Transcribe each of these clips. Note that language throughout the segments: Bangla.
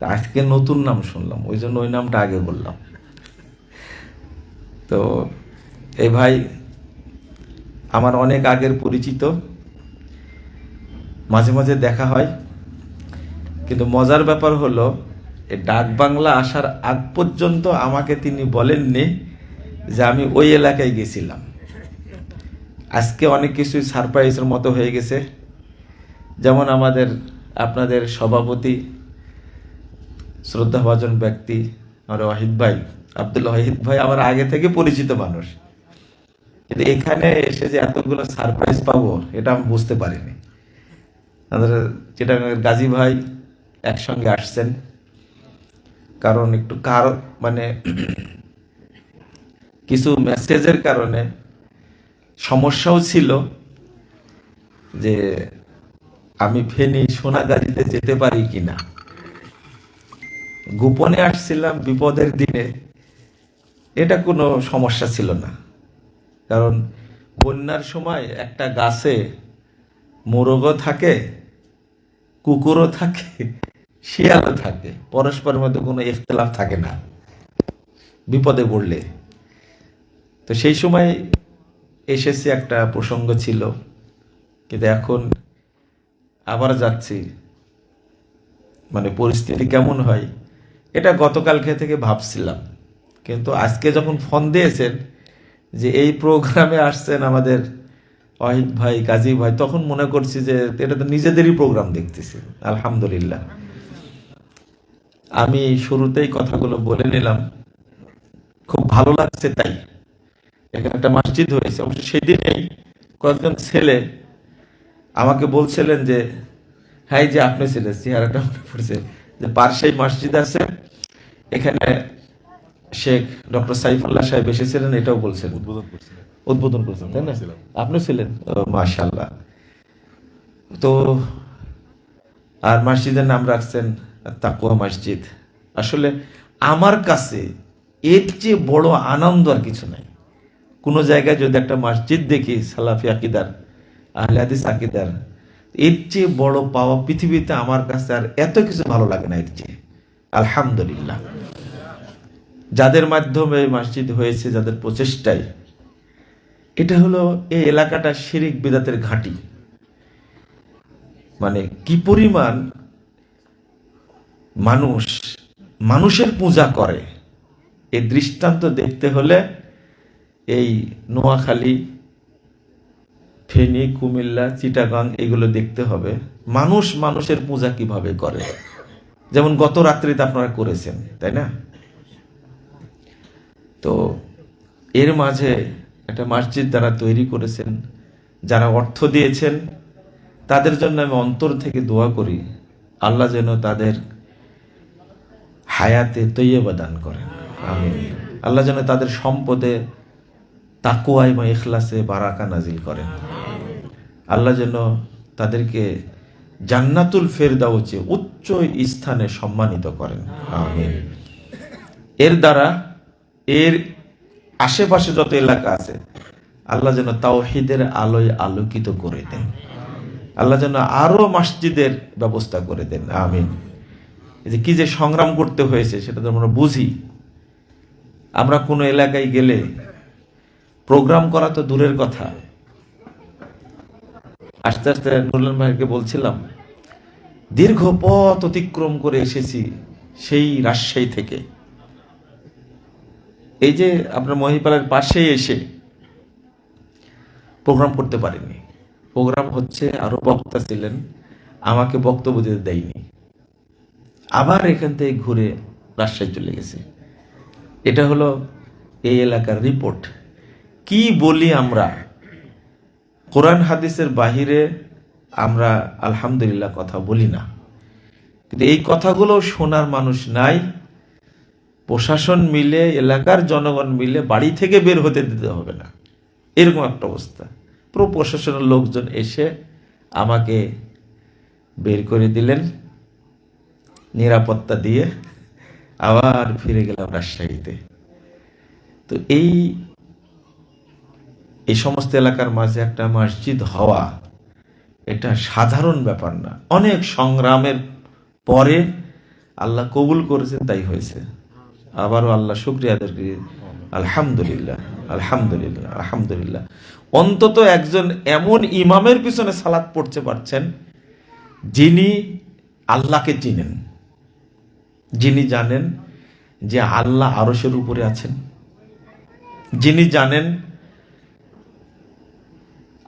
তা আজকে নতুন নাম শুনলাম, ওই জন্য ওই নামটা আগে বললাম। তো এই ভাই আমার অনেক আগের পরিচিত, মাঝে মাঝে দেখা হয়। কিন্তু মজার ব্যাপার হলো, এই ডাক বাংলা আসার আগ পর্যন্ত আমাকে তিনি বলেননি যে আমি ওই এলাকায় গেছিলাম। আজকে অনেক কিছুই সারপ্রাইজের মতো হয়ে গেছে। যেমন আপনাদের সভাপতি, শ্রদ্ধাভাজন ব্যক্তি আমার ওয়াহিদ ভাই, আব্দুল ওয়াহিদ ভাই আমার আগে থেকে পরিচিত মানুষ, কিন্তু এখানে এসে যে এতগুলো সারপ্রাইজ পাবো এটা আমি বুঝতে পারিনি। আমাদের চিটাগাংয়ের গাজী ভাই একসঙ্গে আসছেন, কারণ একটু মানে কিছু মেসেজের কারণে সমস্যাও ছিল যে আমি ফেনী সোনাগাজীতে যেতে পারি কিনা। গোপনে আসছিলাম বিপদের দিনে, এটা কোনো সমস্যা ছিল না। কারণ বন্যার সময় একটা গাছে মোরগও থাকে, কুকুরও থাকে, শিয়ালও থাকে, পরস্পরের মধ্যে কোনো ইখতিলাফ থাকে না বিপদে পড়লে। তো সেই সময় এসেছি, একটা প্রসঙ্গ ছিল। কিন্তু এখন আবার যাচ্ছি, মানে পরিস্থিতি কেমন হয় এটা গতকালকে থেকে ভাবছিলাম। কিন্তু আজকে যখন ফোন দিয়েছেন যে এই প্রোগ্রামে আসছেন আমাদের ওয়াহিদ ভাই, গাজী ভাই, তখন মনে করছি যে এটা তো নিজেদেরই প্রোগ্রাম দেখতেছি। আলহামদুলিল্লাহ। আমি শুরুতেই কথাগুলো বলে নিলাম, খুব ভালো লাগছে। তাই এখানে একটা মসজিদ হয়েছে। অবশ্য সেদিনেই কয়েকজন ছেলে আমাকে বলছিলেন যে হ্যাঁ, যে আপনি ছিলেন, চেহারাটা মনে পড়ছে, যে পার্শ্বেই মসজিদ আছে, এখানে শেখ ডক্টর সাইফুল্লাহ সাহেব এসেছিলেন, এটাও বলছেন, উদ্বোধন করছেন, তাই না? আপনি ছিলেন, মাশাআল্লাহ। তো আর মসজিদের নাম রাখছেন তাকওয়া মসজিদ। আসলে আমার কাছে এর চেয়ে বড় আনন্দ আর কিছু নাই। কোনো জায়গায় যদি একটা মসজিদ দেখি সালাফি আকিদার, আহলে হাদিস আকিদার, এর চেয়ে বড় পাওয়া পৃথিবীতে আমার কাছে আর এত কিছু ভালো লাগে না এর চেয়ে। আলহামদুলিল্লাহ, যাদের মাধ্যমে মসজিদ হয়েছে, যাদের প্রচেষ্টায়, এটা হলো এই এলাকাটা শিরিক বিদাতের ঘাঁটি। মানে কি পরিমাণ মানুষের পূজা করে, এই দৃষ্টান্ত দেখতে হলে এই নোয়াখালী, ফেনী, কুমিল্লা, চিটাগাং এগুলো দেখতে হবে। মানুষের পূজা কিভাবে করে, যেমন গত রাত্রিতে আপনারা করেছেন, তাই না? তো এর মাঝে একটা মসজিদ যারা তৈরি করেছেন, যারা অর্থ দিয়েছেন, তাদের জন্য আমি অন্তর থেকে দোয়া করি, আল্লাহ যেন তাদের হায়াতে তৈয়বা দান করেন। আমিন। আল্লাহ যেন তাদের সম্পদে তাকওয়ায় বা ইখলাসে বারাকা নাজিল করেন। আল্লাহ যেন তাদেরকে জান্নাতুল ফেরদাউসে উচ্চ স্থানে সম্মানিত করেন। আমিন। এর দ্বারা এর আশেপাশে যত এলাকা আছে, আল্লাহ যেন তাওহীদের আলোয় আলোকিত করে দেন। আল্লাহ যেন আরো মসজিদের ব্যবস্থা করে দেন। আমিন। এই যে কি যে সংগ্রাম করতে হয়েছে সেটা তো আমরা বুঝি। আমরা কোনো এলাকায় গেলে প্রোগ্রাম করা তো দূরের কথা, আস্তে আস্তে নুরুল ভাইকে বলছিলাম, দীর্ঘ পথ অতিক্রম করে এসেছি সেই রাজশাহী থেকে, এই যে আপনার মহিপালের পাশেই এসে প্রোগ্রাম করতে পারিনি। প্রোগ্রাম হচ্ছে, আরো বক্তা ছিলেন, আমাকে বক্তব্য দিতে দেয়নি, আবার এখান থেকে ঘুরে রাজশাহী চলে গেছে। এটা হলো এই এলাকার রিপোর্ট। কি বলি আমরা, কোরআন হাদিসের বাহিরে আমরা আলহামদুলিল্লাহ কথা বলি না। কিন্তু এই কথাগুলো শোনার মানুষ নাই। প্রশাসন মিলে, এলাকার জনগণ মিলে বাড়ি থেকে বের হতে দিতে হবে না, এরকম একটা অবস্থা। পুরো প্রশাসনের লোকজন এসে আমাকে বের করে দিলেন নিরাপত্তা দিয়ে, আবার ফিরে গেলাম রাজশাহীতে। তো এই সমস্ত এলাকার মাঝে একটা মসজিদ হওয়া এটা সাধারণ ব্যাপার না। অনেক সংগ্রামের পরে আল্লাহ কবুল করেছেন, তাই হয়েছে। আবারও আল্লাহ শুকরিয়া আদায় করি, আলহামদুলিল্লাহ, আলহামদুলিল্লাহ, আলহামদুলিল্লাহ। অন্তত একজন এমন ইমামের পিছনে সালাত পড়তে পারছেন যিনি আল্লাহকে চিনেন, যিনি জানেন যে আল্লাহ আরশের উপরে আছেন, যিনি জানেন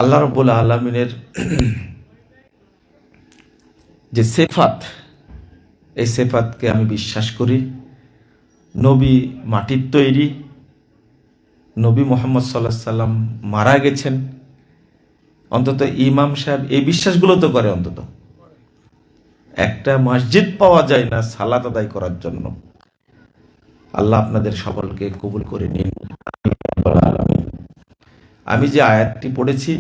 আল্লাহ রাব্বুল আলামিনের যে সিফাত, এই সিফাতকে আমি বিশ্বাস করি। নবী মাটির তৈরি, নবী মুহাম্মদ সাল্লাল্লাহু আলাইহি সাল্লাম মারা গেছেন। অন্তত ইমাম সাহেব এই বিশ্বাসগুলো তো করে। অন্তত একটা মসজিদ পাওয়া যায় না সালাত আদায় করার জন্য। আল্লাহ আপনাদের সকলকে কবুল করে নিন। আমি যে আয়াতটি পড়েছি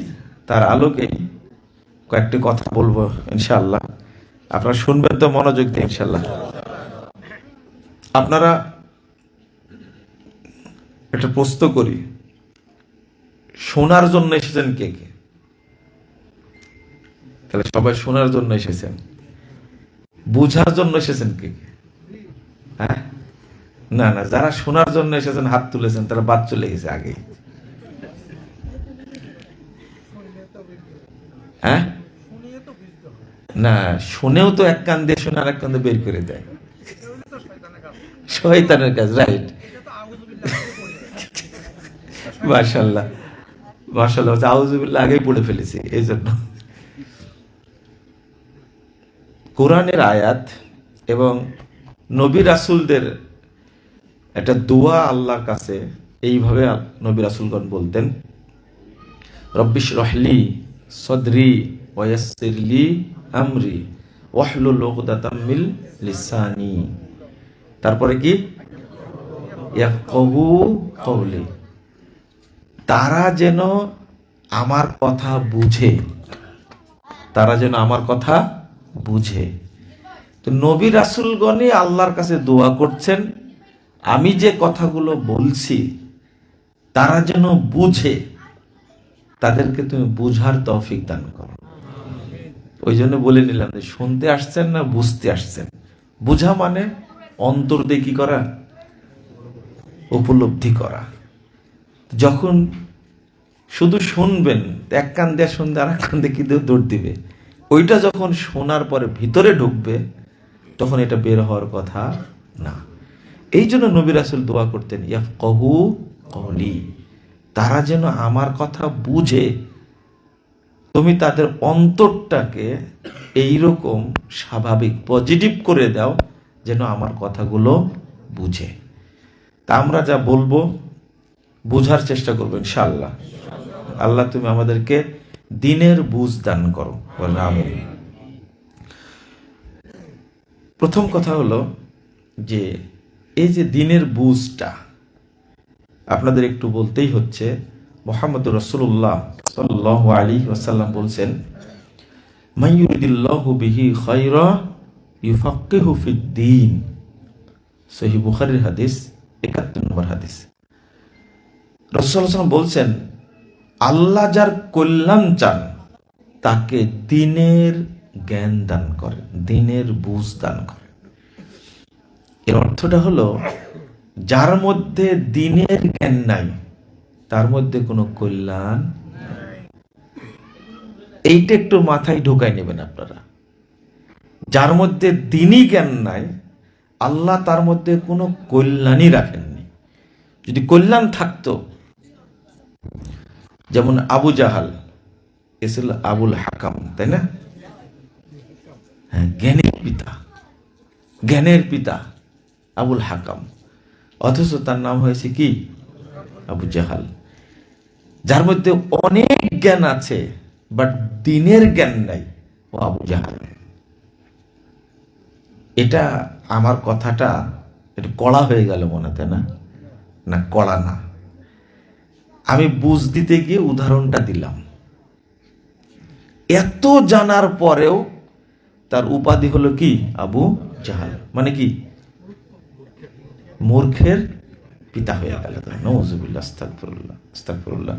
তার আলোকে কয়েকটি কথা বলবো ইনশাআল্লাহ। আপনারা শুনবেন তো মনোযোগ দিয়ে ইনশাআল্লাহ। আপনারা একটা প্রশ্ন করি, শোনার জন্য এসেছেন কে কে? তাহলে সবাই শোনার জন্য এসেছেন। বুঝার জন্য এসেছেন কে কে? হ্যাঁ, না না, যারা শোনার জন্য এসেছেন হাত তুলেছেন তারা বাদ চলে গেছে আগে। হ্যাঁ, না, শুনেও তো এক কান দিয়ে শুনে আর এক কান দিয়ে বের করে দেয়, শয়তানের কাজ। রাইট, মাশাআল্লাহ, মাশাআল্লাহ, আউযুবিল্লাহ আগেই পড়ে ফেলেছি। এই জন্য কোরআনের আয়াত এবং নবী রাসূলদের একটা দোয়া আল্লাহর কাছে এইভাবে নবী রাসূলগণ বলতেন, রব্বিশ রহলি সদরি ওয়ায়াসসিরলি আমরি ওয়াহলুল উকদাতাম মিন লিসানি। তারপরে কি? ইয়াফকাহু কওলি, তারা যেন আমার কথা বুঝে, তারা যেন আমার কথা বুঝে। তো নবী রাসূলগণই আল্লাহর কাছে দোয়া করছেন, আমি যে কথাগুলো বলছি তারা যেন বুঝে, তাদেরকে তুমি বুঝার তৌফিক দান করো। ওই জন্য বলে নিলাম যে শুনতে আসছেন না বুঝতে আসছেন। বুঝা মানে অন্তর দিয়ে কি করা? উপলব্ধি করা। যখন শুধু শুনবেন, এক কান দিয়ে শুনতে আর এক কান দিয়ে কি দৌড় দিবে, ওইটা যখন শোনার পরে ভিতরে ঢুকবে তখন এটা বের হওয়ার কথা না। এই জন্য নবী রাসূল দোয়া করতেন, ইয়াফকাহু কওলি, তারা যেন আমার কথা বুঝে। তুমি তাদের অন্তরটাকে এইরকম স্বাভাবিক পজিটিভ করে দাও যেন আমার কথাগুলো বুঝে। তা আমরা যা বলবো বুঝার চেষ্টা করবো ইনশাআল্লাহ। আল্লাহ তুমি আমাদেরকে দিনের বুঝ দান করো, বলেন আমিন। প্রথম কথা হলো যে এই যে দিনের বুঝটা আপনাদের একটু বলতেই হচ্ছে। মুহাম্মদুর রাসূলুল্লাহ সাল্লাল্লাহু আলাইহি ওয়াসাল্লাম বলছেন, মাইয়ুরিদিল্লাহু বিহি খায়রা ইউফাক্কিহু ফিদ্দীন। সহিহ বুখারীর হাদিস, ৭১ নম্বর হাদিস। রাসূলুল্লাহ সাল্লাল্লাহু আলাইহি ওয়াসাল্লাম বলছেন, আল্লাহ যার কল্যাণ চান তাকে দিনের জ্ঞান দান করেন, দিনের বুঝ দান করেন। এর অর্থটা হলো যার মধ্যে দিনের জ্ঞান নাই তার মধ্যে কোনো কল্যাণ নাই। এইটা একটু মাথায় ঢোকাই নেবেন আপনারা। যার মধ্যে দিনই জ্ঞান নাই আল্লাহ তার মধ্যে কোনো কল্যাণই রাখেননি। যদি কল্যাণ থাকতো, যেমন আবু জাহাল এসেল আবুল হাকাম, তাই না? হ্যাঁ, জ্ঞানের পিতা, জ্ঞানের পিতা আবুল হাকাম, অথচ তার নাম হয়েছে কি? আবু জাহাল। যার মধ্যে অনেক জ্ঞান আছে বাট দিনের জ্ঞান নাই, ও আবু জাহাল। এটা আমার কথাটা একটু কড়া হয়ে গেল মনে, তাই না? না, কড়া না। আমি বুঝ দিতে গিয়ে উদাহরণটা দিলাম। এত জানার পরেও তার উপাধি হলো কি? আবু জাহাল। মানে কি? মূর্খের পিতা হয়ে গেল। নাউযুবিল্লাহ, আস্তাগফিরুল্লাহ, আস্তাগফিরুল্লাহ।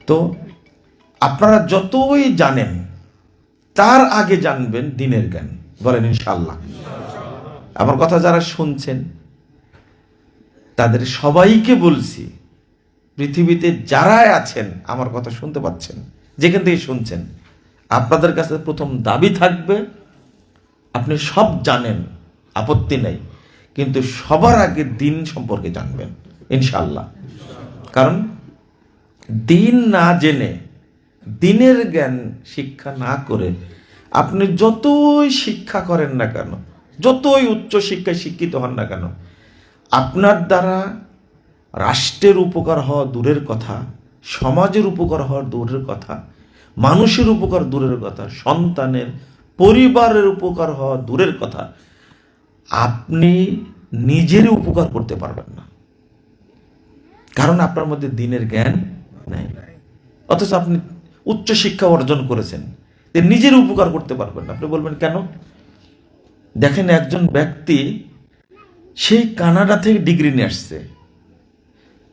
তো আপনারা যতই জানেন তার আগে জানবেন দিনের জ্ঞান, বলেন ইনশাআল্লাহ। আমার কথা যারা শুনছেন তাদের সবাইকে বলছি, পৃথিবীতে যারা আছেন আমার কথা শুনতে পাচ্ছেন, যেখান থেকে শুনছেন, আপনাদের কাছে প্রথম দাবি থাকবে, আপনি সব জানেন, আপত্তি নেই, কিন্তু সবার আগে দিন সম্পর্কে জানবেন ইনশাআল্লাহ। কারণ দিন না জেনে, দিনের জ্ঞান শিক্ষা না করে আপনি যতই শিক্ষা করেন না কেন, যতই উচ্চ শিক্ষায় শিক্ষিত হন না কেন, আপনার দ্বারা রাষ্ট্রের উপকার হওয়া দূরের কথা, সমাজের উপকার হওয়া দূরের কথা, মানুষের উপকার দূরের কথা, সন্তানের পরিবারের উপকার হওয়া দূরের কথা, আপনি নিজেরই উপকার করতে পারবেন না, কারণ আপনার মধ্যে দিনের জ্ঞান নাই। অথচ আপনি উচ্চ শিক্ষা অর্জন করেছেন, নিজের উপকার করতে পারবেন না। আপনি বলবেন কেন? দেখেন, একজন ব্যক্তি সেই কানাডা থেকে ডিগ্রি নিয়ে আসছে,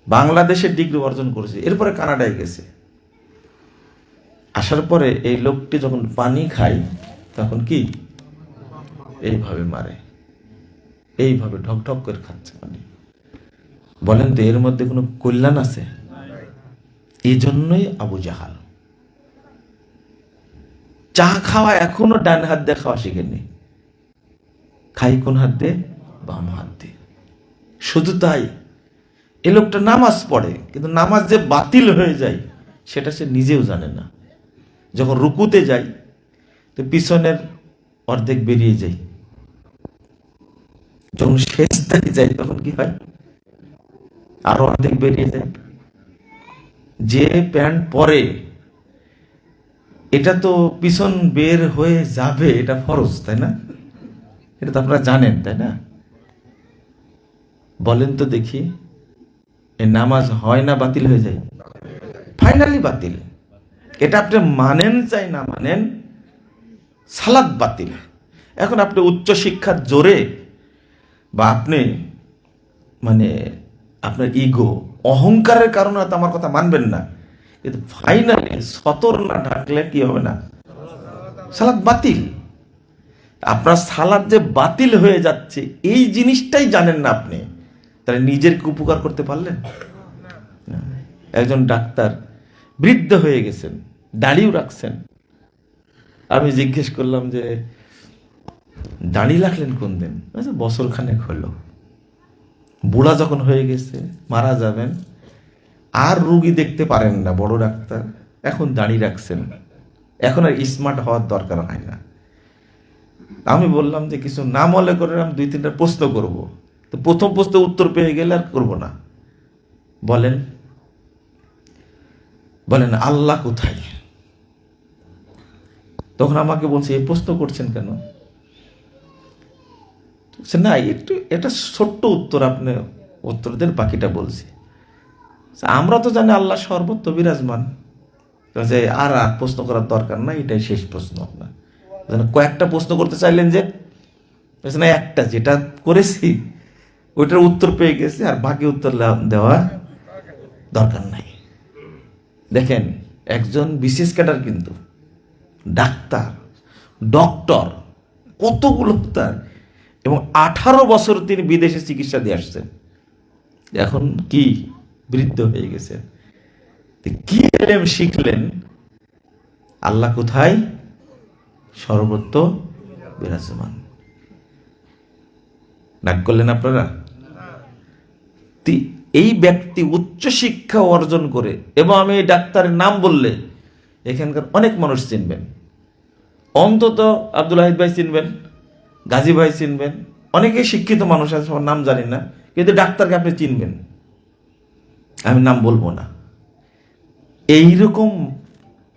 বাংলাদেশের ডিগ্রি অর্জন করেছে, এরপরে কানাডায় গেছে। আসার পরে এই লোকটি যখন পানি খায় তখন কি এইভাবে মারে, এইভাবে ঢক ঢক করে খাচ্ছে পানি। বলেন তো এর মধ্যে কোনো কল্যাণ আছে? এই জন্যই আবু জাহাল চা খাওয়া এখনো ডান হাত দিয়ে খাওয়া শিখেনি, খাই কোন হাত দিয়ে? বাম হাত দিয়ে। শুধু তাই, এ লোকটা নামাজ পড়ে, কিন্তু নামাজ যে বাতিল হয়ে যায় সেটা সে নিজেও জানে না। যখন রুকুতে যায় তো পিছনের অর্ধেক বেরিয়ে যায়, যখন সেজদায় যায় তখন কি হয়? আর অর্ধেক বেরিয়ে যায়। যে প্যান্ট পরে এটা তো পিছন বের হয়ে যাবে, এটা ফরজ, তাই না? এটা তো আপনারা জানেন, তাই না? বলেন তো দেখি, এই নামাজ হয় না বাতিল হয়ে যায়? ফাইনালি বাতিল। এটা আপনি মানেন চাই না মানেন, সালাত বাতিল। এখন আপনি উচ্চ শিক্ষার জোরে বা আপনি মানে আপনার ইগো, অহংকারের কারণে হয়তো আমার কথা মানবেন না, কিন্তু ফাইনালি সতর না ঢাকলে কি হবে না? সালাত বাতিল। আপনার সালাত যে বাতিল হয়ে যাচ্ছে এই জিনিসটাই জানেন না আপনি, তাহলে নিজের কি উপকার করতে পারলেন? একজন ডাক্তার বৃদ্ধ হয়ে গেছেন, দাড়িও রাখছেন। আমি জিজ্ঞেস করলাম যে দাড়ি রাখলেন কোন দিন? বছর খানেক হলো। বুড়া যখন হয়ে গেছে, মারা যাবেন, আর রুগী দেখতে পারেন না, বড় ডাক্তার, এখন দাড়ি রাখছেন, এখন আর স্মার্ট হওয়ার দরকার হয় না। আমি বললাম যে কিছু না মনে করে আমি 2-3টা প্রশ্ন করব, তো প্রথম প্রশ্নের উত্তর পেয়ে গেলে আর করব না। বলেন বলেন আল্লাহ কোথায়? তখন আমাকে বলছে এই প্রশ্ন করছেন কেন? না, একটু এটা ছোট্ট উত্তর, আপনি উত্তর দেন, বাকিটা বলছি। আমরা তো জানি আল্লাহ সর্বত্র বিরাজমান, আর প্রশ্ন করার দরকার নাই, এটাই শেষ প্রশ্ন। আপনার কয়েকটা প্রশ্ন করতে চাইলেন যে না, একটা যেটা করেছি ওইটার উত্তর পেয়ে গেছি, আর বাকি উত্তর দেওয়া দরকার নাই। দেখেন, একজন বিশেষ ক্যাডার, কিন্তু ডাক্তার, ডক্টর, কতগুলো তার, এবং 18 বছর তিনি বিদেশে চিকিৎসা দিয়ে আসছেন, এখন কি বৃদ্ধ হয়ে গেছেন। কি এলেম শিখলেন? আল্লাহ কোথায়? সর্বত্র বিরাজমান। ডাক করলেন আপনারা? এই ব্যক্তি উচ্চ শিক্ষা অর্জন করে, এবং আমি এই ডাক্তারের নাম বললে এখানকার অনেক মানুষ চিনবেন, অন্তত আব্দুল হামিদ ভাই চিনবেন, গাজী ভাই চিনবেন, অনেকেই শিক্ষিত মানুষ আছে, সবার নাম জানি না, কিন্তু ডাক্তারকে আপনি চিনবেন, আমি নাম বলবো না। এইরকম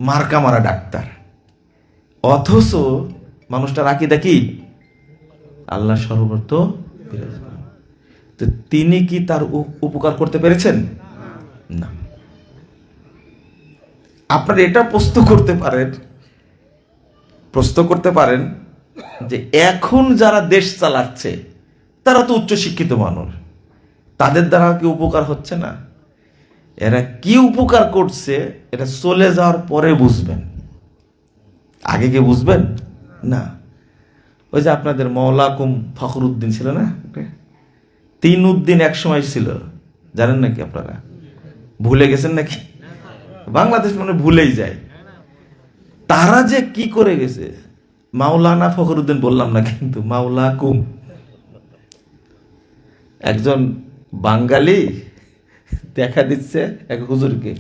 মার্কা মারা ডাক্তার, অথচ মানুষটা রাখি দেখি আল্লাহ সর্বত্র বিরাজমান। তো তিনি কি তার উপকার করতে পেরেছেন? না। আপনারা এটা প্রশ্ন করতে পারেন যে এখন যারা দেশ চালাচ্ছে তারা তো উচ্চ শিক্ষিত মানুষ, তাদের দ্বারা কি উপকার হচ্ছে না? এরা কি উপকার করছে এটা চলে যাওয়ার পরে বুঝবেন, আগে কি বুঝবেন না। ওই যে আপনাদের মওলাকুম ফখরুদ্দিন ছিল না, তিন উদ্দিন এক সময় ছিল, জানেন নাকি আপনারা? ভুলে গেছেন নাকি? বাংলাদেশ মানে ভুলেই যায়। তারা যে কি করে গেছে, মাওলানা ফখরুদ্দিন বললাম না, কিন্তু মাওলাকুম। একজন বাঙালি দেখা দিচ্ছে এক হুজুরকে,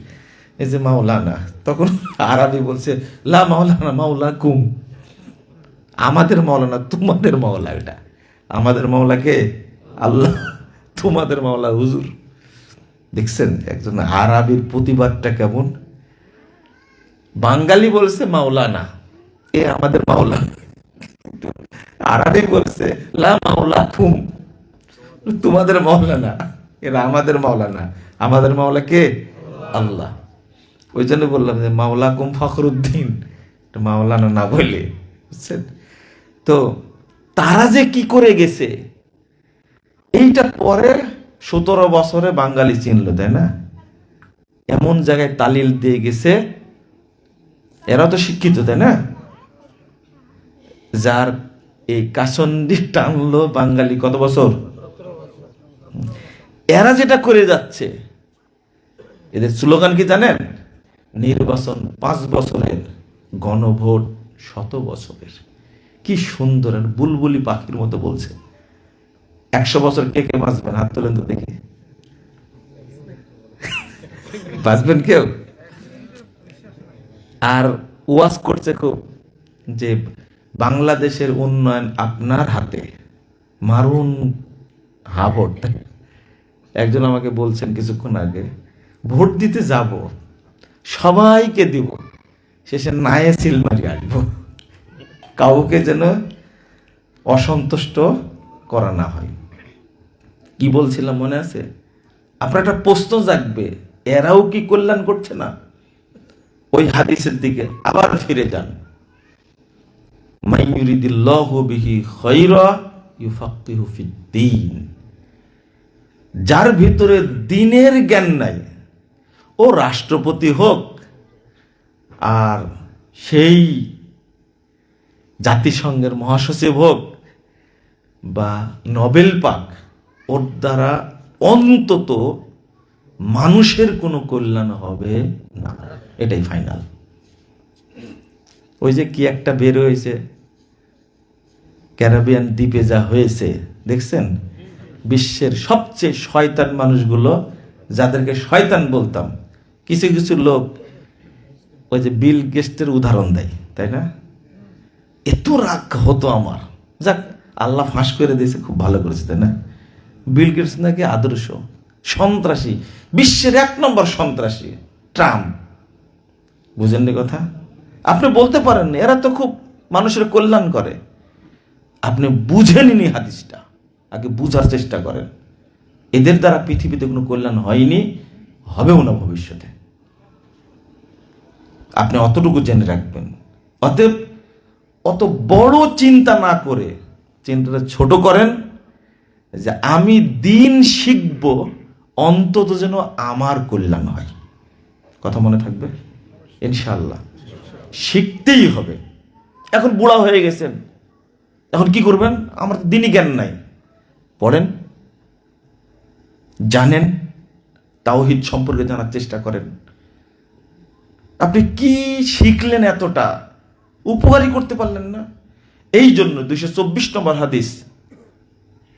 এই যে মাওলানা, তখন আরবি বলছে লা মাওলানা মাওলাকুম, আমাদের মাওলানা তোমাদের মাওলা। এটা আমাদের মাওলাকে আল্লাহ, তোমাদের মাওলা হুজুর। দেখছেন একজন আরবির প্রতিবাদটা কেমন? বাঙালি বলছে মাওলানা, এ আমাদের মাওলা। আরবি বলছে লা মাওলাকুম, তোমাদের মাওলানা, এরা আমাদের মাওলানা। আমাদের মাওলা কে? আল্লাহ। ওই জন্য বললাম যে মাওলাকুম ফখরুদ্দিন, মাওলানা না বলে, বুঝছেন তো? তারা যে কি করে গেছে, এইটা পরে 17 বছরে বাঙালি চিনল, তাই না? এমন জায়গায় তালিল দিয়ে গেছে, এরা তো শিক্ষিত, তাই না? যার এই কাসন্দি টানলো বাঙালি কত বছর? এরা যেটা করে যাচ্ছে, এদের স্লোগান কি জানেন? নির্বাচন 5 বছরের, গণভোট 100 বছরের। কি সুন্দর, বুলবুলি পাখির মতো বলছে। 100 বছর কে কে বাঁচবেন? হাত তোলেন তো দেখি। বাঁচবেন কেউ? আর ওয়াজ করছে খুব, যে বাংলাদেশের উন্নয়ন আপনার হাতে, মারুন হা ভোট। একজন আমাকে বলছেন কিছুক্ষণ আগে, ভোট দিতে যাব, সবাইকে দিব, শেষে নায়ে সিল মারি আসবো, কাউকে যেন অসন্তুষ্ট করা না হয়। কি বলছিলাম মনে আছে? আপনার একটা প্রশ্ন জাগবে, এরাও কি কল্যাণ করছে না? ওই হাদিসের দিকে আবার ফিরে যান, মাইয়ুরিদিল্লাহু বিহি খায়রা ইউফাক্কিহু ফিদ্দীন। যার ভিতরে দ্বীনের জ্ঞান নাই, ও রাষ্ট্রপতি হোক আর সেই জাতিসংঘের মহাসচিব হোক বা নোবেল পাক, ওর দ্বারা অন্তত মানুষের কোনো কল্যাণ হবে না, এটাই ফাইনাল। ওই যে কি একটা বের হয়েছে, ক্যারিবিয়ান দ্বীপে যা হয়েছে দেখছেন? বিশ্বের সবচেয়ে শয়তান মানুষগুলো, যাদেরকে শয়তান বলতাম, কিছু কিছু লোক ওই যে বিল গেটসের উদাহরণ দেয়, তাই না? এত রাগ হতো আমার, যাক আল্লাহ ফাঁস করে দিয়েছে, খুব ভালো করেছে, তাই না? বিল গেটস নাকি আদর্শ সন্ত্রাসী, বিশ্বের 1 নম্বর সন্ত্রাসী ট্রাম্প। বুঝেননি কথা? আপনি বলতে পারেন এরা তো খুব মানুষের কল্যাণ করে, আপনি বুঝেননি হাদিসটা, আগে বুঝার চেষ্টা করেন। এদের দ্বারা পৃথিবীতে কোনো কল্যাণ হয়নি, হবেও না ভবিষ্যতে। আপনি অতটুকু জেনে রাখবেন। অতএব অত বড় চিন্তা না করে চিন্তাটা ছোট করেন, যে আমি দিন শিখব, অন্তত যেন আমার কল্যাণ হয়। কথা মনে থাকবে ইনশাআল্লাহ। শিখতেই হবে। এখন বুড়া হয়ে গেছেন, এখন কি করবেন? আমার তো দিনই জ্ঞান নাই। পড়েন, জানেন, তাওহীদ সম্পর্কে জানার চেষ্টা করেন। আপনি কি শিখলেন? এতটা উপকারী করতে পারলেন না? এই জন্য 224 নম্বর হাদিস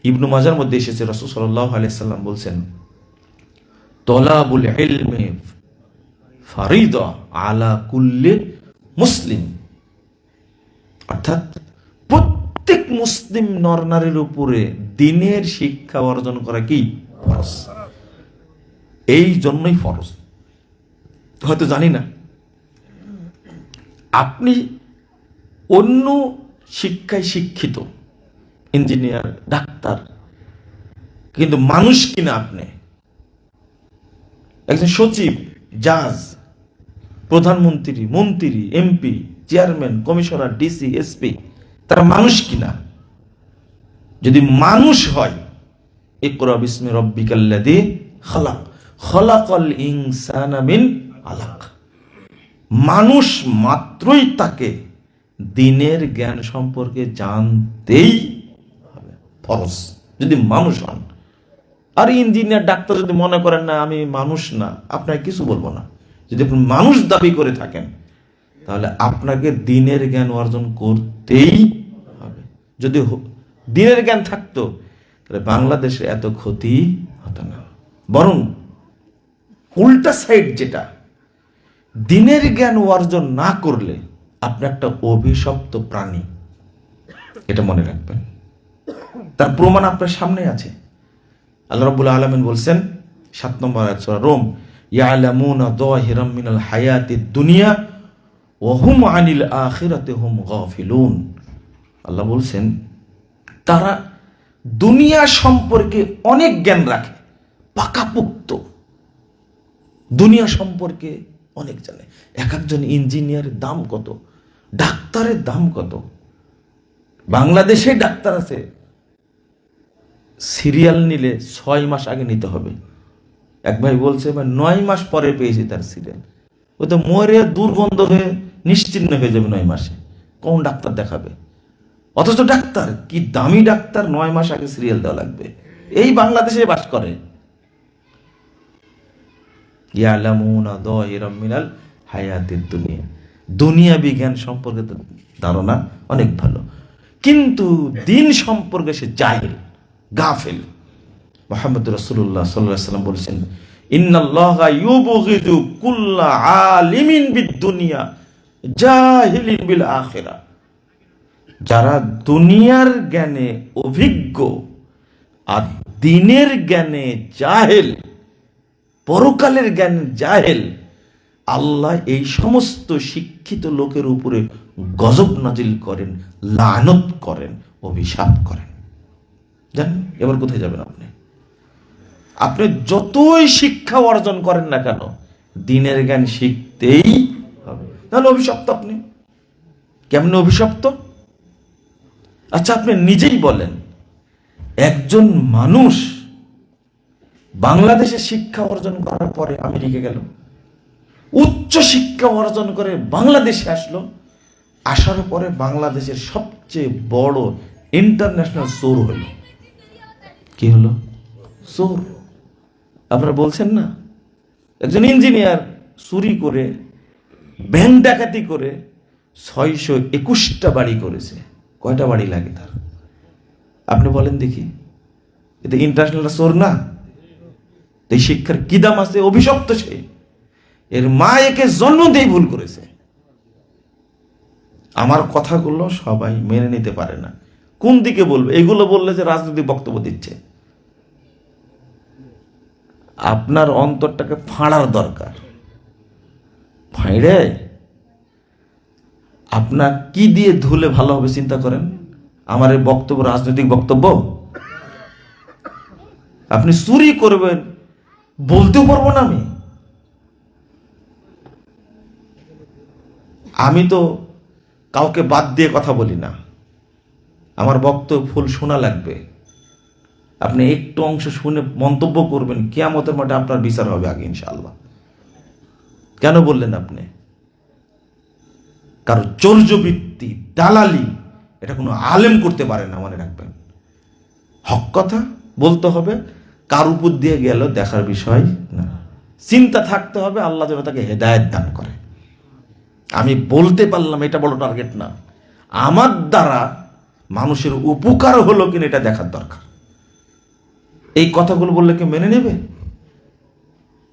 ইবনু মাজার মধ্যে এসেছে, রাসূল সাল্লাল্লাহু আলাইহি সাল্লাম বলছেন, তলাবুল ইলমি ফারিদা আলা কুল্লি মুসলিম। অর্থাৎ প্রত্যেক মুসলিম নরনারীর উপরে দ্বীনের শিক্ষা অর্জন করা কি ফরজ। এই জন্যই ফরজ। হয়তো জানি না, আপনি অন্য শিক্ষায় শিক্ষিত, ইঞ্জিনিয়ার, ডাক্তার, কিন্তু মানুষ কিনা আপনি একজন সচিব, জাজ, প্রধানমন্ত্রী, মন্ত্রী, MP, chairman, commissioner, DC, SP, তারা মানুষ কিনা? যদি মানুষ হয়, ইকরা বিসমি রাব্বিকাল্লাযী খালাক, খালাকাল ইনসানা মিন আলাক। মানুষ মাত্রই তাকে দিনের জ্ঞান সম্পর্কে জানতেই হবে, ফরজ, যদি মানুষ হন। আর ইঞ্জিনিয়ার ডাক্তার যদি মনে করেন না আমি মানুষ না, আপনাকে কিছু বলবো না। যদি আপনি মানুষ দাবি করে থাকেন তাহলে আপনাকে দিনের জ্ঞান অর্জন করতেই হবে। যদি দিনের জ্ঞান থাকতো তাহলে বাংলাদেশে এত ক্ষতি হতো না। বরং উল্টা সাইড যেটা, দিনের জ্ঞান অর্জন না করলে আপনি একটা অভিশপ্ত প্রাণী, এটা মনে রাখবেন। তার প্রমাণ আপনার সামনে আছে। আল্লাহ রাব্বুল আলামিন বলছেন 7 নম্বর আয়াত সূরা রোম, ইয়ালামুনা যাহিরাম মিনাল হায়াতিদ দুনিয়া ওয়া হুম আনিল আখিরাতি হুম গাফিলুন। আল্লাহ বলছেন তারা দুনিয়া সম্পর্কে অনেক জ্ঞান রাখে, পাকাপোক্ত, দুনিয়া সম্পর্কে অনেক জানে। এক একজন ইঞ্জিনিয়ারের দাম কত, ডাক্তারের দাম কত। বাংলাদেশে ডাক্তার আছে, সিরিয়াল নিলে 6 মাস আগে নিতে হবে। এক ভাই বলছে 9 মাস পরে পেয়েছি তার সিরিয়াল। ও তো মরে দুর্গন্ধ হয়ে নিশ্চিহ্ন হয়ে যাবে 9 মাসে। কোন ডাক্তার দেখাবে? অথচ ডাক্তার কি দামি ডাক্তার, 9 মাস আগে সিরিয়াল দেওয়া লাগবে। এই বাংলাদেশে বাস করে। ইয়ালামুনা যাহিরাম মিনাল হায়াতিদ দুনিয়া, দুনিয়া বিজ্ঞান সম্পর্কে ধারণা অনেক ভালো, কিন্তু দিন সম্পর্কে সে জাহিল, গাফিল। মুহাম্মদ রাসূলুল্লাহ সাল্লাল্লাহু আলাইহি ওয়াসাল্লাম বলেছেন, ইন্নাল্লাহা ইউবগিদু কুল্লা আলিমিন বিদ-দুনিয়া জাহিলিন বিল আখিরাহ। যারা দুনিয়ার জ্ঞানে অভিজ্ঞ আর দিনের জ্ঞানে জাহেল, পরকালের জ্ঞান জাহেল, আল্লাহ এই সমস্ত শিক্ষিত লোকের উপরে গজব নাজিল করেন, লানত করেন, অভিশাপ করেন। জানেন এবার কোথায় যাবেন আপনি? আপনি যতই শিক্ষা অর্জন করেন না কেন, দিনের জ্ঞান শিখতেই হবে, তাহলে অভিশপ্ত আপনি। কেমন অভিশপ্ত? আচ্ছা আপনি নিজেই বলেন, একজন মানুষ বাংলাদেশে শিক্ষা অর্জন করার পরে আমেরিকা গেল, উচ্চ শিক্ষা অর্জন করে বাংলাদেশে আসলো, আসার পরে বাংলাদেশের সবচেয়ে বড় ইন্টারন্যাশনাল চোর হইল। কি হলো? চোর। আপনারা বলছেন না, একজন ইঞ্জিনিয়ার চুরি করে, ব্যাংক ডাকাতি করে 621টা বাড়ি করেছে। কয়টা বাড়ি লাগে তার? আপনি বলেন দেখি, এটা ইন্টারন্যাশনাল চোর না? এই শিক্ষার কি দাম আছে? অভিশপ্ত সে। এর মা একে জন্ম দিয়ে ভুল করেছে। আমার কথাগুলো সবাই মেনে নিতে পারে না। কোন দিকে বলবে? এগুলো বললে যে রাজনৈতিক বক্তব্য দিচ্ছে। আপনার অন্তরটাকে ফাঁড়ার দরকার। ফাঁড়ে আপনার কি দিয়ে ধুলে ভালো হবে চিন্তা করেন। আমার এই বক্তব্য রাজনৈতিক বক্তব্য? আপনি চুরি করবেন বলতেও পারবো না আমি তো কাউকে বাদ দিয়ে কথা বলি না। আমার বক্তব্য ফুল শোনা লাগবে। আপনি একটু অংশ শুনে মন্তব্য করবেন, কিয়ামতের মাঠে আপনার বিচার হবে আগে ইনশাআল্লাহ। কেন বললেন আপনি? কারো চর্যবৃত্তি, দালালি, এটা কোনো আলেম করতে পারে না, মনে রাখবেন। হক কথা বলতে হবে, কার উপর দিয়ে গেল দেখার বিষয় না। চিন্তা থাকতে হবে আল্লাহ যেন তাকে হেদায়েত দান করে। আমি বলতে পারলাম এটা বড় টার্গেট না, আমার দ্বারা মানুষের উপকার হলো কিনা এটা দেখার দরকার। এই কথাগুলো বললে কি মেনে নেবে?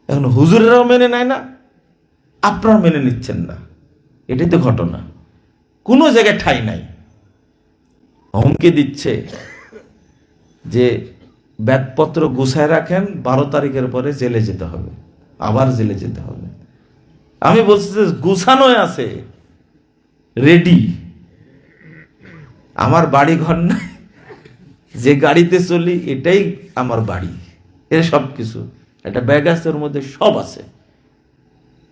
এখন হুজুরেরাও মেনে নেয় না, আপনারা মেনে নিচ্ছেন না। এটাই তো ঘটনা। কোনো জায়গায় ঠাঁই নাই। হুমকি দিচ্ছে যে ব্যাগপত্র গুছায় রাখেন, 12 তারিখের পরে জেলে যেতে হবে, আবার জেলে যেতে হবে। আমি বলছি যে গুছানো আছে, রেডি। আমার বাড়ি ঘর নাই, যে গাড়িতে চলি এটাই আমার বাড়ি। এর সব কিছু একটা ব্যাগ আছে, ওর মধ্যে সব আছে।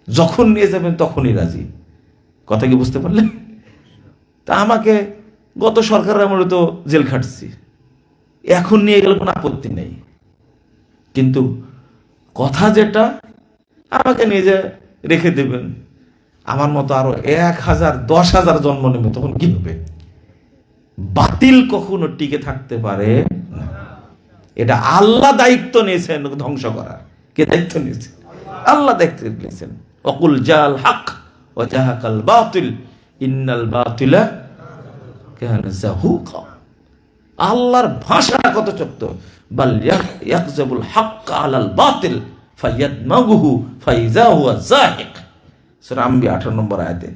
যখন নিয়ে যাবেন তখনই রাজি। কথা কি বুঝতে পারলেন? তা আমাকে গত সরকারের আমলে তো জেল খাটছি, এখন নিয়ে গেলে কোনো আপত্তি নেই। কিন্তু কথা যেটা, আমাকে নিয়ে যে রেখে দেবেন, আমার মতো আরো 1000 10,000 জন্ম নেবে, তখন কি হবে? বাতিল কখনো টিকে থাকতে পারে না। এটা আল্লাহ দায়িত্ব নিয়েছেন ধ্বংস করার। কে দায়িত্ব নিয়েছে? আল্লাহ দায়িত্ব নিয়েছেন। ওয়াকুল জাল হক ওয়া জাহাকাল বাতিল ইন্নাল বাতিলা কানা যাহুকা। আল্লাহর ভাষা কত চক্ত, বাল ইয়াকযাবুল হক আলাল বাতিল ফায়াদমাগুহু ফাইযা হুয়া যাহিক। সূরা আম্বিয়া 18 নম্বর আয়াতে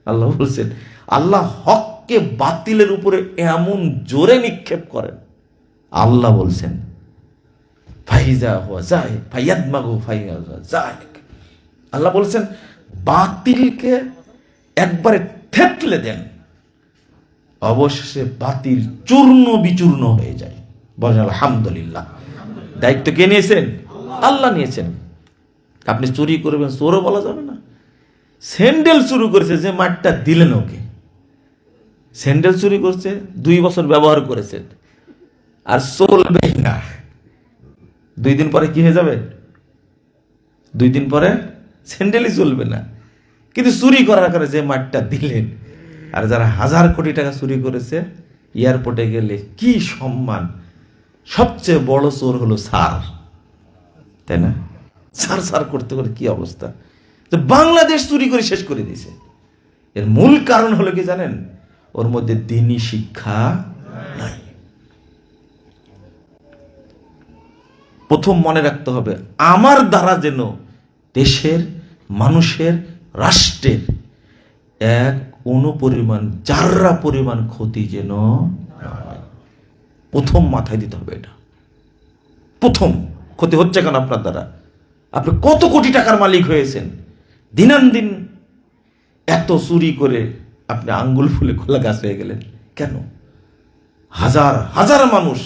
আল্লাহ বলছেন, আল্লাহ হককে বাতিলের উপরে এমন জোরে নিক্ষেপ করেন। আল্লাহ বলছেন ফাইযা হুয়া যাহিক ফায়াদমাগুহু ফাইযা হুয়া যাহিক। আল্লাহ বলছেন বাতিলকে একবারে থেতলে দেন, অবশেষে বাতিল চূর্ণ বিচূর্ণ হয়ে যায়। বলেন আলহামদুলিল্লাহ। দায়িত্ব কে নিয়েছেন? আল্লাহ নিয়েছেন। আপনি চুরি করবেন, চোরও বলা যাবে না। স্যান্ডেল চুরি করেছে, যে মাঠটা দিলেন ওকে, স্যান্ডেল চুরি করছে, 2 বছর ব্যবহার করেছেন, আর চলবেই না। 2 দিন পরে কি হয়ে যাবে? 2 দিন পরে স্যান্ডেলই চলবে না। কিন্তু চুরি করার কারণে যে মাঠটা দিলেন, আর যারা 1000 কোটি টাকা চুরি করেছে, এয়ারপোর্টে গেলে কি সম্মান। সবচেয়ে বড় চোর হলো স্যার, তাই না? স্যার স্যার করতে করে কি অবস্থা। তো বাংলাদেশ চুরি করে শেষ করে দিয়েছে। এর মূল কারণ হলো কি জানেন? ওর মধ্যে দ্বীনি শিক্ষা নাই। প্রথম মনে রাখতে হবে, আমার দ্বারা যেন দেশের, মানুষের, রাষ্ট্রের এক অনুপরিমাণ, জাররা পরিমাণ ক্ষতি যেন না হয়। প্রথম মাথায় দিতে হবে এটা। প্রথম ক্ষতি হচ্ছে কেন আপনার দ্বারা? আপনি কত কোটি টাকার মালিক হয়েছেন, দিনান্দিন এত চুরি করে আপনি আঙ্গুল ফুলে খোলা গাছ হয়ে গেলেন কেন? হাজার হাজার মানুষ,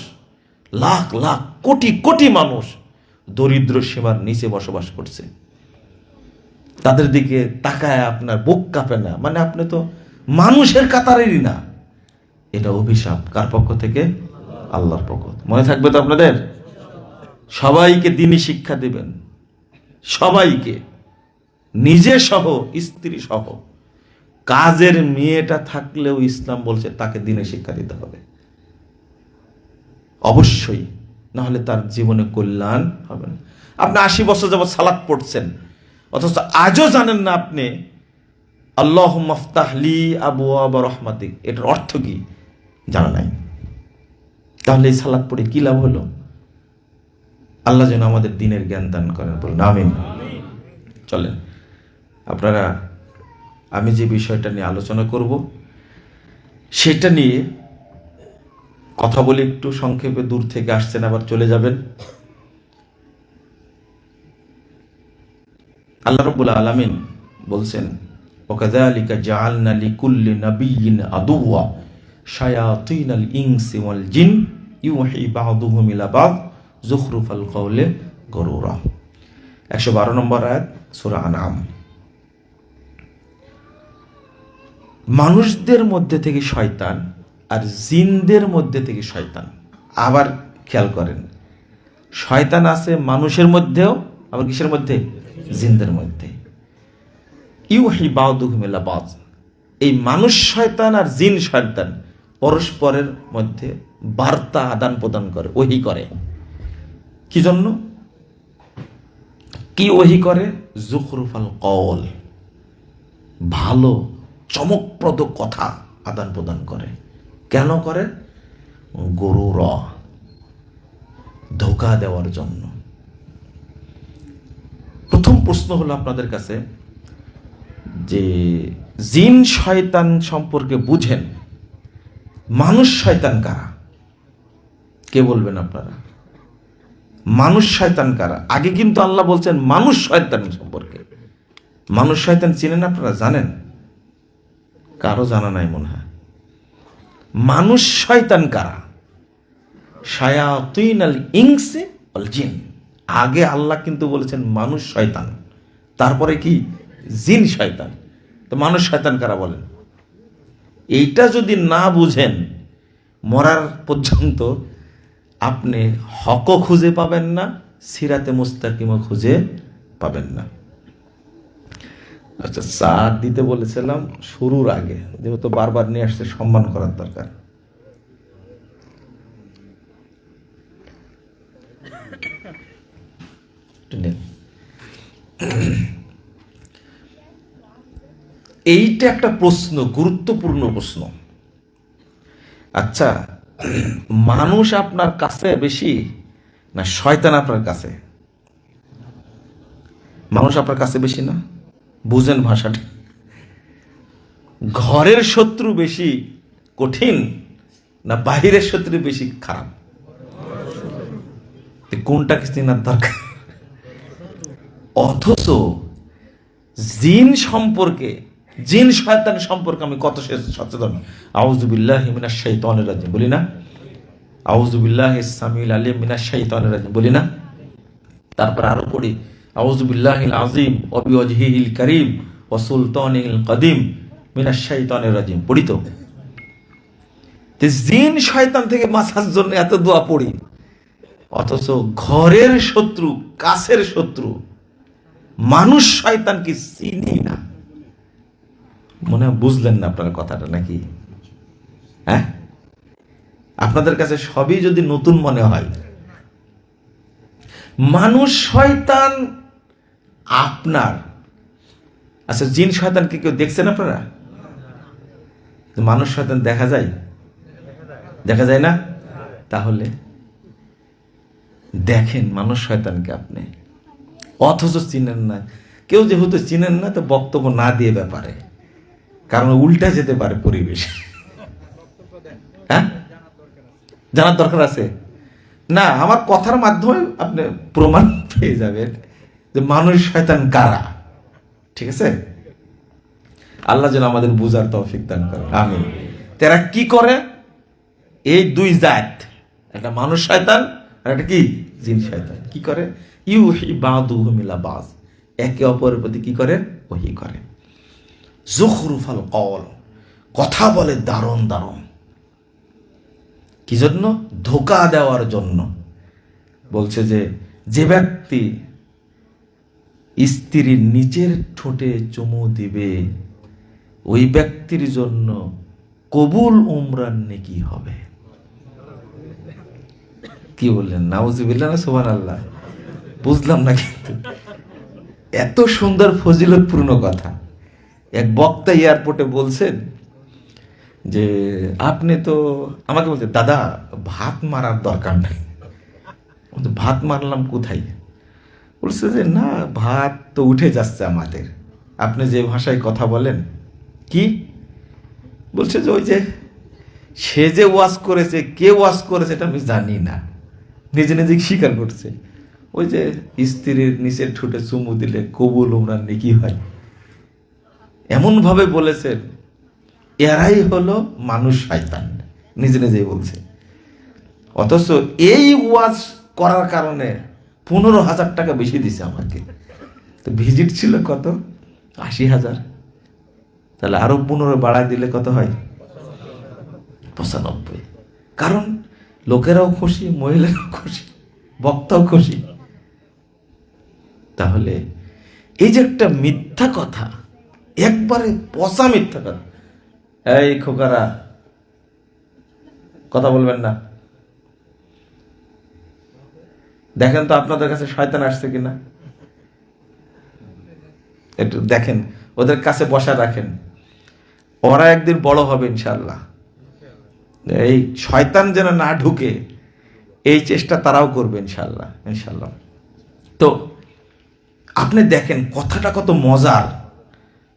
লাখ লাখ কোটি কোটি মানুষ দরিদ্র সীমার নিচে বসবাস করছে। তাদের দিকে তাকায় আপনার বুক কাঁপে না, মানে আপনি তো মানুষের কাতারেরই না। এটা অভিশাপ কার পক্ষ থেকে? আল্লাহর পক্ষ। মনে থাকবে তো আপনাদের? সবাইকে দ্বীনি শিক্ষা দিবেন, সবাইকে, নিজে সহ, স্ত্রী সহ। কাজের মেয়েটা থাকলেও ইসলাম বলছে তাকে দ্বীনি শিক্ষা দিতে হবে অবশ্যই, না হলে তার জীবনে কল্যাণ হবে না। আপনি 80 বছর যাবত সালাত পড়ছেন, অথচ আজও জানেন না আপনি আল্লাহুম্মা ফতাহলি আবওয়াব রাহমাতিক এটার অর্থ কি জানা নাই। তাহলে এই সালাত পড়ে কি লাভ হলো? আল্লাহ যেন আমাদের দ্বীনের জ্ঞান দান করেন, বলুন আমিন। চলেন আপনারা, আমি যে বিষয়টা নিয়ে আলোচনা করব সেটা নিয়ে কথা বলে একটু সংক্ষেপে। দূর থেকে আসছেন, আবার চলে যাবেন। আল্লাহ রাব্বুল আলামিন বলছেন, ওয়াকাযালিকা জাআলনা লিকুল্লি নাবিয়্যিন আদুওয়া শায়াতিনাল ইনসি ওয়াল জিন ইউহি বা'দুহুম ইলা বা'দ যুখরুফাল কওলি গুরুরা। 112 নম্বর আয়াত সূরা আনআম। মানুষদের মধ্যে থেকে শয়তান আর জিনদের মধ্যে থেকে শয়তান। আবার খেয়াল করেন, শয়তান আছে মানুষের মধ্যেও, আবার কিসের মধ্যে? জিনদের মধ্যে। ইউহি বা'দুহুম ইলা বা'দ, এই মানুষ শয়তান আর জিন শয়তান পরস্পরের মধ্যে বার্তা আদান প্রদান করে, ওহী করে। কি জন্য? কি ওহী করে? যুখরুফাল কওল, ভালো চমকপ্রদ কথা আদান প্রদান করে। কেন করে? গুরুর, ধোঁকা দেওয়ার জন্য। প্রথম প্রশ্ন হলো আপনাদের কাছে যে জিন শয়তান সম্পর্কে বুঝেন, মানুষ শয়তান কারা? কে বলবেন আপনারা? মানুষ শয়তান কারা? আগে কিন্তু আল্লাহ বলছেন মানুষ শয়তান সম্পর্কে। মানুষ শয়তান চিনেন আপনারা? জানেন? কারো জানা নাই মনে হয়। মানুষ শয়তান কারা? শায়াতিনাল ইনসি ওয়াল জিন। আগে আল্লাহ কিন্তু বলেছেন মানুষ শয়তান, তারপরে কি? জিন শয়তান। তো মানুষ শয়তান কারা বলেন? এইটা যদি না বুঝেন, মরার পর্যন্ত আপনি হকও খুঁজে পাবেন না, সিরাতে মুস্তাকিমও খুঁজে পাবেন না। আচ্ছা, চা দিতে বলেছিলাম শুরুর আগে, যেহেতু বারবার নিয়ে আসছে, সম্মান করার দরকার। এইটা একটা প্রশ্ন, গুরুত্বপূর্ণ প্রশ্ন। আচ্ছা, মানুষ আপনার কাছে বেশি না শয়তান আপনার কাছে? মানুষ আপনার কাছে বেশি না? বুঝেন ভাষাটা। ঘরের শত্রু বেশি কঠিন না বাহিরের শত্রু বেশি খারাপ? কোনটাকে চেনার দরকার। অথচ জিন সম্পর্কে, জিন শয়তান সম্পর্কে আমি কত সচেতন। আউযু বিল্লাহি মিনাশ শাইতানির রাজিম বলি না? আউযু বিল্লাহিস সামিউল আলিম মিনাশ শাইতানির রাজিম বলি না? তারপর আরো পড়ি আউযু বিল্লাহিল আযীম ওয়া বিওয়াজহিহিল কারীম ওয়া সুলতানিল কাদিম মিনাশ শাইতানির রাজিম পড়ি তো। জিন শয়তান থেকে বাঁচার জন্য এত দোয়া পড়ি, অথচ ঘরের শত্রু, কাছের শত্রু মানুষ শয়তান কি চিনি না। মনে হয় বুঝলেন না আপনার কথাটা নাকি? হ্যাঁ, আপনাদের কাছে সবই যদি নতুন মনে হয়, মানুষ শয়তান আপনার, আচ্ছা জিন শয়তান কি কেউ দেখছেন আপনারা? মানুষ শয়তান দেখা যায়? দেখা যায় না? তাহলে দেখেন মানুষ শয়তানকে আপনি, অথচ চিনেন না। কেউ যেহেতু চিনেন না, তো বক্তব্য না দিয়ে ব্যাপারে, কারণ উল্টা যেতে পারে পরিবেশ। হ্যাঁ, জানার দরকার আছে না? আমার কথার মাধ্যমে আপনি প্রমাণ পেয়ে যাবেন যে মানুষ শয়তান কারা। ঠিক আছে? আল্লাহ যেন আমাদের বুঝার তৌফিক দান করে, আমিন। তারা কি করে? এই দুই জাত, একটা মানুষ শয়তান আর একটা কি জিন শয়তান। কি করে? ইউহি বাদুহুম ইলা বাজ, একে অপরের প্রতি কি করে? ওহী করে। যুখরুফাল কওল, কথা বলে দারুণ দারুণ। কি জন্য? ধোঁকা দেওয়ার জন্য। বলছে যে যে ব্যক্তি স্ত্রীর নিচের ঠোঁটে চুমু দিবে, ওই ব্যক্তির জন্য কবুল উমরার নেকি হবে। কি বললেন? নাউজুবিল্লাহ না সুবহানাল্লাহ? বুঝলাম না কিন্তু এত সুন্দর ফজিলতপূর্ণ কথা। এক বক্তা এয়ারপোর্টে বলছেন যে আপনি তো আমাকে বলছে, দাদা ভাত মারার দরকার নাই। ভাত মারলাম কোথায়? বলছে যে না, ভাত তো উঠে যাচ্ছে আমাদের, আপনি যে ভাষায় কথা বলেন। কি বলছে? যে ওই যে সে যে ওয়াজ করেছে, কে ওয়াজ করেছে এটা আমি জানি না, নিজে নিজে স্বীকার করছে। ওই যে স্ত্রীর নিচের ঠোঁটে চুমু দিলে কবুল উমরার নেকি হয়, এমন ভাবে বলেছেন। এরাই হলো মানুষ শয়তান, নিজে নিজেই বলছে। অথচ এই ওয়াজ করার কারণে 15,000 টাকা বেশি দিছে আমাকে। তো ভিজিট ছিল কত? 80,000। তাহলে আরো 15 বাড়ায় দিলে কত হয়? 95। কারণ লোকেরাও খুশি, মহিলারাও খুশি, বক্তাও খুশি। তাহলে এই যে একটা মিথ্যা কথা, একবারে পচা মিথ্যা কথা। এই খোকারা কথা বলবেন না। দেখেন তো আপনাদের কাছে শয়তান আসছে কিনা, একটু দেখেন, ওদের কাছে বসা রাখেন। ওরা একদিন বড় হবে ইনশাআল্লাহ। এই শয়তান যেন না ঢুকে, এই চেষ্টা তারাও করবে ইনশাআল্লাহ, ইনশাআল্লাহ। তো আপনি দেখেন কথাটা কত মজার,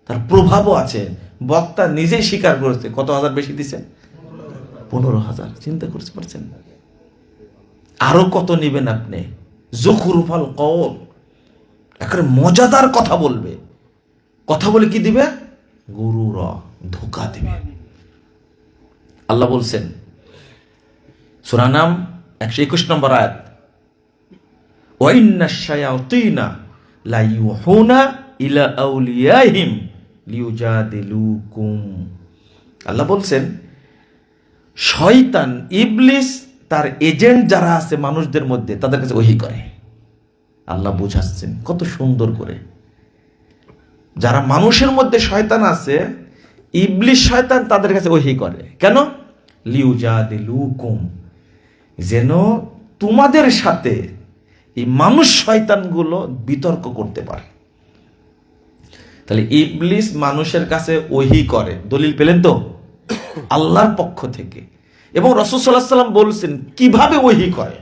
তার প্রভাবও আছে। বক্তা নিজেই স্বীকার করেছে কত হাজার বেশি দিছে? 15,000। চিন্তা করতে পারছেন? আরো কত নিবেন আপনি? যুখরুফাল কওল, একেবারে মজাদার কথা বলবে। কথা বলে কি দিবে? গুরুর, ধোঁকা দিবে। আল্লাহ বলছেন সূরা নাম 121 নম্বর আয়াত, ওয়া ইন্নাশ শায়াতিনা লা ইউহুনা ইলা আউলিয়াহিম লিউজাদিলুকুম। আল্লাহ বলছেন শয়তান, ইবলিস, তার এজেন্ট যারা আছে মানুষদের মধ্যে, তাদের কাছে ওহী করে। আল্লাহ বুঝাচ্ছেন কত সুন্দর করে। যারা মানুষের মধ্যে শয়তান আছে, ইবলিশ শয়তান তাদের কাছে ওহী করে। কেন? লিউজাদিলুকুম, যেন তোমাদের সাথে এই মানুষ শয়তানগুলো বিতর্ক করতে পারে। তাহলে ইবলিস মানুষের কাছে ওহী করে, দলিল পেলেন তো আল্লাহর পক্ষ থেকে। এবং রাসূল সাল্লাল্লাহু আলাইহি ওয়াসাল্লাম বলছেন কিভাবে ওহী করে,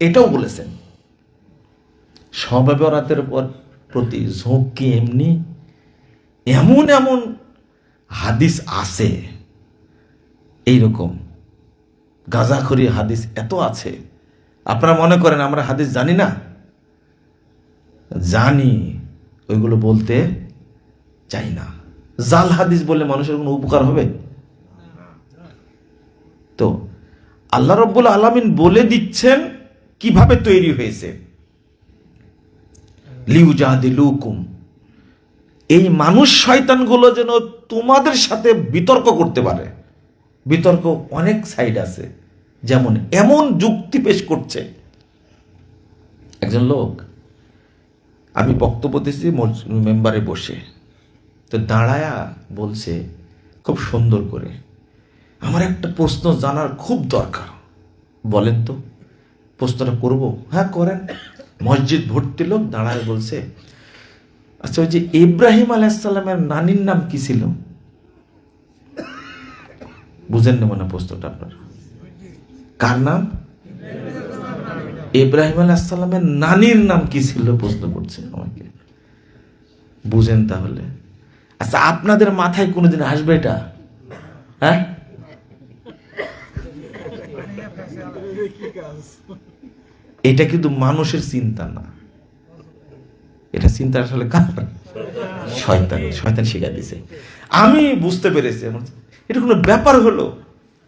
এটাও বলেছেন। স্বভাবে ওরাদের উপর প্রতি ঝোঁকি এমনি, এমন এমন হাদিস আছে, এইরকম গাঁজাখড়ি হাদিস এত আছে। আপনারা মনে করেন আমরা হাদিস জানি না? জানি, ওইগুলো বলতে চাই না। জাল হাদিস বললে মানুষের কোনো উপকার হবে? তো আল্লাহ রাব্বুল আলামিন বলে দিচ্ছেন কিভাবে তৈরি হয়েছে। লিউজাদিলুকুম, এই মানুষ শয়তানগুলো যেন তোমাদের সাথে বিতর্ক করতে পারে। বিতর্ক অনেক সাইড আছে, যেমন এমন যুক্তি পেশ করছে। একজন লোক, আমি বক্তব্য দিচ্ছি মেম্বারে বসে, তো দাঁড়ায়া বলছে খুব সুন্দর করে, আমার একটা প্রশ্ন জানার খুব দরকার, বলেন তো প্রশ্নটা করব। হ্যাঁ করেন। মসজিদ ভর্তি লোক দাঁড়ায় বলছে, আচ্ছা ওই যে ইব্রাহিম আলাইহিস সালামের নানির নাম কি ছিল? বুঝেন না মনে প্রশ্নটা আপনার? কার নাম? ইব্রাহিম আলাইহিস সালামের নানির নাম কি ছিল প্রশ্ন করছে আমাকে। বুঝেন তাহলে? আচ্ছা আপনাদের মাথায় কোনোদিন আসবে এটা? হ্যাঁ, এটা কিন্তু মানুষের চিন্তা না, এটা চিন্তা আসলে কার? শয়তান। শয়তান শিখা দিছে। আমি বুঝতে পেরেছি এটা কোনো ব্যাপার হলো?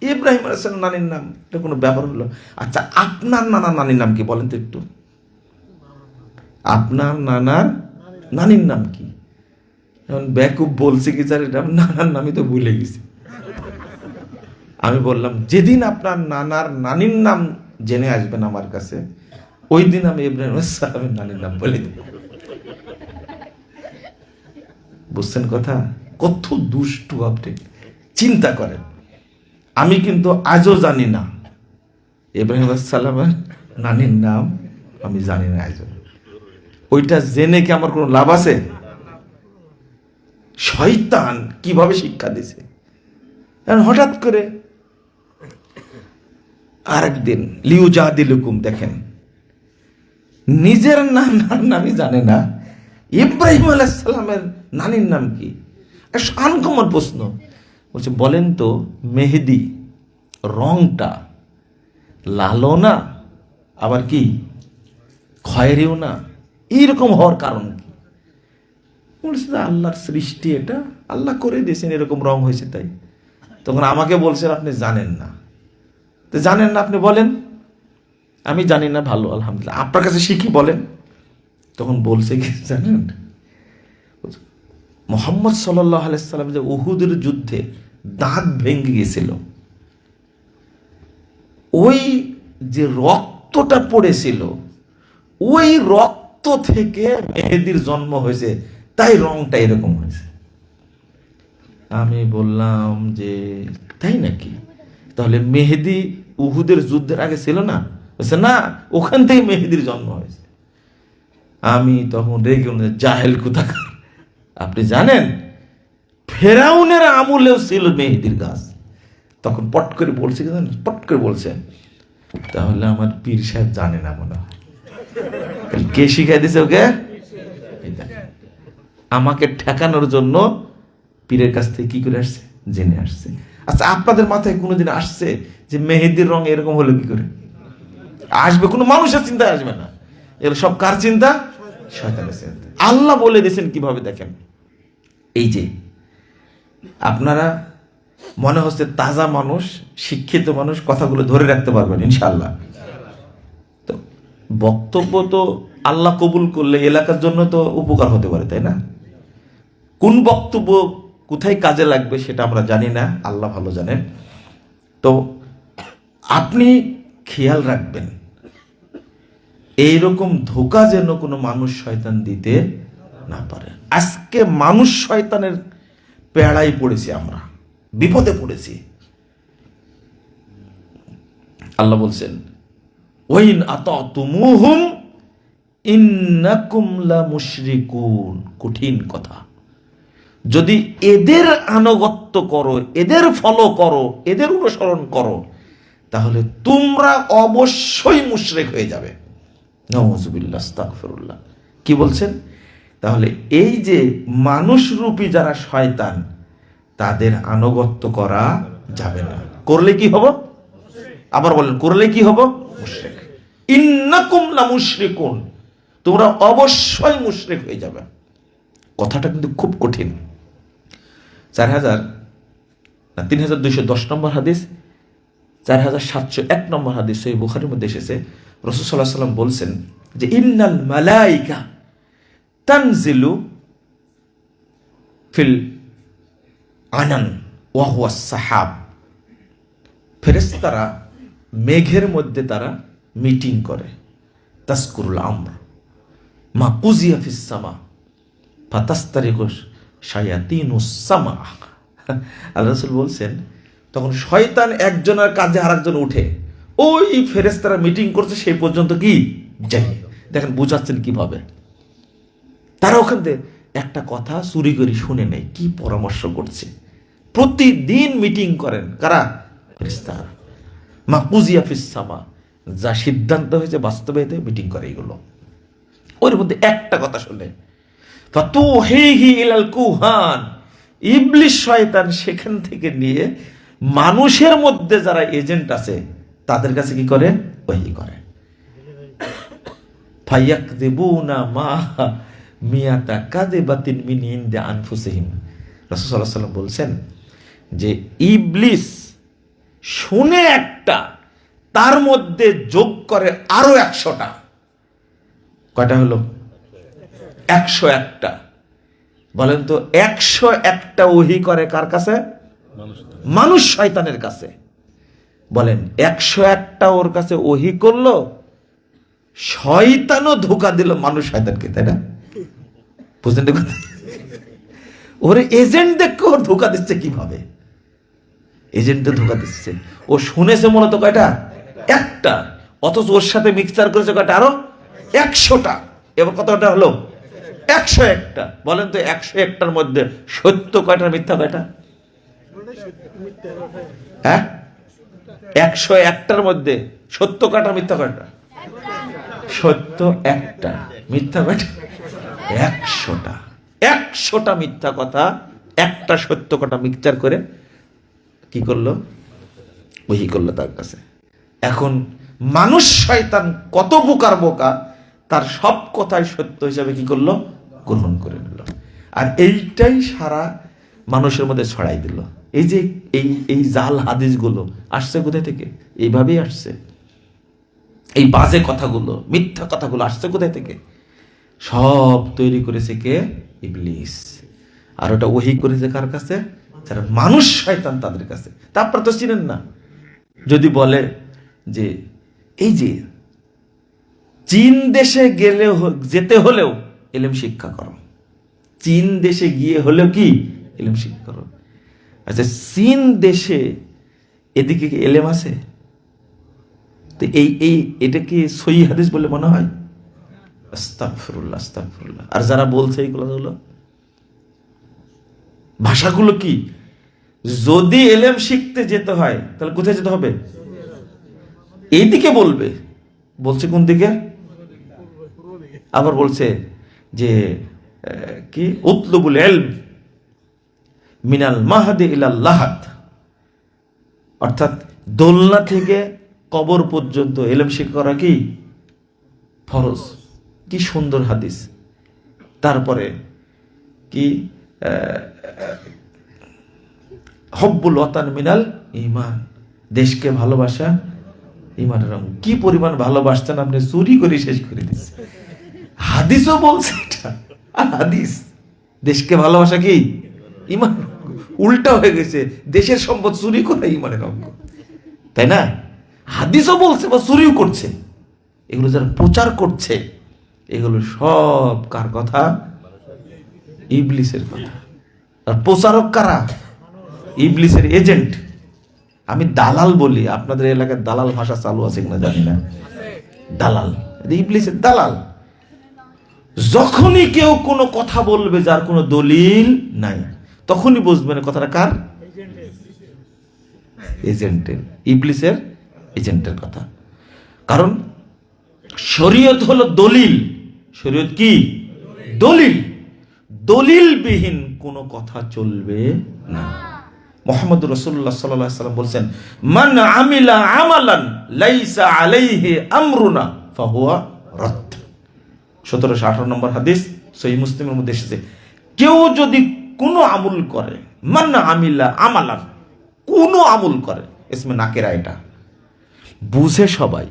ইব্রাহিম আলাইহিস সালামের নানির নাম, এটা কোনো ব্যাপার হলো? আচ্ছা আপনার নানার নানির নাম কি বলেন তো একটু? আপনার নানার নানির নাম কি? এখন বেকুব বলছে কি স্যার এটা নানার নামই তো ভুলে গেছি। আমি বললাম যেদিন আপনার নানার নানির নাম জেনে আসবেন আমার কাছে, ওই দিন আমি ইব্রাহিম আলাইহিস সালামের নানির নাম বলে দেব। বুঝছেন কথা? কত দুষ্টু আপনি, চিন্তা করেন। আমি কিন্তু আজও জানি না ইব্রাহিম আলাইহিস সালামের নানির নাম, আমি জানি না আজও। ওইটা জেনে কি আমার কোনো লাভ আছে? শয়তান কিভাবে শিক্ষা দিছে। হঠাৎ করে আরেকদিন লিউজাদিলুকুম, দেখেন নিজের নানার নামই জানে না, ইব্রাহিম আলাইহিস সালামের নানির নাম কি? আনকমন প্রশ্ন। বলছে বলেন তো মেহেদি রংটা লালও না আবার কি খয়েরিও না, এইরকম হওয়ার কারণ কি? বলছে আল্লাহর সৃষ্টি, এটা আল্লাহ করে দিয়েছেন, এরকম রং হয়েছে তাই। তখন আমাকে বলছেন আপনি জানেন না। তো জানেন না আপনি বলেন। আমি জানি না, ভালো আলহামদুলিল্লাহ, আপনার কাছে শিখি বলেন। তখন বলছে কি জানেন, মুহাম্মদ সাল্লাল্লাহু আলাইহি সাল্লাম যে উহুদের যুদ্ধে দাঁত ভেঙে গেছিল, ওই যে রক্তটা পড়েছিল, ওই রক্ত থেকে মেহেদির জন্ম হয়েছে, তাই রংটা এরকম হয়েছে। আমি বললাম যে তাই নাকি? তাহলে মেহেদি উহুদের যুদ্ধের আগে ছিল না? বলছে না, ওখান থেকে মেহেদির জন্ম হয়েছে। আমি তখন রেগে জাহেল কোথাকার, আপনি জানেন ফেরাউনের আমলেও ছিল মেহেদির গাছ। তখন পট করে বলছে কি জানেন, পট করে বলছেন তাহলে আমার পীর সাহেব জানে না মনে হয়। কে শিখাই দিছে ওকে? আমাকে ঠেকানোর জন্য পীরের কাছ থেকে কি করে আসছে, জেনে আসছে। আচ্ছা আপনাদের মাথায় কোনোদিন আসছে যে মেহেদির রং এরকম হলো কি করে? আসবে, কোনো মানুষের চিন্তায় আসবে না। এগুলো সব কার চিন্তা? শয়তানের চিন্তা। আল্লাহ বলে দিয়েছেন কিভাবে, দেখেন। এই যে আপনারা মনে হচ্ছে তাজা মানুষ, শিক্ষিত মানুষ, কথাগুলো ধরে রাখতে পারবেন ইনশাআল্লাহ। তো বক্তব্য তো আল্লাহ কবুল করলে এলাকার জন্য তো উপকার হতে পারে, তাই না? কোন বক্তব্য কোথায় কাজে লাগবে সেটা আমরা জানি না, আল্লাহ ভালো জানেন। তো আপনি খেয়াল রাখবেন এইরকম ধোঁকা যেন কোনো মানুষ শয়তান দিতে না পারে। আজকে মানুষ শয়তানের পেড়াই পড়েছি, আমরা বিপদে পড়েছি। আল্লাহ বলছেন ওয়াইন আতাতুমুহুম ইন্নাকুম লা মুশরিকুন। কঠিন কথা। যদি এদের আনুগত্য করো, এদের ফলো করো, এদের অনুসরণ করো, তাহলে তোমরা অবশ্যই মুশরিক হয়ে যাবে। নাউযুবিল্লাহ, আস্তাগফিরুল্লাহ। কি বলছেন? তাহলে এই যে মানুষরূপী যারা শয়তান, তাদের আনুগত্য করা যাবে না। করলে কি হবো? আবার বলেন, করলে কি হবো? মুশরিক। ইন্নাকুম লা মুশরিকুন, তোমরা অবশ্যই মুশরিক হয়ে যাবে। কথাটা কিন্তু খুব কঠিন। 3210 নম্বর হাদিস, 4701 নম্বর হাদিস সহিহ বুখারীর মধ্যে এসেছে, রাসূল সাল্লাল্লাহু আলাইহি ওয়াসাল্লাম বলছেন যে ইন্নাল মালাইকা তানজিলু ফিল আনান ওয়া হুয়া সাহাব। ফেরেশতারা মেঘের মধ্যে তারা মিটিং করে। তাসকুরুল আমর মা কুজিয়া ফিস সামা ফাতাস্তারিকু শায়াতিনুস সামা। আল্লাহ রাসূল বলছেন তখন শয়তান একজনের কাজে আরেকজন উঠে, ওই ফেরেশতারা মিটিং করছে সেই পর্যন্ত কি যাই। দেখেন বুঝাচ্ছেন কিভাবে। তারা ওখান থেকে একটা কথা চুরি করে শুনে নেয়, কি পরামর্শ করছে। প্রতিদিন মিটিং করেন কারা? ফেরেশতারা। মা কুজিয়া ফিস সামা, যা সিদ্ধান্ত হয়েছে বাস্তবায়িত মিটিং করে এগুলো। ওর মধ্যে একটা কথা শুনে ফাতুহিহি ইলাল কুহান, ইবলিস শয়তান সেখান থেকে নিয়ে মানুষের মধ্যে যারা এজেন্ট আছে তাদের কাছে কি করে? ওহী করে। ফায়াকযিবুনা মা মিয়াতা কাযিবাতিন মিন ইনদি আনফুসিহিম। রাসূল সাল্লাল্লাহু আলাইহি ওয়াসাল্লাম বলছেন যে ইবলিস শুনে একটা, তার মধ্যে যোগ করে আরো 100টা। কয়টা হলো? 101টা। বলেন তো 101টা ওহী করে কার কাছে? মানুষ শয়তানের কাছে। বলেন 101টা ওর কাছে ওহী করলো, শয়তানও ধোঁকা দিল মানুষ শয়তানকে, তাই না? বুঝলেন? ওরে এজেন্ট দেখে ওর ধোঁকা দিচ্ছে কিভাবে? এজেন্টে ধোঁকা দিচ্ছে। ও শুনেছে মূলত কয়টা? একটা, অথচ ওর সাথে মিক্সচার করেছে কয়টা? আরো 100টা। এবার কতটা হলো? 101টা। বলেন তো 101টার মধ্যে সত্য কয়টা, মিথ্যা কয়টা? হ্যাঁ, 101টার মধ্যে সত্য কয়টা, মিথ্যা কয়টা? সত্য একটা, মিথ্যা কয়টা? 100টা। 100টা মিথ্যা কথা, একটা সত্য কথা মিক্সচার করে কি করলো? ওহী করলো তার কাছে। এখন মানুষ শয়তান কত বোকার বোকা, তার সব কথাই সত্য হিসাবে কি করলো? গ্রহণ করে নিল। আর এইটাই সারা মানুষের মধ্যে ছড়াই দিল। এই যে এই জাল হাদিসগুলো আসছে কোথায় থেকে? এইভাবেই আসছে। এই বাজে কথাগুলো, মিথ্যা কথাগুলো আসছে কোথায় থেকে? সব তৈরি করেছে কে? ইবলিস। আর ওটা ওহী করেছে কার কাছে? যারা মানুষ শয়তান তাদের কাছে। তারপর তো চিনেন না, যদি বলে যে এই যে চীন দেশে গেলে যেতে হলেও ইলম শিক্ষা করো, চীন দেশে গিয়ে হলেও কি ইলম শিক্ষা করো। আচ্ছা, চীন দেশে এদিকে কি এলেম আছে? তো এটা কি সহিহ হাদিস বলে মনে হয়? আস্তাগফিরুল্লাহ, আস্তাগফিরুল্লাহ। আর যারা বলছে এইগুলো হলো ভাষাগুলো কি? যদি এলেম শিখতে যেতে হয় তাহলে কোথায় যেতে হবে? এইদিকে বলবে। বলছে কোন দিকে? আবার বলছে যে কি উতলুবুল ইলম মিনাল মাহদি ইলাল লাহাদ, অর্থাৎ দোলনা থেকে কবর পর্যন্ত ইলম শিক্ষা করা কি ফরজ। কি সুন্দর হাদিস। তারপরে কি হব্বুল ওয়াতান মিনাল ঈমান, দেশকে ভালোবাসা ঈমানের অঙ্গ। কি পরিমাণ ভালোবাসতেন আপনি, চুরি করে শেষ করে দিচ্ছেন। হাদিসও বলছে এটা, হাদিস দেশকে ভালোবাসা কি ঈমান। উল্টা হয়ে গেছে, দেশের সম্পদ চুরি করা ঈমানের অঙ্গ, তাই না? হাদিসও বলছে বা চুরিও করছে। এগুলো যারা প্রচার করছে এগুলো সব কার কথা? ইবলিসের কথা। আর প্রচারক কারা? ইবলিসের এজেন্ট। আমি দালাল বলি, আপনাদের এলাকায় দালাল ভাষা চালু আছে কিনা জানি না। দালাল, ইবলিসের দালাল। যখনই কেউ কোনো কথা বলবে যার কোনো দলিল নাই, তখনই বুঝবেন কথাটা কার? এজেন্টের, ইবলিসের এজেন্টের কথা। কারণ শরীয়ত হলো দলিল। শরীয়ত কি? দলিল। দলিলবিহীন কোনো কথা চলবে না। মুহাম্মদ রাসূলুল্লাহ সাল্লাল্লাহু আলাইহি ওয়াসাল্লাম বলেন, মান আমিলা আমালান লাইসা আলাইহি আমরুনা ফাহুয়া রাদ। 1718 নম্বর হাদিস, সহিহ মুসলিমের মধ্যে এসেছে। কেউ যদি কোনো আমল করে, মান আমিলা আমালান, কোনো আমল করে, ইসমে নাকেরা, এটা বুঝে সবাই।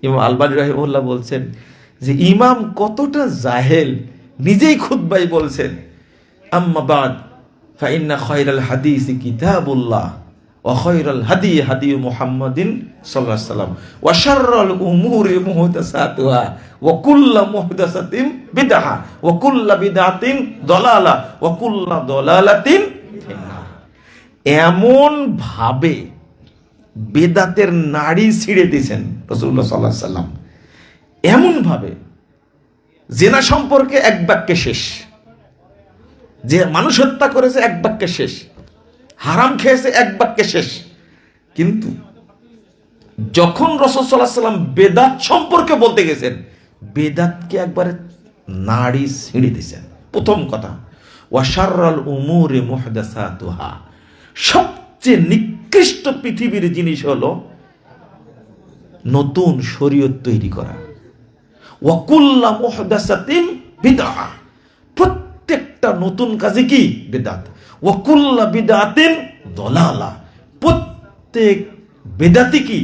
ইমাম আলবানী রাহিমাহুল্লাহ বলছেন যে ইমাম কতটা জাহেল, নিজেই খুতবায় বলছেন, আম্মা বাদ ফাইন্না খায়রাল হাদিস কিতাবুল্লাহ ওয়া খায়রাল হাদি হাদি মুহাম্মাদিন সাল্লাল্লাহু আলাইহি ওয়াসাল্লাম ওয়া শাররাল উমুরি মুহদাসাতুহা ওয়া কুল্লু মুহদাসাতিন বিদআহ ওয়া কুল্লু বিদআতিন দালালা ওয়া কুল্লু দালালাতিন ফিন্নার। এমন ভাবে বেদাতের নাড়ি ছিঁড়ে দিয়েছেন রাসূলুল্লাহ সাল্লাল্লাহু আলাইহি ওয়াসাল্লাম, এমন ভাবে জিনা সম্পর্কে এক বাক্যে শেষ, যে মানুষ হত্যা করেছে এক বাক্যে শেষ, হারাম খেয়েছে এক বাক্যে শেষ। কিন্তু যখন রাসূল সাল্লাল্লাহু আলাইহি ওয়াসাল্লাম বেদাত সম্পর্কে বলতে গেছেন, বেদাতকে একবারে নাড়ি ছিঁড়ে দিয়েছেন। প্রথম কথা, ওয়া শাররাল উমুরি মুহদাসাতুহা, সবচেয়ে নিকৃষ্ট পৃথিবীর জিনিস হলো নতুন শরীয়ত তৈরি করা। ওয়া কুল্লু মুহদাসাতিন বিদআহ, প্রত্যেকটা নতুন কাজে কি? বিদআত। ওয়া কুল্লু বিদআতিন দালালা, প্রত্যেক বিদআতি কি?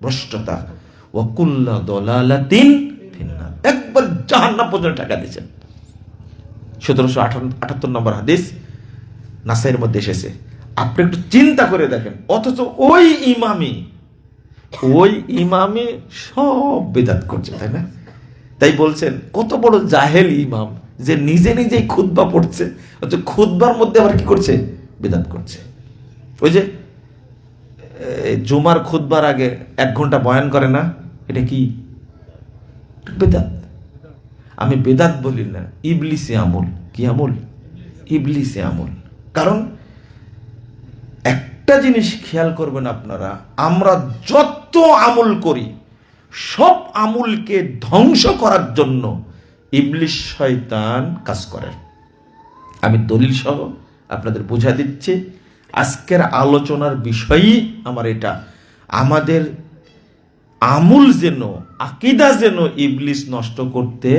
ভ্রষ্টতা। ওয়া কুল্লু দালালাতিন ফিন্নার, একবার জাহান্নাম পর্যন্ত টাকা দিয়েছেন। 1778 নম্বর হাদিস নাসাইয়ের মধ্যে এসেছে। আপনি একটু চিন্তা করে দেখেন, অথচ ওই ইমামি সব বিদআত করছে, তাই না? তাই বলছেন কত বড় জাহেল ইমাম, যে নিজে নিজেই খুতবা পড়ছে, অথচ খুতবার মধ্যে আবার কি করছে? বিদআত করছে। ওই যে জুমার খুতবার আগে 1 ঘন্টা বয়ান করে না, এটা কি? বিদআত। আমি বিদআত বলি না, ইবলিসি আমল। কি আমল? ইবলিসি আমল। কারণ একটা জিনিস খেয়াল করবেন আপনারা, আমরা যত আমল করি, সব আমলকে ধ্বংস করার জন্য ইবলিস শয়তান কাজ করে। আমি দলিল সহ আপনাদের বুঝা দিচ্ছি। আজকের আলোচনার বিষয়ই আমার এটা, আমাদের আমল যেন, আকীদা যেন ইবলিস নষ্ট করতে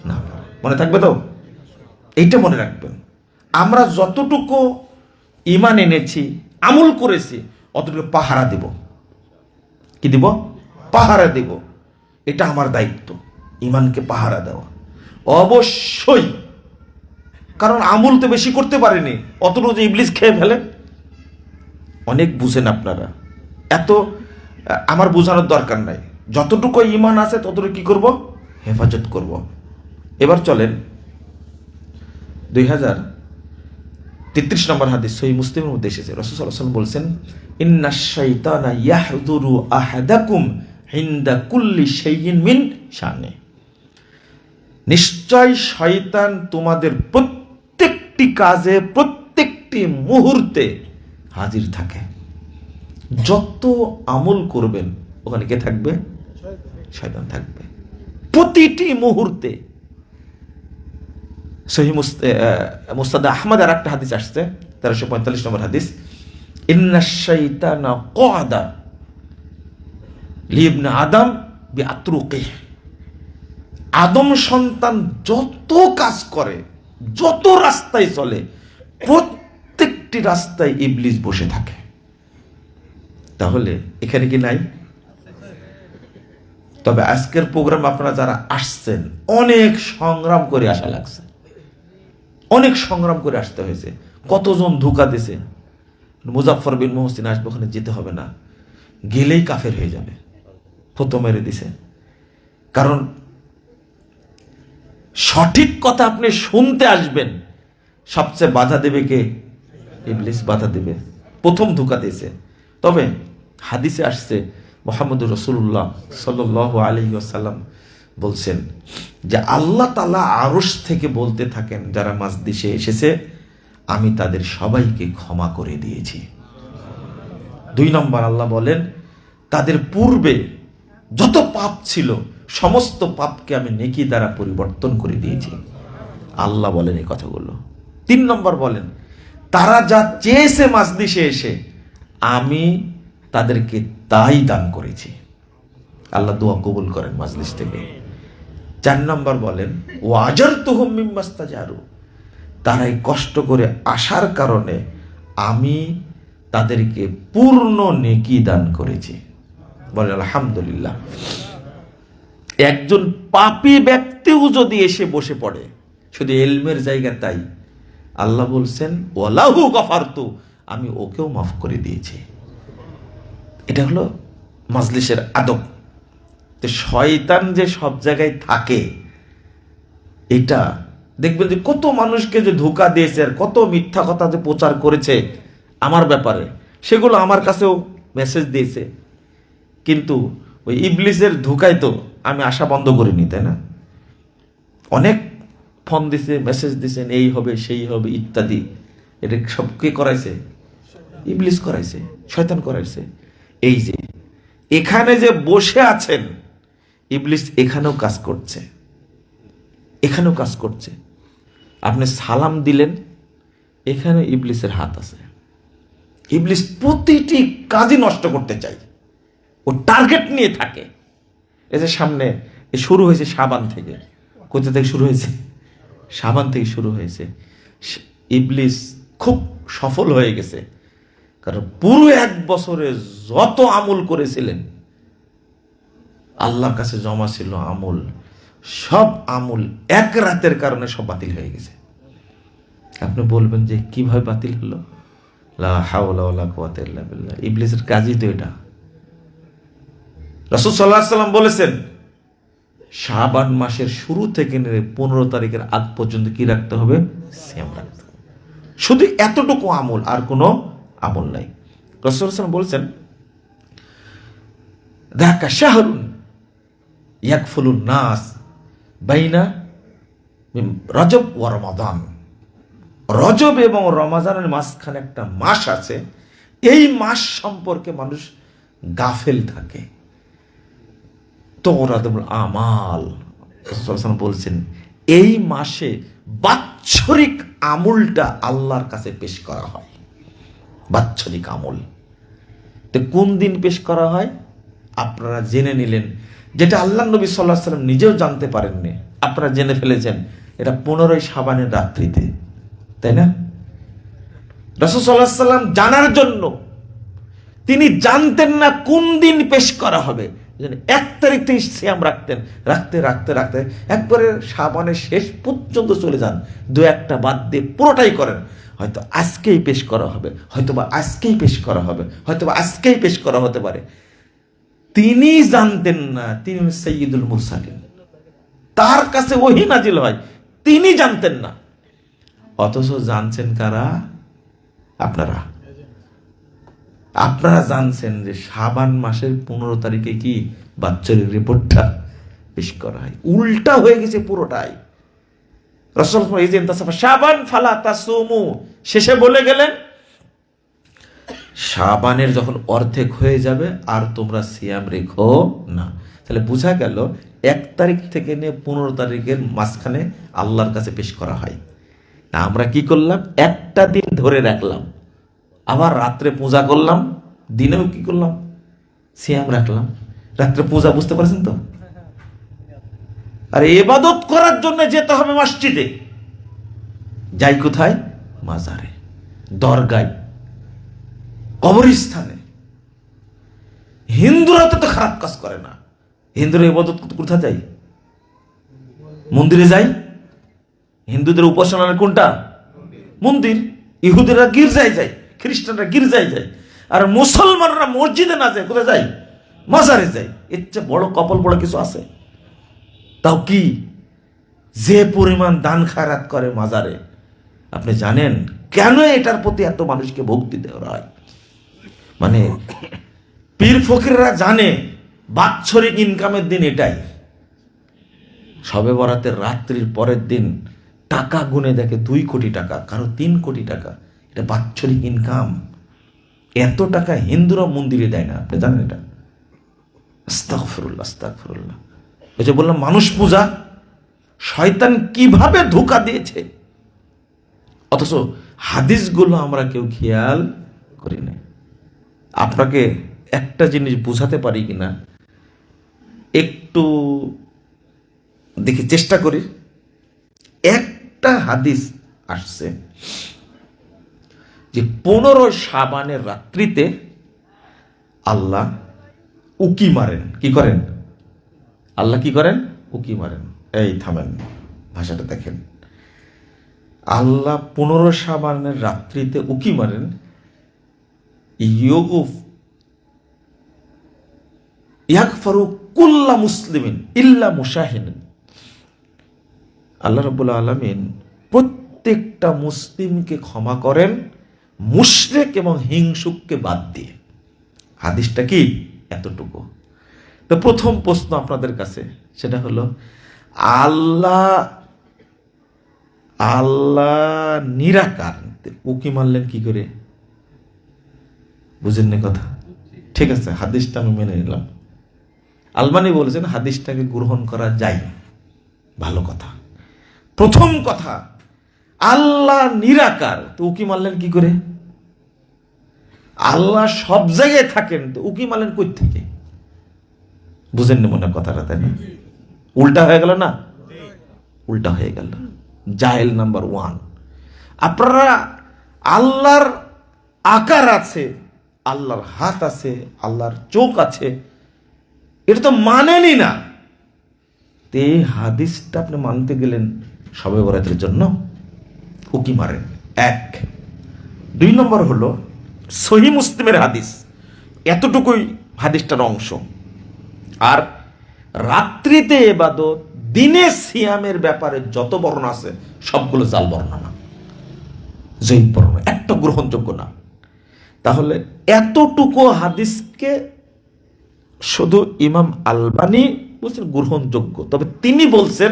না পারে। মনে থাকবে তো? এইটা মনে রাখবেন। আমরা যতটুকু ঈমান এনেছি, আমল করেছি, অতটুকু পাহারা দেব। কি দিব? পাহারা দেব। এটা আমার দায়িত্ব, ঈমানকে পাহারা দেওয়া অবশ্যই। কারণ আমল তো বেশি করতে পারেনি, অতটুকু যে ইবলিস খেয়ে ফেলে। অনেক বুঝেন আপনারা, এত আমার বোঝানোর দরকার নাই। যতটুকু ঈমান আছে ততটুকু কি করব? হেফাজত করব। এবার চলেন 2033 নম্বর হাদিস, সহিহ মুসলিমের মধ্যে এসেছে। রাসূল সাল্লাল্লাহু আলাইহি ওয়াসাল্লাম বলেছেন, ইন্নাশ শাইতানা ইয়াহযুরু আহাদাকুম ইনদা কুল্লি শাইইন মিন শানে। নিশ্চয় শয়তান তোমাদের প্রত্যেকটি কাজে, প্রত্যেকটি মুহূর্তে হাজির থাকে। যত আমল করবেন ওখানে কে থাকবে? শয়তান থাকবে প্রতিটি মুহূর্তে। সহিহ মুসনাদ আহমদ আর একটা হাদিস আসছে, 1345 নম্বর হাদিস, ইন্নাশ শাইতানা ক্বাদা লিবনে আদম বিআতরুকিহ। আদম সন্তান যত কাজ করে, যত রাস্তায় চলে, প্রত্যেকটি রাস্তায় ইবলিস বসে থাকে। তাহলে এখানে কি নাই? তবে আজকের প্রোগ্রাম আপনারা যারা আসছেন, অনেক সংগ্রাম করে আসা লাগছে, অনেক সংগ্রাম করে আসতে হয়েছে। কতজন ধোঁকা দিয়েছে। মুজাফফর বিন মুহসিন আসবে, ওখানে যেতে হবে না, গেলেই কাফের হয়ে যাবে, ফতো মেরে দিছে। কারণ সঠিক কথা আপনি শুনতে আসবেন, সবচেয়ে বাধা দেবে কে? ইবলিস বাধা দেবে, প্রথম ধোঁকা দিয়েছে। তবে হাদিসে আসছে মুহাম্মদুর রাসূলুল্লাহ সাল্লাল্লাহু আলাইহি ওয়াসাল্লাম বলছেন যে আল্লাহ তাআলা আরশ থেকে বলতে থাকেন, যারা মাজলিসে এসেছে আমি তাদের সবাইকে ক্ষমা করে দিয়েছি। 2 নম্বর আল্লাহ বলেন তাদের পূর্বে যত পাপ ছিল সমস্ত পাপকে আমি নেকি দ্বারা পরিবর্তন করে দিয়েছি। আল্লাহ বলেন এই কথাগুলো। 3 নম্বর বলেন তারা যা চেয়েছে মাজলিসে এসে আমি তাদেরকে তাই দান করেছি। আল্লাহ দোয়া কবুল করেন মাজলিস থেকে। 4 নম্বর বলেন ওয়াজারতুহুম মিম্মাস্তাজারু, তারা এই কষ্ট করে আসার কারণে আমি তাদেরকে পূর্ণ নেকি দান করেছি। বলেন আলহামদুলিল্লাহ। একজন পাপী ব্যক্তিও যদি এসে বসে পড়ে, শুধু ইলমের জায়গা তাই, আল্লাহ বলছেন ওয়ালাহু গফারতু, আমি ওকেও মাফ করে দিয়েছি। এটা হলো মাজলিসের আদব। তো শয়তান যে সব জায়গায় থাকে, এটা দেখবেন যে কত মানুষকে যে ধোঁকা দিয়েছে আর কত মিথ্যা কথা যে প্রচার করেছে আমার ব্যাপারে, সেগুলো আমার কাছেও মেসেজ দিয়েছে। কিন্তু ওই ইবলিসের ধোঁকায় তো আমি আশা বন্ধ করিনি, তাই না? অনেক ফোন দিছে, মেসেজ দিছেন, এই হবে সেই হবে ইত্যাদি। এটা সব কে করাইছে? ইবলিস করাইছে, শয়তান করাইছে। এই যে এখানে যে বসে আছেন, ইবলিস এখানেও কাজ করছে, এখানেও কাজ করছে। আপনি সালাম দিলেন, এখানে ইবলিসের হাত আছে। ইবলিস প্রতিটি কাজই নষ্ট করতে চায়, ও টার্গেট নিয়ে থাকে। এই যে সামনে শুরু হয়েছে শাবান থেকে, কোথা থেকে শুরু হয়েছে? শাবান থেকে শুরু হয়েছে। ইবলিস খুব সফল হয়ে গেছে, কারণ পুরো 1 বছরে যত আমল করেছিলেন আল্লাহর কাছে জমা ছিল আমল, সব আমল এক রাতের কারণে সব বাতিল হয়ে গেছে। আপনি বলবেন যে কিভাবে বাতিল হলো? লা হাওলা ওয়ালা কুওয়াতা ইল্লা বিল্লাহ। ইবলিসের কাজই তো এটা। রাসূল সাল্লাল্লাহু আলাইহি ওয়াসাল্লাম বলেছেন শাবান মাসের শুরু থেকে 15 তারিখের আগ পর্যন্ত কি রাখতে হবে? সিয়াম রাখতে হবে। শুধু এতটুকু আমল, আর কোনো আমল নাই। রাসূল সাল্লাল্লাহু আলাইহি ওয়াসাল্লাম বলেছেন যাকা শাহরুন ইয়াকফুলুন নাস বাইনা রজব ওয়া রমাদান। রজব এবং রমাজানের মাঝখানে একটা মাস আছে, এই মাস সম্পর্কে মানুষ গাফেল থাকে। তোরাদুল আমাল, রাসূল বলছেন এই মাসে বাৎসরিক আমলটা আল্লাহর কাছে পেশ করা হয়। বাৎসরিক আমল তো কোন দিন পেশ করা হয়? আপনারা জেনে নিলেন, যেটা আল্লাহ নবী সাল্লাল্লাহু আলাইহি ওয়াসাল্লাম নিজেও জানতে পারেননি, আপনারা জেনে ফেলেছেন। এটা 15 শাবানের রাত্রিতে, তাই না? রাসূল সাল্লাল্লাহু আলাইহি ওয়াসাল্লাম জানার জন্য তিনি জানতেন না কোন দিন পেশ করা হবে, 1 তারিখ থেকে সিয়াম রাখতেন, রাখতে রাখতে রাখতে একবারে শাবানের শেষ পর্যন্ত চলে যান। 2-1টা বাদ দিয়ে পুরোটাই করেন। হয়তো আজকেই পেশ করা হবে, হয়তোবা আজকেই পেশ করা হবে, হয়তোবা আজকেই পেশ করা হতে পারে। তিনি জানতেন না, তিনি সাইয়্যিদুল মুরসালিন, তার কাছে ওহী নাজিল হয়, তিনি জানতেন না। অথচ জানছেন কারা? আপনারা। আপনারা জানছেন যে শাবান মাসের 15 তারিখে কি বাৎসরিক রিপোর্টটা পেশ করা হয়। উল্টা হয়ে গেছে পুরোটাই। রাসূল শাবান ফালা তাসুমু, শেষে বলে গেলেন শাবানের যখন অর্ধেক হয়ে যাবে আর তোমরা সিয়াম রেখো না। তাহলে বোঝা গেল 1 তারিখ থেকে নিয়ে 15 তারিখের মাঝখানে আল্লাহর কাছে পেশ করা হয় না। আমরা কি করলাম? একটা দিন ধরে রাখলাম, আবার রাত্রে পূজা করলাম, দিনেও কি করলাম? সিয়াম রাখলাম। রাত্রে পূজা, বুঝতে পারছেন তো? আর ইবাদত করার জন্য যেতে হবে মসজিদে, যাই কোথায়? মাজারে, দরগায়, কবরস্থানে। হিন্দুরা তো খারাপ কাজ করে না। হিন্দুরা ইবাদত কোথায় যায়? মন্দিরে যায়। হিন্দুদের উপাসনার কোনটা? মন্দির। ইহুদিরা গির্জায় যায়, খ্রিস্টানরা গির্জায় যায়, আর মুসলমানরা মসজিদে না যায়, কোথায় যায়? মাজারে যায়। এর চেয়ে বড় কপাল বড় কিছু আছে? তাও কি যে পরিমাণ দান খায়রাত করে মাজারে, আপনি জানেন কেন এটার প্রতি এত মানুষকে ভক্তি দেওয়া হয়? মানে পীর ফকিররা জানে বাৎসরিক ইনকামের দিন এটাই। শবে বরাতের রাত্রির পরের দিন টাকা গুনে দেখে 2 কোটি টাকা, কারো 3 কোটি টাকা। এটা বাৎসরিক ইনকাম। এত টাকা হিন্দুরা মন্দিরে দেয় না, আপনি জানেন এটা? আস্তাগফিরুল্লাহ, আস্তাগফিরুল্লাহ। ওই যে বললাম মানুষ পূজা, শয়তান কিভাবে ধোঁকা দিয়েছে, অথচ হাদিসগুলো আমরা কেউ খেয়াল করি না। আপনাকে একটা জিনিস বুঝাতে পারি কিনা একটু দেখি, চেষ্টা করি। একটা হাদিস আসছে যে 15 শাবানের রাত্রিতে আল্লাহ উকি মারেন। কি করেন? আল্লাহ কি করেন? উকি মারেন। এই থামেন, ভাষাটা দেখেন। আল্লাহ 15 শাবানের রাত্রিতে উকি মারেন। ইয়াগফিরু কুল্লা মুসলিমিন ইল্লা মুশাহিন। আল্লাহ রাব্বুল আলামিন প্রত্যেকটা মুসলিমকে ক্ষমা করেন মুশরিক এবং হিংসুককে বাদ দিয়ে। হাদিসটা কি? এতটুকু। তো প্রথম প্রশ্ন আপনাদের কাছে সেটা হলো, আল্লাহ নিরাকার, উকি মারলেন কি করে? বুঝেন না কথা? ঠিক আছে, হাদিসটা আমি মেনে নিলাম। আলবানী বলেছেন হাদিসটাকে গ্রহণ করা যায়, ভালো কথা। প্রথম কথা, আল্লাহ নিরাকার, তো উকি মারলেন কি করে? আল্লাহ সব জায়গায় থাকেন, তো উকি মারলেন কই থেকে? বুঝেন না মনে কথাটা, তাই না? উল্টা হয়ে গেল না? উল্টা হয়ে গেল। জাহেল নাম্বার 1। আপনারা আল্লাহর আকার আছে, আল্লাহর হাত আছে, আল্লাহর চোখ আছে, এটা তো মানেনি না। তে হাদিসটা আপনি মানতে গেলেন শবে বরাতের জন্য উকি মারেন, 1। 2 নম্বর হলো সহিহ মুসলিমের হাদিস, এতটুকুই হাদিসটার অংশ। আর রাত্রিতে ইবাদত, দিনে সিয়ামের ব্যাপারে যত বর্ণনা আছে সবগুলো জাল বর্ণনা, জয়ীফ বর্ণনা, একটা গ্রহণযোগ্য না। তাহলে এতটুকু হাদিসকে শুধু ইমাম আলবানী বলছেন গ্রহণযোগ্য, তবে তিনি বলছেন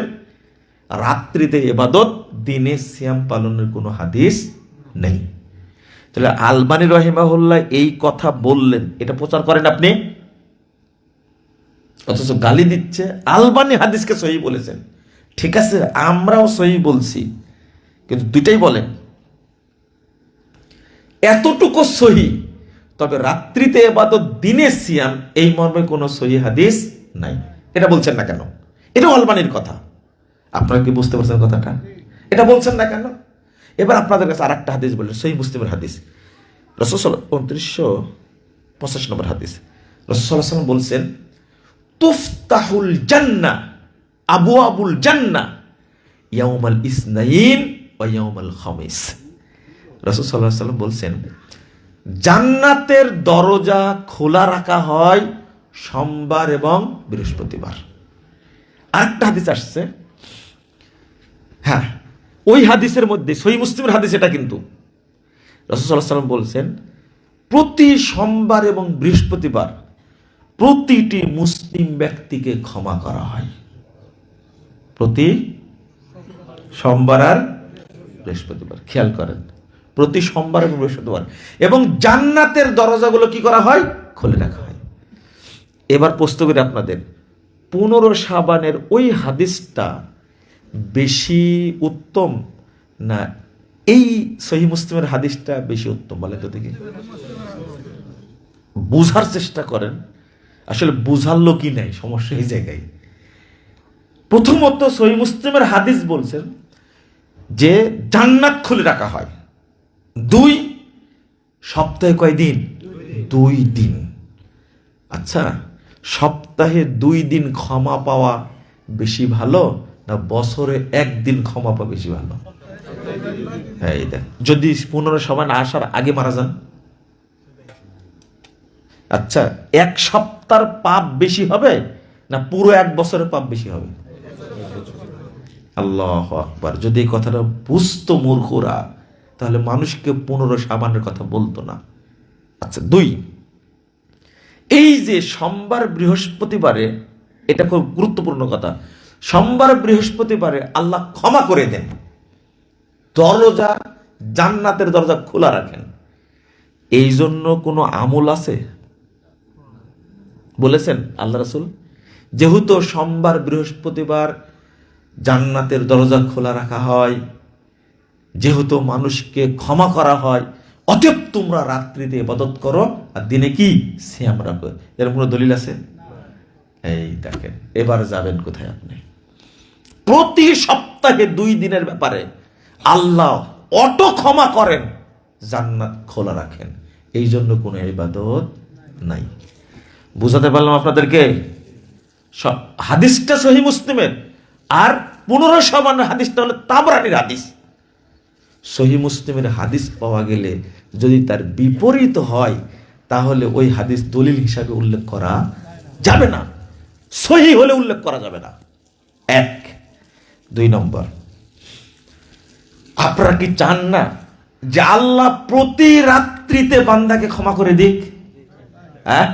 রাত্রিতে ইবাদত, দিনে সিয়াম পালনের কোনো হাদিস নেই। তাহলে আলবানী রহিমাহুল্লাহ এই কথা বললেন, এটা প্রচার করেন আপনি, অথচ গালি দিচ্ছে। আলবানী হাদিসকে সহিহ বলেছেন, ঠিক আছে আমরাও সহিহ বলছি, কিন্তু দুইটাই বলেন এতটুকু সহিহ, তবে রাত্রিতে ইবাদত, দিনে সিয়াম, এই মর্মে কোনো সহিহ হাদিস নাই। এটা বলছেন না কেন? এটাও আলবানীর কথা। আপনারা কি বুঝতে পারছেন কথাটা? এটা বলছেন না কেন? এবার আপনাদের কাছে আর একটা হাদিস বললেন, সহিহ মুসলিমের হাদিস, রাসূল 2985 নম্বর হাদিস। রাসূল সাল্লাল্লাহু আলাইহি ওয়াসাল্লাম বলছেন, তুফতাহুল জান্নাহ আবওয়াবুল জান্নাহ ইয়াউমাল ইসনাইন ওয়া ইয়াউমাল খামিস। রাসূল সাল্লাল্লাহু আলাইহি ওয়াসাল্লাম বলছেন, জান্নাতের দরজা খোলা রাখা হয় সোমবার এবং বৃহস্পতিবার। আরেকটা হাদিস আসছে, হ্যাঁ ওই হাদিসের মধ্যে, সহিহ মুসলিমের হাদিস এটা, কিন্তু রাসূল সাল্লাল্লাহু আলাইহি ওয়াসাল্লাম বলছেন প্রতি সোমবার এবং বৃহস্পতিবার প্রতিটি মুসলিম ব্যক্তিকে ক্ষমা করা হয়। প্রতি সোমবার আর বৃহস্পতিবার, খেয়াল করেন, প্রতি সোমবার এবং বৃহস্পতিবার, এবং জান্নাতের দরজাগুলো কি করা হয়? খুলে রাখা হয়। এবার প্রশ্ন করি আপনাদের, 15 শাবানের ওই হাদিসটা বেশি উত্তম না এই সহিহ মুসলিমের হাদিসটা বেশি উত্তম? বলেন তো দেখি, বুঝার চেষ্টা করেন। আসলে বুঝার লোকই নাই, সমস্যা এই জায়গায়। প্রথমত সহিহ মুসলিমের হাদিস বলছেন যে জান্নাত খুলে রাখা হয়। 2, সপ্তাহে কয় দিন? 2 দিন। আচ্ছা, সপ্তাহে 2 দিন ক্ষমা পাওয়া বেশি ভালো না বছরে 1 দিন ক্ষমা পাওয়া বেশি ভালো? এই দেখ, যদি 15 শাবান আসার আগে মারা যান, আচ্ছা 1 সপ্তাহের পাপ বেশি হবে না পুরো 1 বছরের পাপ বেশি হবে? আল্লাহু আকবার। যদি এই কথাটা বুঝতো মূর্খরা, তাহলে মানুষকে 15 সাবানের কথা বলতো না। আচ্ছা, 2, এই যে সোমবার বৃহস্পতিবারে, এটা খুব গুরুত্বপূর্ণ কথা, সোমবার বৃহস্পতিবারে আল্লাহ ক্ষমা করে দেন, দরজা, জান্নাতের দরজা খোলা রাখেন। এই জন্য কোনো আমল আছে বলেছেন আল্লাহ রাসূল? যেহেতু সোমবার বৃহস্পতিবার জান্নাতের দরজা খোলা রাখা হয়, যেহেতু মানুষকে ক্ষমা করা হয়, অতএব তোমরা রাত্রিতে ইবাদত করো আর দিনে কি সিয়াম রাখো। এর কোনো দলিল আছে? এই দেখেন, এবার যাবেন কোথায় আপনি? প্রতি সপ্তাহে 2 দিনের ব্যাপারে আল্লাহ অটো ক্ষমা করেন, জান্নাত খোলা রাখেন। এই জন্য কোনো ইবাদত নাই। বুঝাতে পারলাম আপনাদেরকে? হাদিসটা সহিহ মুসলিমের, আর 15 সাবানের হাদিসটা হলো তাবরানীর হাদিস। সহিহ মুসলিমের হাদিস পাওয়া গেলে যদি তার বিপরীত হয়, তাহলে ওই হাদিস দলিল হিসাবে উল্লেখ করা যাবে না, সহিহ হলে উল্লেখ করা যাবে না। 1, 2 নম্বর, আপনারা কি চান না যে আল্লাহ প্রতি রাত্রিতে বান্দাকে ক্ষমা করে দিক? হ্যাঁ,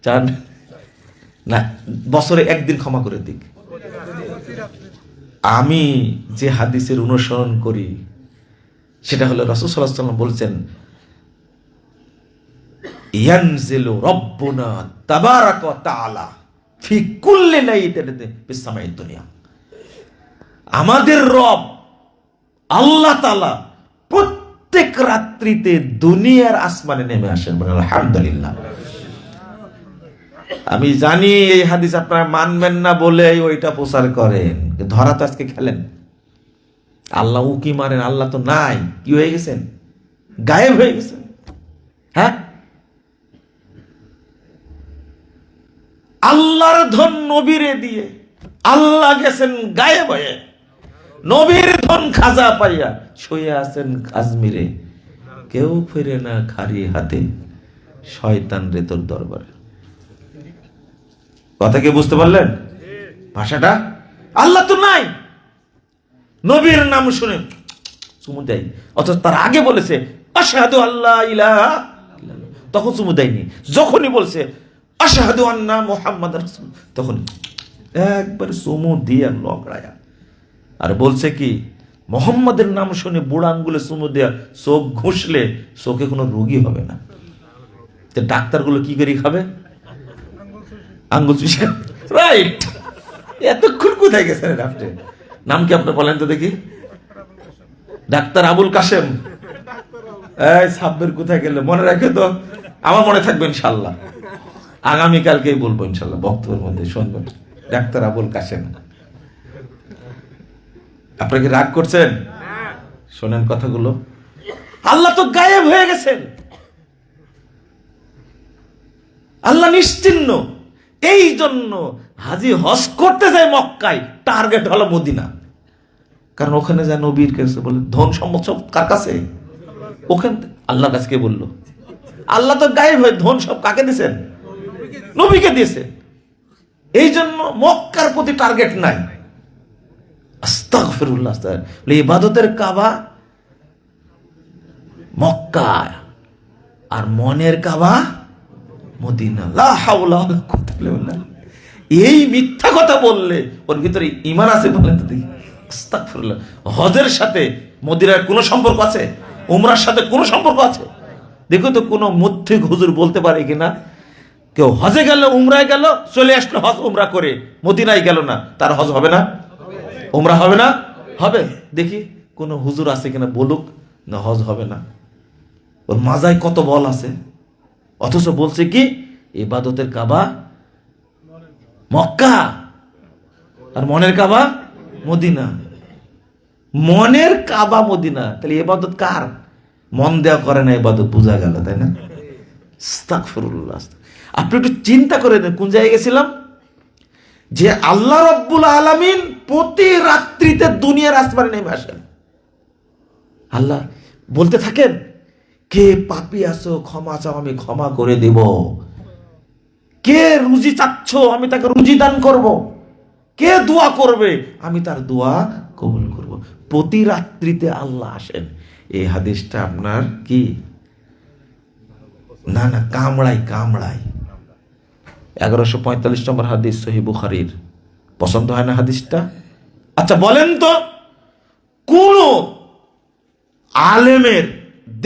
চান না বছরে 1 দিন ক্ষমা করে দিক? আমি যে হাদিসের অনুসরণ করি সেটা হলো রাসূল সাল্লাল্লাহু আলাইহি ওয়াসাল্লাম বলছেন, ইয়ানজিলু রাব্বুনা তাবারাকা ওয়া তাআলা ফি কুল্লি লাইলাতিন ফিস সামাইদ দুনিয়া। আমাদের রব আল্লাহ তাআলা প্রত্যেক রাত্রিতে দুনিয়ার আসমানে নেমে আসেন। আলহামদুলিল্লাহ। আমি জানি এই হাদিস আপনারা মানবেন না বলে ওইটা প্রচার করেন, ধরা তো আজকে খেলেন। আল্লাহ উকি মারেন, আল্লাহ তো নাই, কি হয়ে গেছেন? গায়েব হয়ে গেছেন। হ্যাঁ, আল্লাহর ধন নবীরে দিয়ে আল্লাহ গেছেন গায়েব হয়ে, নবীর ধন খাজা পাইয়া শুয়ে আছেন কাশ্মীরে, কেউ ফিরে না খালি হাতে, শয়তান রে তোর দরবারে। কথা কি বুঝতে পারলেন ভাষাটা? আল্লাহ তো নাই, নবীর নাম শুনে চুমু দেয়, অথচ তার আগে বলেছে আশহাদু আল্লা ইলাহা ইল্লাল্লাহ, তখন চুমু দেয়নি। যখনই বলছে আশহাদু আন্না মুহাম্মাদুর রাসূল, তখন একবার চুমু দিয়ে লকড়ায়া। আর বলছে কি, মোহাম্মদের নাম শুনে বুড়া আঙ্গুলে চুমু দেয়া, চোখ ঘুষলে চোখে কোনো রোগী হবে না। তো ডাক্তারগুলো কি করে খাবে? আঙ্গুল চুষে। রাইট। এতক্ষণ কোথায় গেছেন আপনি? নাম কি আপনি বলেন তো দেখি? ডাক্তার আবুল কাশেম। এই সাব্বির কোথায় গেলে? মনে রাখে তো, আমার মনে থাকবে ইনশাল্লাহ। আগামীকালকেই বলবো ইনশাল্লাহ, বক্তব্যের মধ্যে শুনবেন। ডাক্তার আবুল কাশেম। আপনি কি রাগ করছেন? শোনেন কথাগুলো। আল্লাহ তো গায়েব হয়ে গেছেন, আল্লাহ নিশ্চিহ্ন। এই জন্য হাজি হজ করতে যায় মক্কায়, টার্গেট হলো মদিনা। কারণ ওখানে যায় নবীর কাছে, বলে ধন সম্পদ সব কার কাছে? ওখানে আল্লাহর কাছে। কে বললো? আল্লাহ তো গায়েব হয়ে ধন সব কাকে দিয়েছেন? নবীকে দিয়েছেন। এই জন্য মক্কার প্রতি টার্গেট নাই। আস্তাগফিরুল্লাহ। ইবাদতের কাবা মক্কা, আর মনের কাবা মদিনা। লা হাওলা ওয়ালা কুওয়াতা ইল্লা বিল্লাহ। এই মিথ্যা কথা বললে ওর ভিতরে ঈমান আছে বলেন তো দেখি? আস্তাগফিরুল্লাহ। হজের সাথে মদিনার কোনো সম্পর্ক আছে? উমরার সাথে কোনো সম্পর্ক আছে? দেখো তো কোনো মুত্তিক হুজুর বলতে পারে কিনা কেউ হজে গেল, উমরায় গেল, চলে আসলো হজ উমরা করে, মদিনায় গেল না, তার হজ হবে না? উমরা হবে না? হবে। দেখি কোন হুজুর আছে কিনা বলুক না হজ হবে না। ওর মাজায় কত বল আছে, অথচ বলছে কি ইবাদতের কাবা মক্কা আর মনের কাবা মদিনা। মনের কাবা মদিনা, তাহলে ইবাদত কার? মন দেওয়া করে না ইবাদত, বোঝা গেল, তাই না? আস্তাগফিরুল্লাহ। আপনি একটু চিন্তা করে দেন কোন জায়গায় গেছিলাম, যে আল্লাহ রাব্বুল আলামিন প্রতি রাত্রিতে দুনিয়ার আসমানে নেমে আসেন। আল্লাহ বলতে থাকেন, কে পাপী আছো ক্ষমা চাও, আমি ক্ষমা করে দেব। কে রুজি চাচ্ছ, আমি তাকে রুজি দান করব। কে দোয়া করবে আমি তার দোয়া কবুল করব। প্রতি রাত্রিতে আল্লাহ আসেন। এই হাদিসটা আপনার কি না না কামড়াই 1145 নম্বর হাদিস সহিহ বুখারীর। পছন্দ হয় না হাদিসটা? আচ্ছা বলেন তো, কোন আলেমের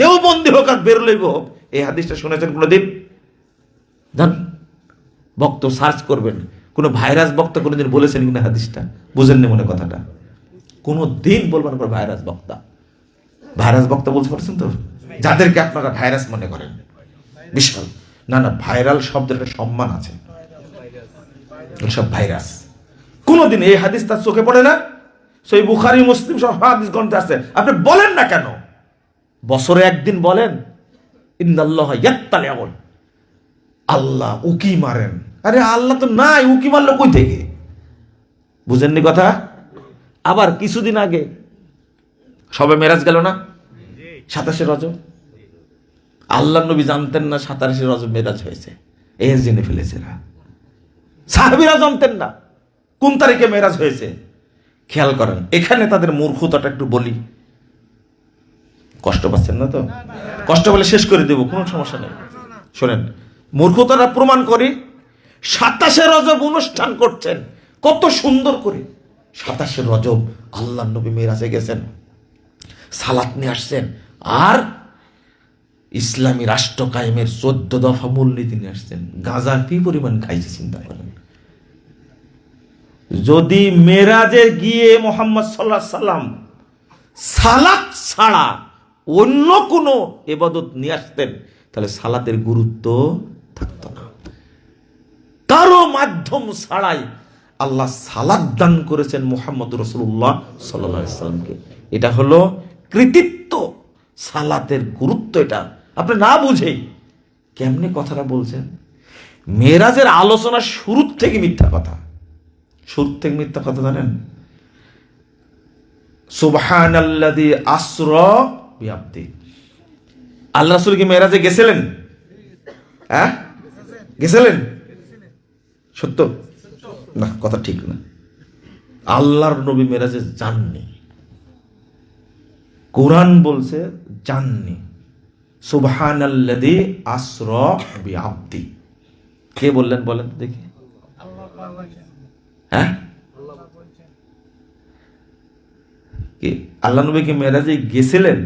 দেওবন্দি হোক আর বেরুলেই হোক এই হাদিসটা শুনেছেন কোনদিন? জান বক্ত সার্চ করবেন, কোন ভাইরাস বক্তা কোনদিন বলেছেন কিনা হাদিসটা? বুঝেননি মনে কথাটা? কোনো দিন বলবেন না ভাইরাস বক্তা। ভাইরাস বক্তা বলতে পারছেন তো, যাদেরকে আপনারা ভাইরাস মনে করেন বিশাল। না না, ভাইরাল শব্দের একটা সম্মান আছে, সব ভাইরাস। কোনদিন এই হাদিস তার চোখে পড়ে না? সহিহ বুখারী মুসলিম সব হাদিস গ্রন্থে আছে, আপনি বলেন না কেন? বছরে একদিন বলেন ইন্নাল্লাহ ইয়াত্তালিউ, আল্লাহ উকি মারেন। আরে আল্লাহ তো নাই, উকি মারলো কই থেকে? বুঝেননি কথা? আবার কিছুদিন আগে সবে মেরাজ গেল না, 27শে রজব। আল্লাহ নবী জানতেন না 27শে রজব মেরাজ হয়েছে, এই জেনে ফেলেছে না। সাহাবীরা জানতেন না কোন তারিখে মেরাজ হয়েছে। খেয়াল করেন, এখানে তাদের মূর্খতাটা একটু বলি। কষ্ট পাচ্ছেন না তো? কষ্ট বলে শেষ করে দেব, কোনো সমস্যা নেই। শোনেন, মূর্খতাটা প্রমাণ করি। 27শে রজব অনুষ্ঠান করছেন কত সুন্দর করে। 27শে রজব আল্লাহ নবী মেরাজে গেছেন, সালাত নিয়ে আসছেন, আর ইসলামী রাষ্ট্র কায়েমের 14 দফা মূলনীতি নিয়ে আসছেন। গাঁজা কি পরিমাণ খাইছে চিন্তা করেন। যদি মেরাজে গিয়ে মুহাম্মদ সাল্লাল্লাহু আলাইহি সাল্লাম সালাত ছাড়া অন্য কোনো ইবাদত নিয়ে আসতেন, তাহলে সালাতের গুরুত্ব থাকতো না। কারো মাধ্যম ছাড়াই আল্লাহ সালাত দান করেছেন মুহাম্মদ রাসূলুল্লাহ সাল্লাল্লাহু আলাইহি সাল্লামকে। এটা হলো কৃতিত্ব, সালাতের গুরুত্ব। এটা আপনি না বুঝেই কেমনে কথাটা বলছেন। মেরাজের আলোচনা শুরু থেকে মিথ্যা কথা। শুরু থেকে মিথ্যা কথা জানেন? সুবহানাল্লাযী আসরা বিআবদি। আল্লাহ রাসূল কি মেরাজে গেছিলেন? হ্যাঁ গেছিলেন? সত্য না, কথা ঠিক না। আল্লাহর নবী মেরাজে যাননি, কোরআন বলছে যাননি। সুবহানাল্লাযী আসরা বিআবদি, কে বললেন বলেন তো দেখি? হ্যাঁ কি আল্লাহ নবী কি মেরাজে গেছিলেন?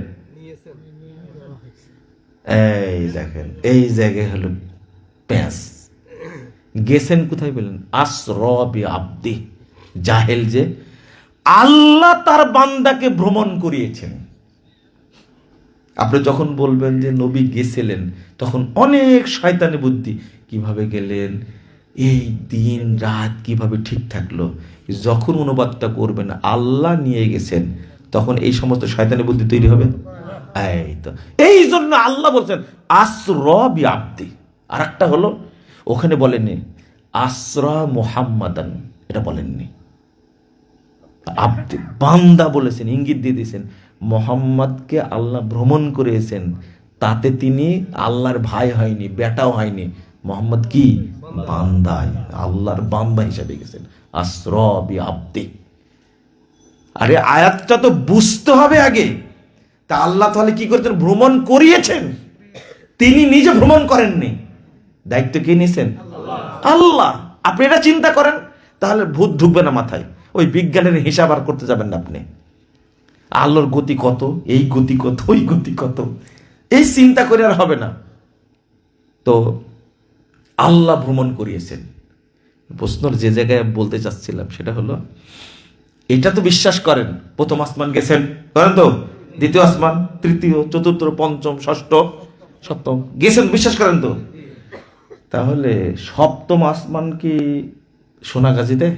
এই দেখেন, এই জায়গায় হলো প্যাঁচ। গেছেন কোথায় বলেন? আসরা বিআবদি। জাহেল যে, আল্লাহ তার বান্দাকে ভ্রমণ করিয়েছেন। আপনি যখন বলবেন যে নবী গেছিলেন, তখন অনেক শয়তানি বুদ্ধি, কিভাবে গেলেন, এই দিন রাত কিভাবে ঠিক থাকলো। যখন অনুবাদটা করবেন আল্লাহ নিয়ে গেছেন, তখন এই সমস্ত শয়তানি বুদ্ধি তৈরি হবে। এই তো এই জন্য আল্লাহ বলছেন আসরা বিআবদি। আর একটা হলো, ওখানে বলেননি আসরা মুহাম্মাদান, এটা বলেননি। আব্দি বান্দা বলেছেন, ইঙ্গিত দিয়ে দিয়েছেন মোহাম্মদকে আল্লাহ ভ্রমণ করেছেন, তাতে তিনি আল্লাহর ভাই হয়নি, বেটাও হয়নি। মোহাম্মদ কি বান্দায়, আল্লাহর বান্দা হিসেবে গেছেন। আসরা বিআবদি। আরে আয়াতটা তো বুঝতে হবে আগে। তা আল্লাহ তাহলে কি করতেন? ভ্রমণ করিয়েছেন, তিনি নিজে ভ্রমণ করেননি। দায়িত্ব কে নিয়েছেন? আল্লাহ। আপনি এটা চিন্তা করেন, তাহলে ভূত ঢুকবে না মাথায়। ওই বিজ্ঞানের হিসাব আর করতে যাবেন না আপনি। আল্লাহর গতি কত, এই গতি কত, ওই গতি কত, এই চিন্তা করে আর হবে না। তো আল্লাহ ভ্রমণ করিয়েছেন। প্রশ্ন যে জায়গায় বলতে চাচ্ছিলাম সেটা হলো, এটা তো বিশ্বাস করেন প্রথম আসমান গেছেন, করেন তো? দ্বিতীয় আসমান, তৃতীয়, চতুর্থ, পঞ্চম, ষষ্ঠ, সপ্তম গেছেন, বিশ্বাস করেন তো? তাহলে সপ্তম আসমান কি সোনাগাজীতে?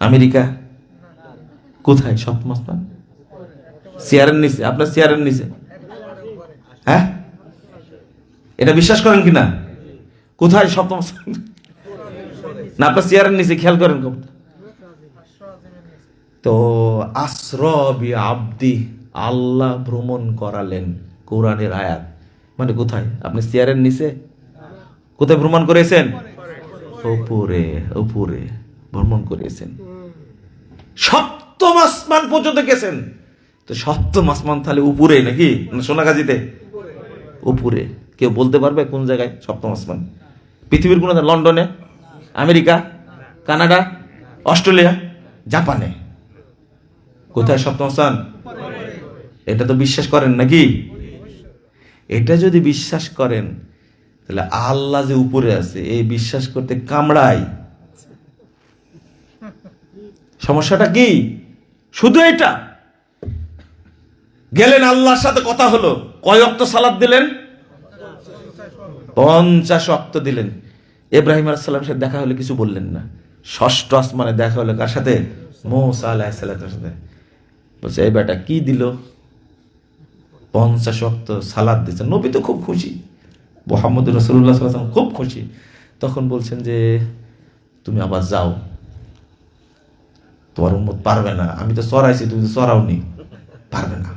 আমেরিকা? কোথায় সপ্তম আসমান? চেয়ারের নিচে, আপনার চেয়ারের নিচে। হ্যাঁ, এটা বিশ্বাস করেন কিনা? কোথায় সপ্তম আসমান? না, আপনার চেয়ারের নিচে, খেয়াল করেন। তো আসরা বিআবদি, আল্লাহ ভ্রমণ করালেন, কোরআনের আয়াত। মানে কোথায়? আপনি চেয়ারের নিচে? কোথায় ভ্রমণ করেছেন? উপরে উপরে ভ্রমণ করিয়েছেন, সপ্তম আসমান পর্যন্ত গেছেন। তো সপ্তম আসমান তাহলে উপরে নাকি সোনাগাজীতে? উপরে। কেউ বলতে পারবে কোন জায়গায় সপ্তম আসমান? পৃথিবীর কোন, লন্ডনে, আমেরিকা, কানাডা, অস্ট্রেলিয়া, জাপানে? কোথায় সপ্তম আসমান? এটা তো বিশ্বাস করেন নাকি? এটা যদি বিশ্বাস করেন তাহলে আল্লাহ যে উপরে আছে এই বিশ্বাস করতে কামড়াই। সমস্যাটা কি? শুধু এটা। গেলেন, আল্লাহর সাথে কথা হলো, কয় ওয়াক্ত সালাত দিলেন? 50 ওয়াক্ত দিলেন। ইব্রাহিম আলাইহিস সালামের সাথে দেখা হলে কিছু বললেন না। ষষ্ঠ আসমানে দেখা হলো কার সাথে? মূসা আলাইহিস সালামের সাথে। বলছে, এই বেটা কি দিল? 50 ওয়াক্ত সালাত দিয়েছে। নবী তো খুব খুশি, মুহাম্মদ রাসূলুল্লাহ সাল্লাল্লাহু আলাইহি ওয়াসাল্লাম খুব খুশি। তখন বলছেন যে তুমি আবার যাও, তোমার উম্মত পারবে না, আমি তো চড়াইছি, তুমি তো চড়াওনি, পারবে না,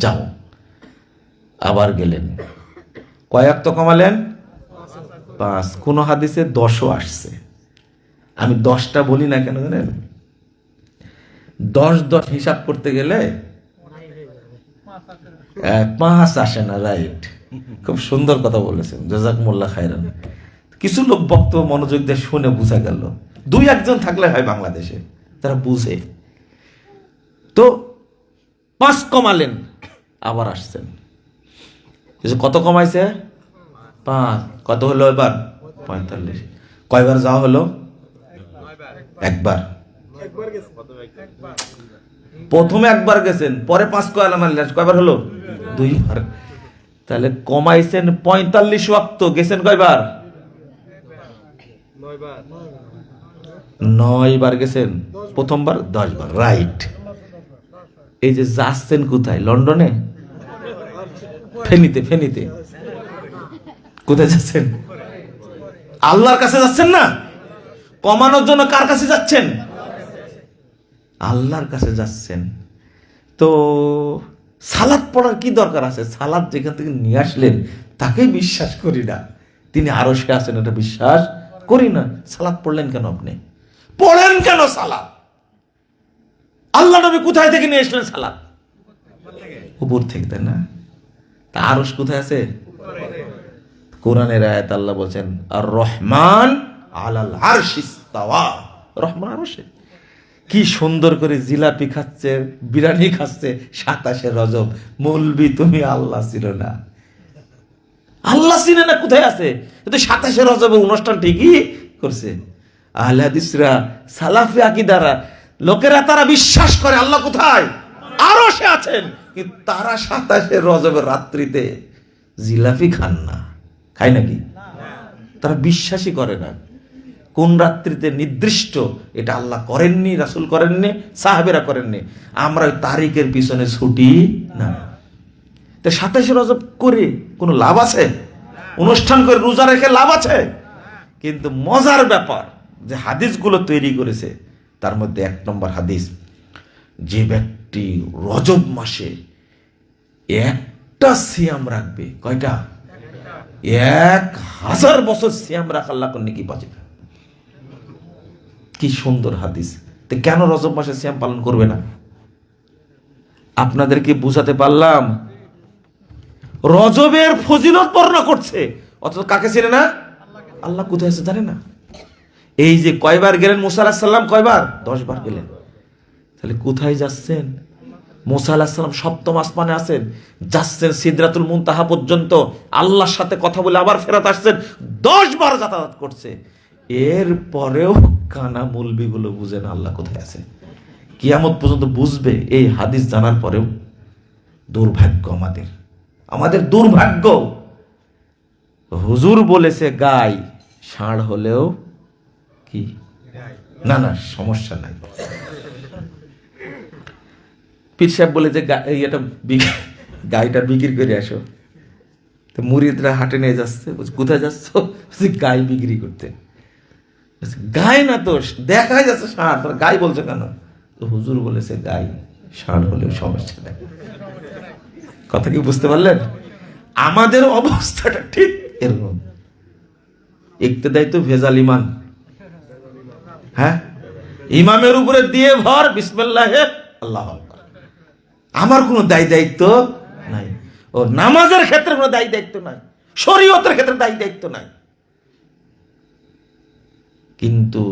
যাও। আবার গেলেন, কয়েক তো কমালেন? 5। কোন হাদিসে 10ও আসছে। আমি 10টা বলি না কেন জানেন? 10 হিসাব করতে গেলে 5 আসে না। রাইট, খুব সুন্দর কথা বলেছেন, জাযাকুমুল্লাহ খাইরান। কিছু লোক বক্তব্য মনোযোগ দিয়ে শুনে বুঝা গেল। 2-1 জন থাকলে হয় বাংলাদেশে, তারা বুঝে। তো 5 কমালেন, আবার আসছেন। কত কমাইছে? 5। কত হলো এবার? 45। কয়বার যাওয়া হলো? একবার। প্রথমে একবার গেছেন, পরে 5 কয়বার হলো? 2 বার। তাহলে কমাইছেন 45 ওয়াক্ত, গেছেন কয়বার? 9 বার গেছেন। প্রথমবার 10 বার। রাইট। এই যে যাচ্ছেন কোথায়? লন্ডনে, ফেনীতে। ফেনীতে কোথায় যাচ্ছেন? আল্লাহর কাছে যাচ্ছেন না? কমানোর জন্য কার কাছে যাচ্ছেন? আল্লাহর কাছে যাচ্ছেন। তো সালাত পড়ার কি দরকার আছে? সালাত যেখান থেকে নিয়ে আসলেন তাকে বিশ্বাস করি না, তিনি আরো সে আছেন এটা বিশ্বাস করি না। সালাত পড়লেন কেন? আপনি পড়েন কেন সালাত? আল্লাহ নবী কোথায় থেকে নিয়ে আসলেন সালাত? উপর থেকে, তাই না? তা আরশ কোথায় আছে? কোরআনের আয়াত আল্লাহ বলছেন, আর রহমান আলাল আরশি ইস্তাওয়া। রহমান আরশে। কি সুন্দর করে জিলাপি খাচ্ছে, বিরিয়ানি খাচ্ছে 27 রজব। মৌলবি তুমি আল্লাহ ছিল না? আল্লাহ চিনে না কোথায় আছে? 27 রজবের অনুষ্ঠান ঠিকই করছে। আহলে হাদিসরা, সালাফি আকীদারা, লোকেরা তারা বিশ্বাস করে আল্লাহ কোথায়? আরশে আছেন। কিন্তু তারা 27 রজবের রাত্রিতে জিলাপি খান না। খায় নাকি? তারা বিশ্বাসই করে না। কোন রাত্রিতে নির্দিষ্ট এটা আল্লাহ করেননি, রাসূল করেননি, সাহাবেরা করেননি। আমরা ওই তারিখের পিছনে ছুটি না। তো 27 রজব করে কোনো লাভ আছে? অনুষ্ঠান করে রোজা রেখে লাভ আছে? কিন্তু মজার ব্যাপার যে হাদিসগুলো তৈরি করেছে তার মধ্যে 1 নম্বর হাদিস, যে ব্যক্তি রজব মাসে একটা সিয়াম রাখবে, কয়টা? 1000 বছর সিয়াম রাখা আল্লাহ করলে কি পাবে? কি সুন্দর হাদিস। তো কেন রজব মাসে সিয়াম পালন করবে না? আপনাদেরকে বুঝাতে পারলাম? রজবের ফজিলত বর্ণনা করছে, অথচ কাকে চিনে না? আল্লাহ কোথায় আছে জানে না। এই যে কয়বার গেলেন মুসা আলাইহিস সালাম? কয়বার? 10 বার গেলেন। তাহলে কোথায় যাচ্ছেন? মুসা আলাইহিস সালাম সপ্তম আসমানে আছেন, যাচ্ছেন সিদরাতুল মুনতাহা পর্যন্ত, আল্লাহর সাথে কথা বলে আবার ফেরত আসছেন। 10 বার যাতায়াত করছে। এর পরেও কানা মুলবিগুলো বুঝে না আল্লাহ কোথায় আছে। কিয়ামত পর্যন্ত বুঝবে এই হাদিস জানার পরেও। দুর্ভাগ্য আমাদের, আমাদের দুর্ভাগ্য। হুজুর বলেছে গাই, ষাঁড় হলেও কি না, না সমস্যা নাই। পীর সাহেব বলে যে এটা গাইটা বিক্রি করে আসো। তো মুরিদরা হাটে নিয়ে যাচ্ছে, কোথায় যাচ্ছ? গাই বিক্রি করতে। গাই না তো, দেখা যাচ্ছে ষাঁড়, তোর গাই বলছো কেন? তো হুজুর বলেছে গাই, ষাঁড় হলেও সমস্যা নেই। কথা কি বুঝতে পারলেন? আমাদের অবস্থাটা ঠিক এরকম। ইক্তেদাই তো ভেজাল ইমান, হ্যাঁ, ইমামের উপরে দিয়ে ভর, বিসমিল্লাহে আল্লাহু আকবার। আমার কোনো দায় দায়িত্ব নাই। ও নামাজের ক্ষেত্রে কোনো দায় দায়িত্ব নাই, শরীয়তের ক্ষেত্রে দায় দায়িত্ব নাই। কিন্তু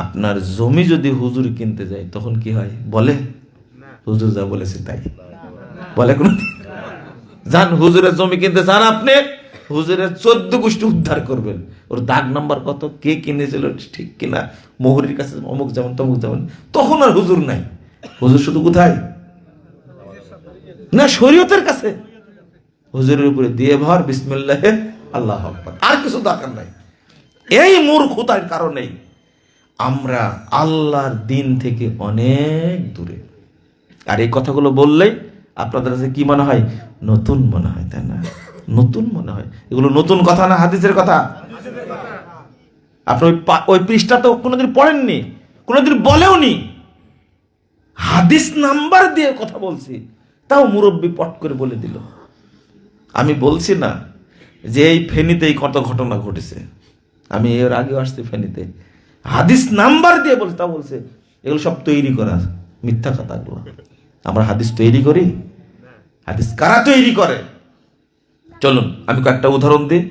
আপনার জমি যদি হুজুর কিনতে যায় তখন কি হয়? বলে হুজুর যা বলেছে তাই বলে? কোন যান হুজুরের জমি কিনতে চান আপনি, হুজুরের 14 গোষ্ঠী উদ্ধার করবেন। ওর দাগ নাম্বার কত, কে কিনেছিল ঠিক কিনা, মোহরির কাছে অমুক যেমন তমুক যেমন, তখন আর হুজুর নাই। হুজুর শুধু কোথায়? না, শরীয়তের কাছে। হুজুরের উপরে দিয়ে ভর, বিসমিল্লাহে আল্লাহু আকবার, আর কিছু দরকার নাই। এই মূর্খতার কারণেই আমরা আল্লাহর দিন থেকে অনেক দূরে। আর এই কথাগুলো বললেই আপনাদের কাছে কি মনে হয়? নতুন মনে হয়, তাই না? নতুন মনে হয়। এগুলো নতুন কথা না, হাদিসের কথা। আপনি ওই পৃষ্ঠা তো কোনোদিন পড়েননি, কোনোদিন বলেওনি। হাদিস নাম্বার দিয়ে কথা বলছি, তাও মুরব্বী পট করে বলে দিল। আমি বলছি না যে এই ফেনীতে এই কত ঘটনা ঘটেছে, আমি এর আগেও আসছি ফেনীতে, হাদিস নাম্বার দিয়ে বলছে, তা বলছে এগুলো সব তৈরি করা মিথ্যা কথাগুলো। আমরা হাদিস তৈরি করি? হাদিস কারা তৈরি করে? চলুন আমি কয়েকটা উদাহরণ দিই,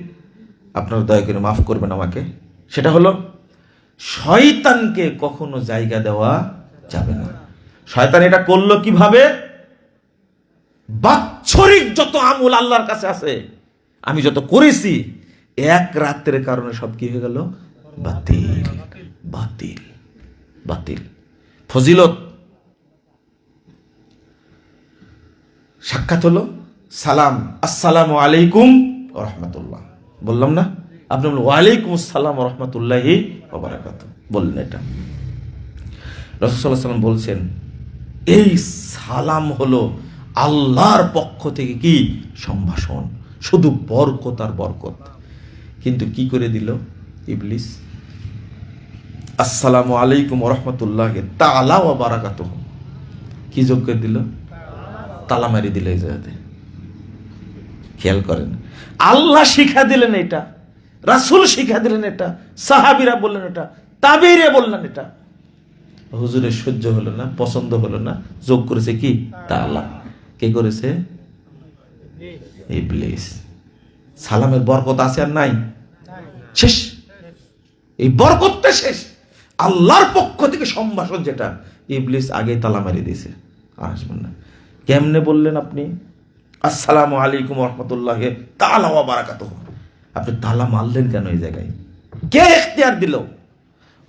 আপনারা দয়া করে মাফ করবেন আমাকে। সেটা হলো, শয়তানকে কখনো জায়গা দেওয়া যাবে না। শয়তান এটা করলো কিভাবে? বাৎসরিক যত আমল আল্লাহর কাছে আছে, আমি যত করেছি, এক রাতের কারণে সব কি হয়ে গেল? বাতিল বাতিল বাতিল। ফজিলত, সাক্ষাৎ হলো, সালাম, আসসালামু আলাইকুম ওয়া রাহমাতুল্লাহ, বললাম না? আপনি বললেন ওয়ালাইকুম আসসালাম ওয়া রাহমাতুল্লাহি ওয়া বারাকাতুহু, বললেন এটা। রাসূল সাল্লাল্লাহু আলাইহি ওয়াসাল্লাম বলছেন, এই সালাম হলো আল্লাহর পক্ষ থেকে কি সম্ভাষণ, শুধু বরকত আর বরকত। কিন্তু কি করে দিল ইবলিস? আসসালামু আলাইকুম ওয়া রাহমাতুল্লাহি তাআলা ওয়া বারাকাতুহু, কি যোগ করে দিল? তালা মারি দিল এই জায়গাতে। খেয়াল করেন, আল্লাহ শিখা দিলেন এটা, রাসূল শিখা দিলেন এটা, সাহাবীরা বললেন এটা, তাবেঈরা বললেন এটা। হুজুরের সহ্য হলো না, পছন্দ হলো না, যোগ করেছে কি? তাআলা। কে করেছে? ইবলিস। সালামের বরকত আছে আর নাই? শেষ। এই বরকতটা শেষ। আল্লাহর পক্ষ থেকে সম্ভাষণ যেটা, ইবলিস আগে তালা মারি দিয়েছে, আসবেন না। কেমনে বললেন আপনি আসসালামু আলাইকুম ওয়া রাহমাতুল্লাহি তাআলা ওয়া বারাকাতুহু? আপনি তালা মারলেন কেন এই জায়গায়? কে ইখতিয়ার দিল?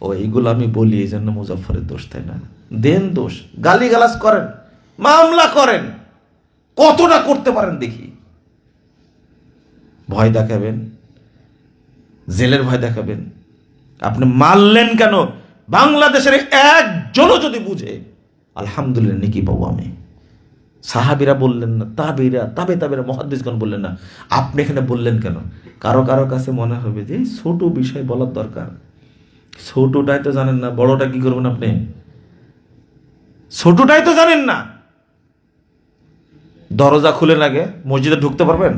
ও এইগুলো আমি বলি এই জন্য মুজাফফরের দোষ, তাই না? দেন দোষ, গালিগালাজ করেন, মামলা করেন, কতটা করতে পারেন দেখি। ভয় দেখাবেন, জেলের ভয় দেখাবেন। আপনি মারলেন কেন? বাংলাদেশের একজনও যদি বুঝে, আলহামদুলিল্লাহ নেকি পাবো আমি। সাহাবীরা বললেন না, তাবেঈরা মুহাদ্দিসগণ বললেন না, আপনি এখানে বললেন কেন? কারো কারো কাছে মনে হবে যে ছোট বিষয় বলার দরকার। ছোটটাই তো জানেন না, বড়টা কি করবেন আপনি? ছোটটাই তো জানেন না। দরজা খুলে আগে মসজিদে ঢুকতে পারবেন?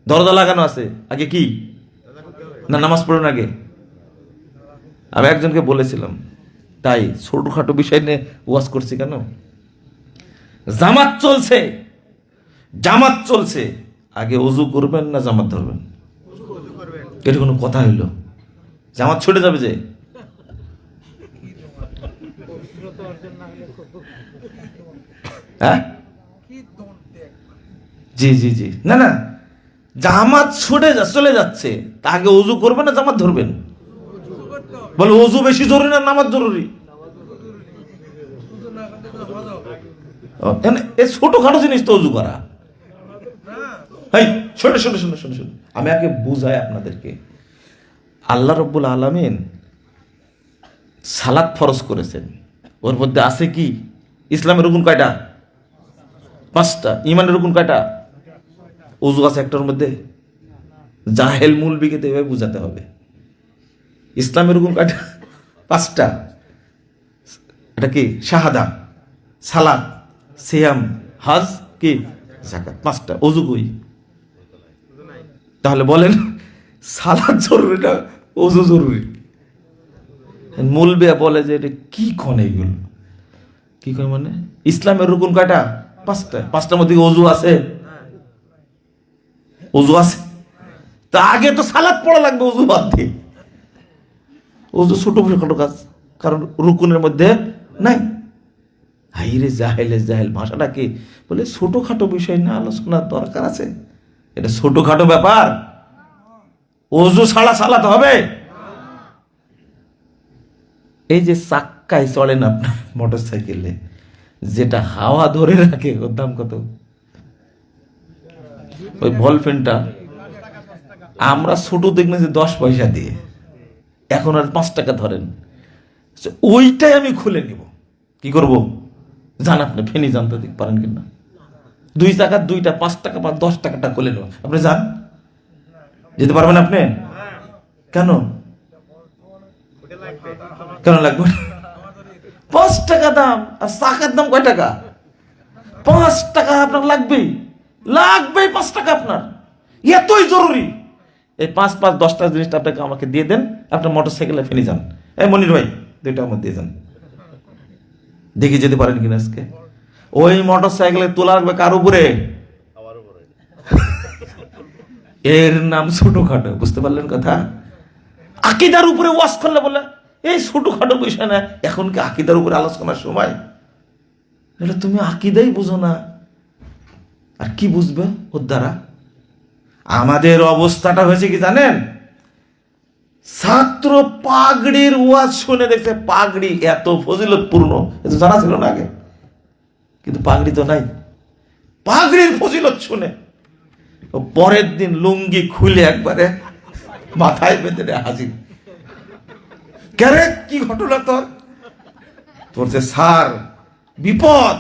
দরজা লাগানো আছে, আগে কি না নামাজ পড়ুন আগে? আমি একজনকে বলেছিলাম, তাই ছোটখাটো বিষয় নিয়ে ওয়াজ করছি কেন? জামাত চলছে, আগে ওযু করবেন না জামাত ধরবেন? এটা কোনো কথা হইলো? জামাত ছুটে যাবে যে? হ্যাঁ, জি জি জি, না না, জামাত চলে যাচ্ছে, তা আগে ওযু করবেন না জামাত ধরবেন? বলে ওযু বেশি জরুরি না নামাজ জরুরি? এই ছোটখাটো জিনিস তো ওযু করা। শোনো, আমি আগে বুঝাই আপনাদেরকে। আল্লাহ রাব্বুল আলামিন সালাত ফরজ করেছেন, ওর মধ্যে আছে কি? ইসলামের রুকুন কয়টা? 5টা। ইমানের রুকুন কয়টা? ওযু আছে একটার মধ্যে। জাহেল মুলবিকে তো এভাবে বুঝাতে হবে। ইসলামের রুকুন কয়টা? 5টা। এটা কি? শাহাদা, সালাত, সিয়াম, হজ, কি যাকাত, 5টা। ওযু কই? তাহলে বলেন সালাত জরুরি না ওযু জরুরি? মূলবে বলে যে এটা কি কন এইগুলো, কি কয় মানে ইসলামের রুকুন কয়টা? পাঁচটা। পাঁচটার মধ্যে অজু আছে? অজু আছে? তা আগে তো সালাত পড়া লাগবে অজু বাদ দিয়ে। অজু ছোট ছোট কাজ, কারণ রুকুনের মধ্যে নাই। হাইরে জাহেলে জাহেল, ভাষাটা কি বলে ছোটখাটো বিষয় না আলোচনার দরকার আছে? এটা ছোটখাটো ব্যাপার? অজু ছাড়া সালাত হবে? এই যে চাক্কায় চলেন আপনার মোটর সাইকেলে, যেটা হাওয়া ধরে রাখে, ওর দাম কত? ওই বল পেনটা আমরা ছোট দেখবেন যে 10 পয়সা দিয়ে, এখন আর 5 টাকা ধরেন। ওইটাই আমি খুলে নিব। কি করব জান আপনি? ফেনি জানতে দিক পারেন কিনা? 2 টাকার 2টা, 5 টাকা বা 10 টাকাটা খুলে নেব। আপনি যান, যেতে পারবেন আপনি? কেন কেন লাগবে? 5 টাকা দাম, আর চাকার দাম কয় টাকা? 5 টাকা আপনার লাগবেই, লাগবেই 5 টাকা আপনার, এতই জরুরি। এই 5 5 10 টাকা জিনিসটা আপনাকে আমাকে দিয়ে দেন, আপনার মোটর সাইকেলে ফেলে যান। এই মনির ভাই 2টা আমার দিয়ে যান, দেখি যেতে পারেন কিনা আজকে। ওই মোটর সাইকেলে তোলা রাখবে কার উপরে? এর নাম ছোটখাটো, বুঝতে পারলেন কথা? আকিদার উপরে ওয়াজ করলে বলে এই ছোটখাটো বিষয় না, এখন কি আকিদার উপরে আলোচনার সময়? তুমি আকিদাই বুঝো না, আর কি বুঝবে ওর দ্বারা? আমাদের অবস্থাটা হয়েছে কি জানেন? ছাত্র পাগড়ির ওয়াজ শুনে দেখছে পাগড়ি এত ফজিলতপূর্ণ, এটা জানা ছিল না আগে, কিন্তু পাগড়ি তো নাই। পাগড়ির ফজিলত শুনে পরের দিন লুঙ্গি খুলে একবারে মাথায় বেঁধে হাজির। কেরে কি ঘটনা তোর? তোর যে স্যার বিপদ,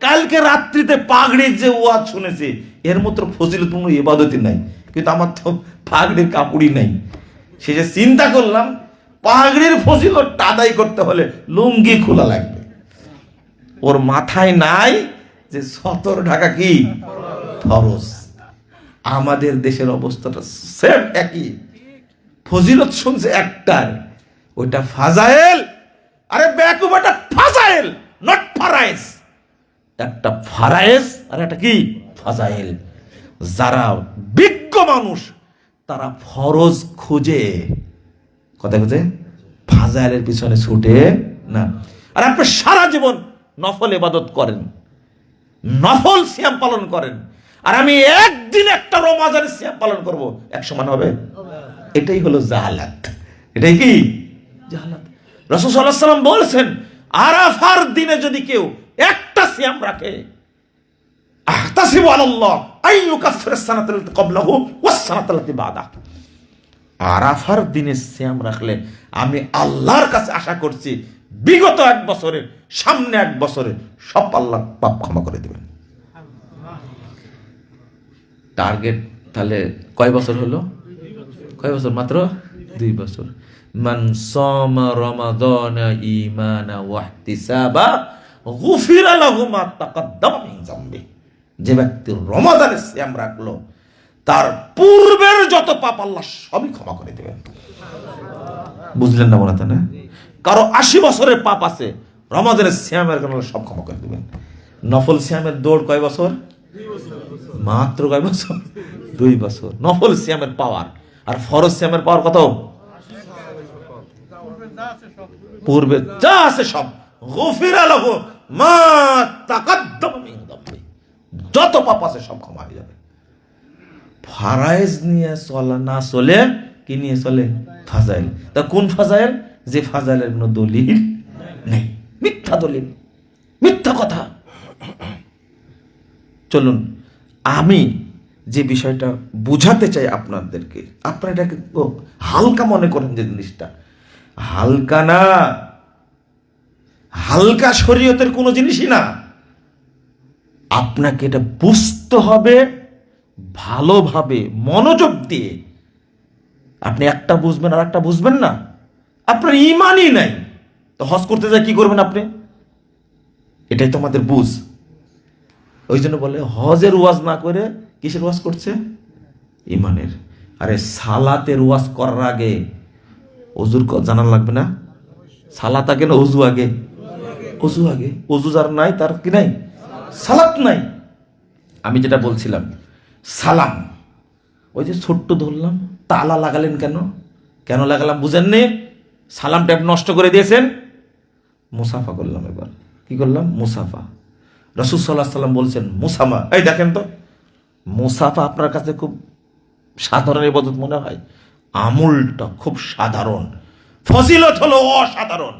কালকে রাত্রিতে পাগড়ির যে ওয়াজ শুনেছি, এর মতো ফজিলতপূর্ণ ইবাদতই নাই, কিন্তু আমার তো পাগড়ির কাপড়ই নাই। সে যে চিন্তা করলাম পাগড়ির ফজিলত আদায় করতে হলে লুঙ্গি খোলা লাগবে। ওর মাথায় নাই যে সতর ঢাকা কি ফরজ। আমাদের দেশের অবস্থাটা সেম একই, ফজিলত শুনছে একটার, ওইটা ফাজাইল। আরে বেকুব, এটা ফাজাইল নট ফারাইজ। একটা ফারাইজ আর একটা কি ফাজাইল। যারা বিজ্ঞ মানুষ তারা ফরজ খুঁজে, কথা খুঁজে, ফাজাইলের পিছনে ছুটে না। আর আপনি সারা জীবন নফল ইবাদত করেন, নফল সিয়াম পালন করেন, আর আমি একদিন একটা রমজানের সিয়াম পালন করব, এক সমান হবে? এটাই হলো জাহালাত। এটাই কি জাহালাত। রাসূল সাল্লাল্লাহু আলাইহি ওয়াসাল্লাম বলেছেন, আরাফার দিনে যদি কেউ একটা সিয়াম রাখে, আহতাসিবু আলাল্লাহ আন ইউকাফফিরা সানাতাল ক্বাবলাহু ওয়াস সানাতাল বাদাহ। আরাফার দিনে সিয়াম রাখলে আমি আল্লাহর কাছে আশা করছি বিগত 1 বছরের, সামনে 1 বছরের সব আল্লাহ পাপ ক্ষমা করে দেবেন। টার্গেট তাহলে কয় বছর হলো? কয় বছর? মাত্র 2 বছর। মান সামা রমাদানা ঈমানা ওয়া ইহতিসাবা গুফিরা লাহু মা তাকাদ্দামা মিন যামবি। যে ব্যক্তি রমাদানের সিয়াম রাখলো, তার পূর্বের যত পাপ আল্লাহ সবই ক্ষমা করে দেবেন। বুঝলেন না মনে হয় না? কারো 80 বছরের পাপ আছে, রমাদানের সিয়ামের কারণে সব ক্ষমা করে দেবেন। নফল সিয়ামের দৌড় কয় বছর? মাত্র কয় বছর? 2 বছর। নফল সিয়ামের পাওয়ার আর ফরজ সিয়ামের পাওয়ার কত? পূর্বে যা আছে সব গুফিরা লাহু মা তাকাদ্দামা মিন যামবি, যত পাপ আছে সব ক্ষমা হয়ে যাবে। ফারাইজ নিয়ে চলা না চলে কি নিয়ে চলে? ফাজাইল। তা কোন ফাজাইল? যে ফাজাইলের কোনো দলিল নেই, মিথ্যা দলিল, মিথ্যা কথা। চলুন আমি যে বিষয়টা বুঝাতে চাই আপনাদেরকে, আপনারা এটাকে হালকা মনে করেন, যে জিনিসটা হালকা না, হালকা শরীয়তের কোনো জিনিসই না। আপনাকে এটা বুঝতে হবে ভালোভাবে, মনোযোগ দিয়ে। আপনি একটা বুঝবেন আর একটা বুঝবেন না, আপনার ইমানই নাই। তো হজ করতে যায় কি করবেন আপনি? এটাই তো আমাদের বুঝ। ওই জন্য বলে হজের ওয়াজ না করে কিসের ওয়াজ করছে? ইমানের। আরে সালাতের ওয়াজ করার আগে ওযুর জানা লাগবে না? সালাত আগে না অজু আগে? অজু আগে। অজু যার নাই তার কি নাই? সালাত নাই। আমি যেটা বলছিলাম সালাম, ওই যে ছোট্ট ধরলাম, তালা লাগালেন কেন? কেন লাগালাম বুঝেননি? সালাম ট্যাপ নষ্ট করে দিয়েছেন। মুসাফা করলাম, এবার কি করলাম? মুসাফা। রাসূল সাল্লাল্লাহু আলাইহি সাল্লাম বলছেন মুসামা। এই দেখেন তো, মুসাফা আপনার কাছে খুব সাধারণ ইবাদত মনে হয়, আমলটা খুব সাধারণ, ফজিলত হলো অসাধারণ।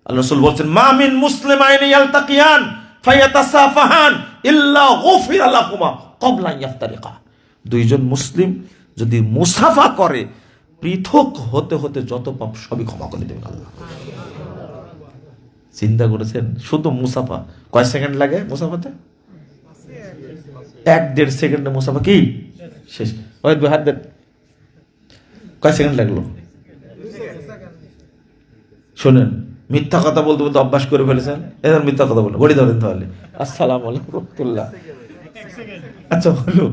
আল্লাহ রাসূল বলছেন মা মিন মুসলিমাইনি ইয়ালতাকিয়ান ফায়াতাসাফাহান ইল্লা গুফিরা লাহুমা ক্বাবলা আন ইফতারিকা। দুইজন মুসলিম যদি মুসাফা করে, পৃথক হতে হতে যত পাপ সবই ক্ষমা করে দেবেন আল্লাহ। চিন্তা করেছেন? শুধু মুসাফা কয় সেকেন্ড লাগে মুসাফাতে? 1-1.5 সেকেন্ডে মুসাফা কি শেষ। ওই হাত দেন, কয় সেকেন্ড লাগলো? শোনেন, মিথ্যা কথা বলতে বলতে অভ্যাস করে ফেলেছেন। এবার মিথ্যা কথা বলেন, ঘড়ি ধরেন তাহলে। আসসালামু আলাইকুম রাহমাতুল্লাহ। আচ্ছা হলো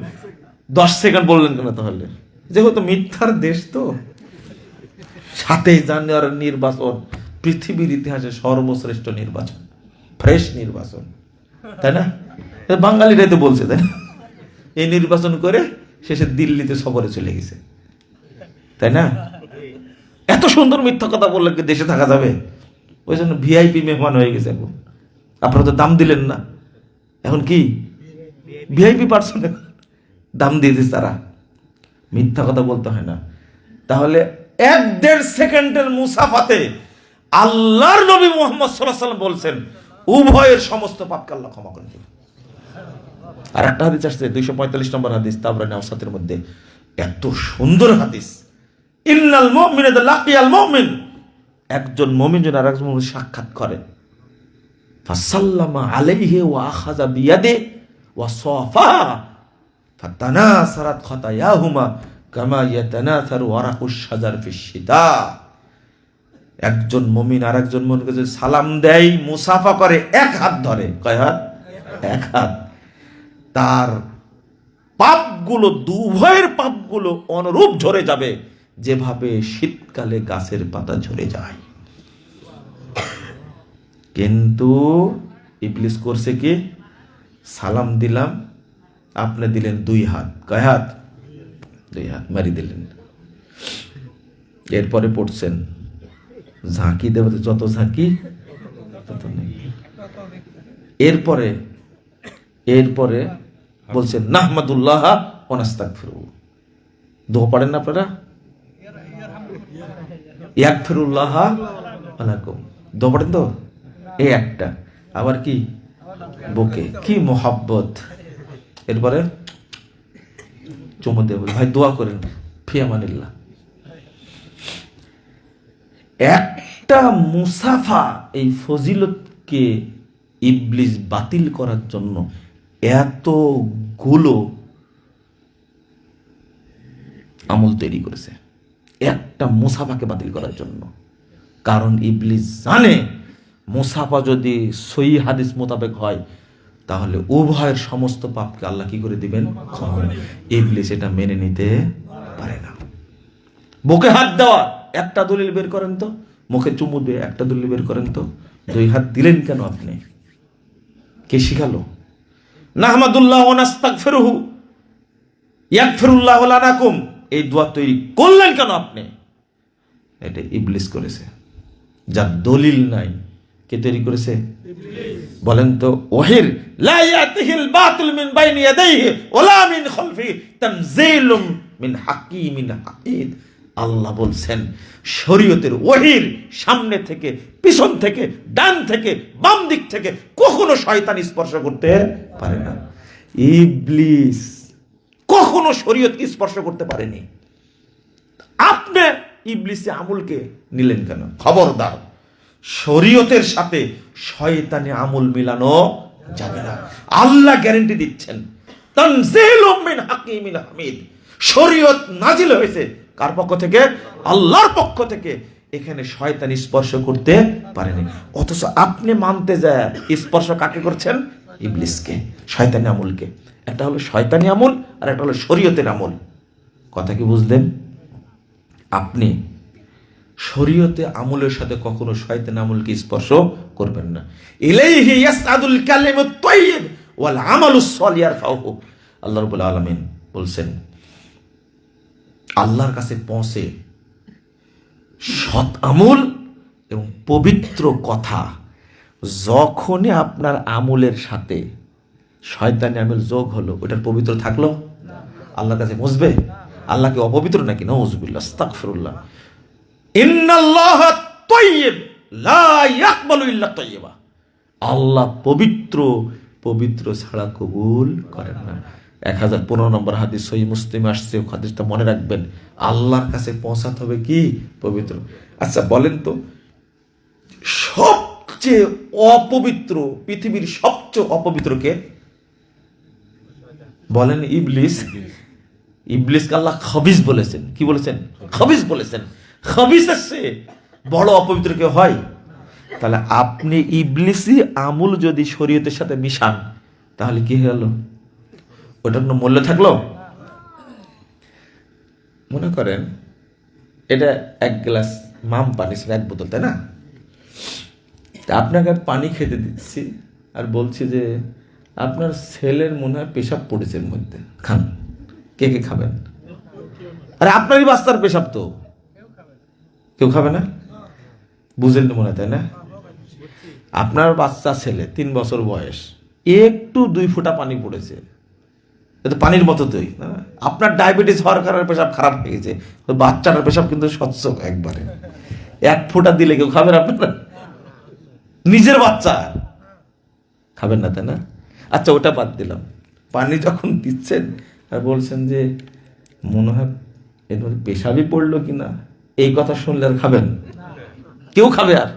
10 সেকেন্ড বললেন কেন তাহলে? যেহেতু মিথ্যার দেশ তো। 7 জানুয়ারির নির্বাচন পৃথিবীর ইতিহাসে সর্বশ্রেষ্ঠ নির্বাচন, ফ্রেশ নির্বাচন, তাই না? বাঙালিরাই তো বলছে, তাই না? এই নির্বাচন করে শেষে দিল্লিতে সফরে চলে গেছে, তাই না? এত সুন্দর মিথ্যা কথা বললে কি দেশে থাকা যাবে? ওই জন্য ভিআইপি মেহমান হয়ে গেছে। এখন আপনারা তো দাম দিলেন না, এখন কি ভিআইপি পার্সন, দাম দিয়ে দিচ্ছে তারা। মিথ্যা কথা বলতে হয় না। তাহলে 1-1.5 সেকেন্ডের মুসাফাতে আল্লাহর নবী মুহাম্মদ সাল্লাল্লাহু আলাইহি ওয়াসাল্লাম বলছেন উভয়ের সমস্ত পাপকে আল্লাহ ক্ষমা করে দেবেন। আর একটা হাদিস আসছে 245 নম্বর হাদিস তাবরানী আওসাতের মধ্যে, এত সুন্দর হাদিস। ইন্নাল মুমিনা ইযা লাকিয়াল মুমিন, একজন মুমিন যদি আরেকজন মুমিনের সাক্ষাৎ করে, ফাসাল্লামা আলাইহি ওয়া আখাযা বিয়াদি ওয়া সাফা ফাতানাসারাত খাতায়াহুমা কামা ইয়াতানাসারু ওয়ারাকুশ শাজার ফিশ শিতা। একজন মুমিন আরেকজন মুমিনকে যদি সালাম দেয়, মুসাফা করে, এক হাত ধরে, কয় হাত? এক হাত, তার পাপগুলো, উভয়ের পাপগুলো অনুরূপ ঝরে যাবে যেভাবে শীতকালে গাছের পাতা ঝরে যায়। কিন্তু ইবলিস করছে কি? সালাম দিলাম, আপনি দিলেন 2 হাত, কয় হাত? 2 হাত মারি দিলেন। এরপরে পড়ছেন ঝাঁকি দেবে, যত ঝাঁকি তত নেই। এরপরে বলছেন নাহমাদুল্লাহ ওয়া নাস্তাগফিরু। দোয়া পড়েন না আপনারা? ইয়াগফিরুল্লাহ লাকুম, দোয়া পড়েন তো? এই একটা, আবার কি বুকে, কি মোহাব্বত। এরপরে চুমু দেব, ভাই দোয়া করেন, ফি আমানিল্লাহ। একটা মুসাফা, এই ফজিলতকে ইবলিস বাতিল করার জন্য এতগুলো আমল তৈরি করেছে, একটা মুসাফাকে বাতিল করার জন্য। কারণ ইবলিস জানে মুসাফা যদি সহি হাদিস মোতাবেক হয়, তাহলে উভয়ের সমস্ত পাপকে আল্লাহ কি করে দিবেন? ইবলিস এটা মেনে নিতে পারে না। বুকে হাত দেওয়া, একটা দলিল বের করেন তো। মুখে চুমু দিয়ে একটা দলিল বের করেন তো। 2 হাত দিলেন কেন আপনি? কে শিখালো? নাহমাদুল্লাহ ওয়া নাস্তাগফিরুহু ইয়াগফিরুল্লাহু লানাকুম, এই দোয়া তৈরি করলেন কেন আপনি? এটা ইবলিস করেছে, যার দলিল নাই। কে তৈরি করেছে? বলেন তো। ওয়াহির লা ইয়াতিহিল বাতিল মিন বাইনি ইয়াদাইহি ওয়ালা মিন খালফিহি তানজিলুম মিন হাকিমিন হাকিদ। আল্লাহ বলছেন শরীয়তের ওয়াহির সামনে থেকে, পিছন থেকে, ডান থেকে, বাম দিক থেকে কখনো শয়তান স্পর্শ করতে পারে না। ইবলিস কখনো শরীয়তকে স্পর্শ করতে পারেনি। আপনি ইবলিসের আমলকে নিলেন কেন? খবরদার, শরীয়তের সাথে শয়তানি আমল মিলানো যাবে না। আল্লাহ গ্যারান্টি দিচ্ছেন, তানজিলুম মিন হাকিমিন হামিদ। শরীয়ত নাজিল হয়েছে কার পক্ষ থেকে? আল্লাহর পক্ষ থেকে। এখানে শয়তান স্পর্শ করতে পারেনি। অথচ আপনি মানতে যায় স্পর্শ কাকে করছেন? ইবলিসকে, শয়তানি আমলকে। একটা হলো শয়তানি আমল আর একটা হলো শরীয়তের আমল। কথা কি বুঝলেন? আপনি শরীয়তে আমলের সাথে কখনো শয়তান আমলকে স্পর্শ করবেন না। ইলাইহি ইয়াসআদুল কালিমুত তাইয়্যিব ওয়াল আমালুস সালিহ ইয়ারফাউহু। আল্লাহ রাব্বুল আলামিন বলছেন, আল্লাহর কাছে পৌঁছে সৎ আমল এবং পবিত্র কথা যখনই আপনার আমলের সাথে শয়তানি আমল যোগ হলো, ওটার পবিত্র থাকলো, আল্লাহর কাছে পৌঁছবে? আল্লাহকে অপবিত্র নাকি? নাউযুবিল্লাহ, আস্তাগফিরুল্লাহ। ইন্নাল্লাহা তাইয়্যিব লা ইয়াকবালু ইল্লা তাইয়্যিবা। আল্লাহ পবিত্র, পবিত্র ছাড়া কবুল করেন না। 1015 নম্বর হাদিস, সহিহ মুসলিমে আসছে। হাদিসটা মনে রাখবেন, আল্লাহর কাছে পৌঁছাতে হবে কি? পবিত্র। আচ্ছা বলেন তো, সবচেয়ে অপবিত্র, পৃথিবীর সবচেয়ে অপবিত্র কে? বলেন। ইবলিস। ইবলিসকে আল্লাহ খবিস বলেছেন। কি বলেছেন? খবিস বলেছেন। খবিসের চেয়ে বড় অপবিত্র কেউ হয়? তাহলে আপনি ইবলিসি আমল যদি শরীয়তের সাথে মিশান, তাহলে কি হলো? ওটার কোনো মূল্য থাকলো? মনে করেন এটা 1 গ্লাস মাম পানি ছিল, 1 বোতল, তাই না? আপনাকে পানি খেতে দিচ্ছি আর বলছি যে আপনার ছেলের মনে হয় পেশাব পড়েছে এর মধ্যে, খান। কে কে খাবেন? আরে আপনারই বাচ্চার পেশাব তো, কেউ খাবে না? বুঝেন মনে হয়, তাই না? আপনার বাচ্চা ছেলে 3 বছর বয়স, একটু 2 ফোঁটা পানি পড়েছে, এটা পানির মতো তৈ। আপনার ডায়াবেটিস হওয়ার কারণে পেশাব খারাপ হয়ে গেছে, বাচ্চাটার পেশাব কিন্তু স্বচ্ছ একবারে। 1 ফোঁটা দিলে কেউ খাবেন? আপনারা নিজের বাচ্চা খাবেন না, তাই না? আচ্ছা ওটা বাদ দিলাম, পানি যখন দিচ্ছেন আর বলছেন যে মনে হয় এর মধ্যে পেশাবই পড়লো কিনা, এই কথা শুনলে আর খাবেন? কেউ খাবে? আর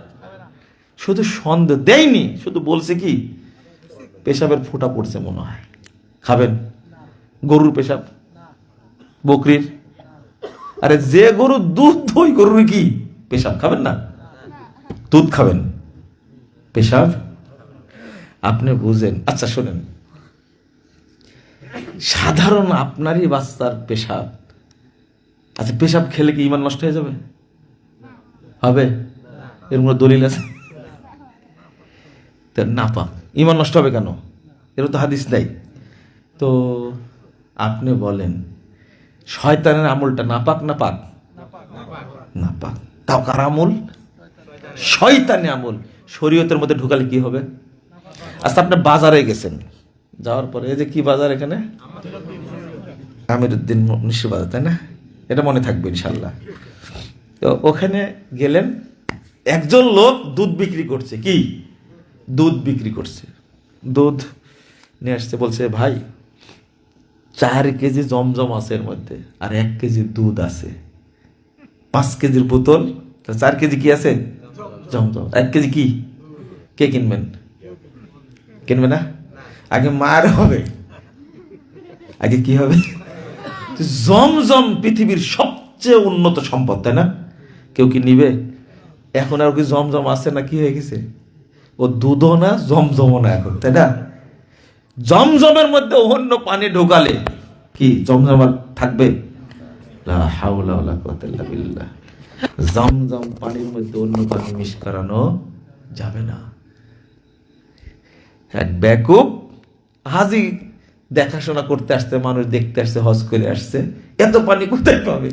শুধু সন্দেহ দেয়নি, শুধু বলছে কি পেশাবের ফোঁটা পড়ছে মনে হয়, খাবেন? গরুর পেশাব, বকরির, আরে যে গরু দুধ, ওই গরুর কি পেশাব খাবেন না? দুধ খাবেন, পেশাব আপনি বুঝেন। আচ্ছা শোনেন, সাধারণ আপনারই বাচ্চার পেশাব, আচ্ছা পেশাব খেলে কি ঈমান নষ্ট হয়ে যাবে? হবে? এর মধ্যে দলিল আছে? না পাক, ঈমান নষ্ট হবে কেন? এর তো হাদিস নাই। তো আপনি বলেন শয়তানের আমলটা নাপাক না পাক? নাপাক। তাও কার আমল? শয়তানি আমল শরীয়তের মধ্যে ঢুকালে কি হবে? আচ্ছা আপনি বাজারে গেছেন, যাওয়ার পরে এই যে কি বাজার এখানে, আমিরুদ্দিন নিশ্চয় বাজার, তাই না? এটা মনে থাকবে ইনশাল্লাহ। তো ওখানে গেলেন, একজন লোক দুধ বিক্রি করছে। কি দুধ বিক্রি করছে? দুধ নিয়ে আসছে, বলছে ভাই 4 কেজি জমজম আছে এর মধ্যে, আর 1 কেজি দুধ আছে, 5 কেজির বোতল, 4 কেজি কি আছে? জমজম। 1 কেজি কি? কে কিনবেন? কিনবে না? আগে মার হবে, আগে কি হবে? জমজম পৃথিবীর সবচেয়ে উন্নত সম্পদ, তাই না? কেউ কি নিবে? এখন আর কি জমজম আছে না কি হয়ে গেছে? ও দুধও না, জমজমও না এখন, তাই না? জমজমের মধ্যে অন্য পানি ঢোকালে কি জমজম আর থাকবে? লা হাওলা ওয়ালা কুওয়াতা ইল্লা বিল্লাহ। জমজম পানির মধ্যে অন্য পানি মিশ করানো যাবে না। এক বেকুব হাজি দেখাশোনা করতে আসছে, মানুষ দেখতে আসছে, হজ করে আসছে, এত পানি কোথায় পাবে?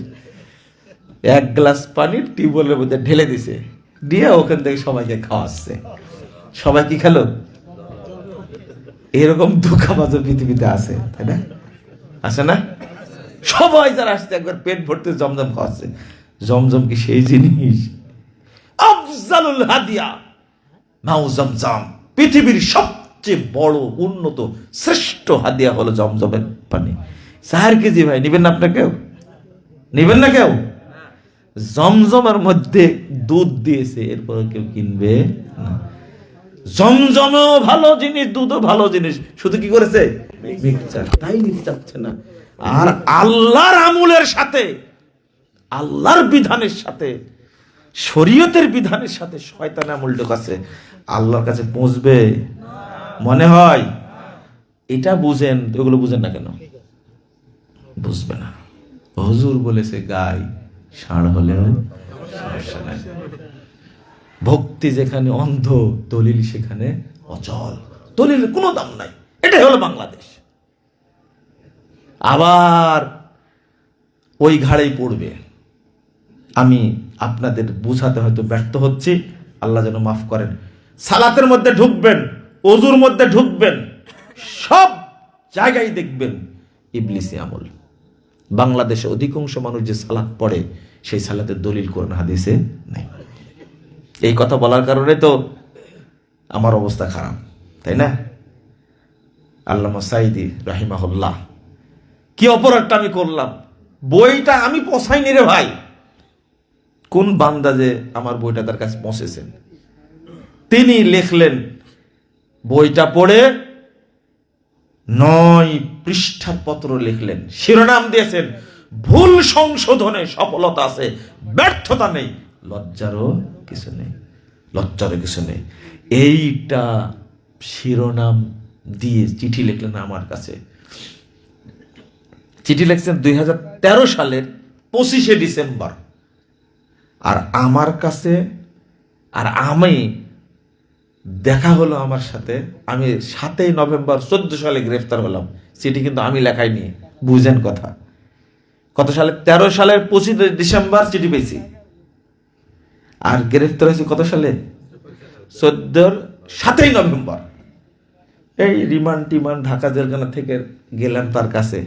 1 গ্লাস পানি টিউবওয়েলের মধ্যে ঢেলে দিছে, দিয়ে ওখান থেকে সবাইকে খাওয়াচ্ছে। সবাই কি খেলো? এরকম ধোঁকাবাজ পৃথিবীতে আছে, তাই না? আছে না? সবাই যারা আসছে একবার পেট ভরতে জমজম খাওয়াচ্ছে। জমজম কি সেই জিনিস? আফজালুল হাদিয়া মাউ জমজম, পৃথিবীর সবচেয়ে বড় উন্নত শ্রেষ্ঠ হাদিয়া হলো জমজমের পানি। 4 কেজি ভাই, নিবেন না? আপনার কেউ নিবেন না? কেউ? জমজমের মধ্যে দুধ দিয়েছে, এরপর কেউ কিনবে না। জমজমও ভালো জিনিস, দুধও ভালো জিনিস, শুধু কি করেছে? মিক্সচার, তাই নিতে চাচ্ছে না। আর আল্লাহর আমলের সাথে, আল্লাহর বিধানের সাথে, শরীয়তের বিধানের সাথে শয়তান আমল ঢোকাচ্ছে, আল্লাহর কাছে পৌঁছবে? মনে হয় এটা বুঝেন। ওগুলো বুঝেন না কেন? বুঝবে না। হুজুর বলেছে গাই ষাঁড় হলেও সমস্যা নাই। ভক্তি যেখানে অন্ধ, দলিল সেখানে অচল, দলিলের কোনো দাম নাই। এটাই হলো বাংলাদেশ। আবার ওই ঘাড়েই পড়বে। আমি আপনাদের বুঝাতে হয়তো ব্যর্থ হচ্ছি, আল্লাহ যেন মাফ করেন। সালাতের মধ্যে ঢুকবেন, ওযুর মধ্যে ঢুকবেন, সব জায়গায় দেখবেন ইবলিসি আমল। বাংলাদেশে অধিকাংশ মানুষ যে সালাত পড়ে, সেই সালাতের দলিল কোরআন হাদিসে নাই। এই কথা বলার কারণে তো আমার অবস্থা খারাপ, তাই না? আল্লামা সাঈদী রাহিমাহুল্লাহ, কি অপরাধটা আমি করলাম? বইটা আমি পৌঁছাইনি রে ভাই। কোন বান্দা যে আমার বইটা তার কাছে পৌঁছেছেন, তিনি লিখলেন, বইটা পড়ে 9 পৃষ্ঠার পত্র লিখলেন, শিরোনাম দিয়েছেন, ভুল সংশোধনে সফলতা আছে, ব্যর্থতা নেই, লজ্জারও কিছু নেই, লজ্জারও কিছু নেই। এইটা শিরোনাম দিয়ে চিঠি লিখলেন আমার কাছে। চিঠি লিখছেন 2013 সালের 25শে ডিসেম্বর। আর আমার কাছে, আর আমি দেখা হলো আমার সাথে, আমি 7ই নভেম্বর 14 সালে গ্রেফতার হলাম। চিঠি কিন্তু আমি লেখাইনি, বুঝেন কথা। কত সালে? 13 সালের 25 ডিসেম্বর চিঠি পেয়েছি। আর গ্রেফতার হয়েছে কত সালে? 7ই নভেম্বর। এই রিমান্ড টিমান্ড ঢাকা জেলখানা থেকে গেলাম তার কাছে,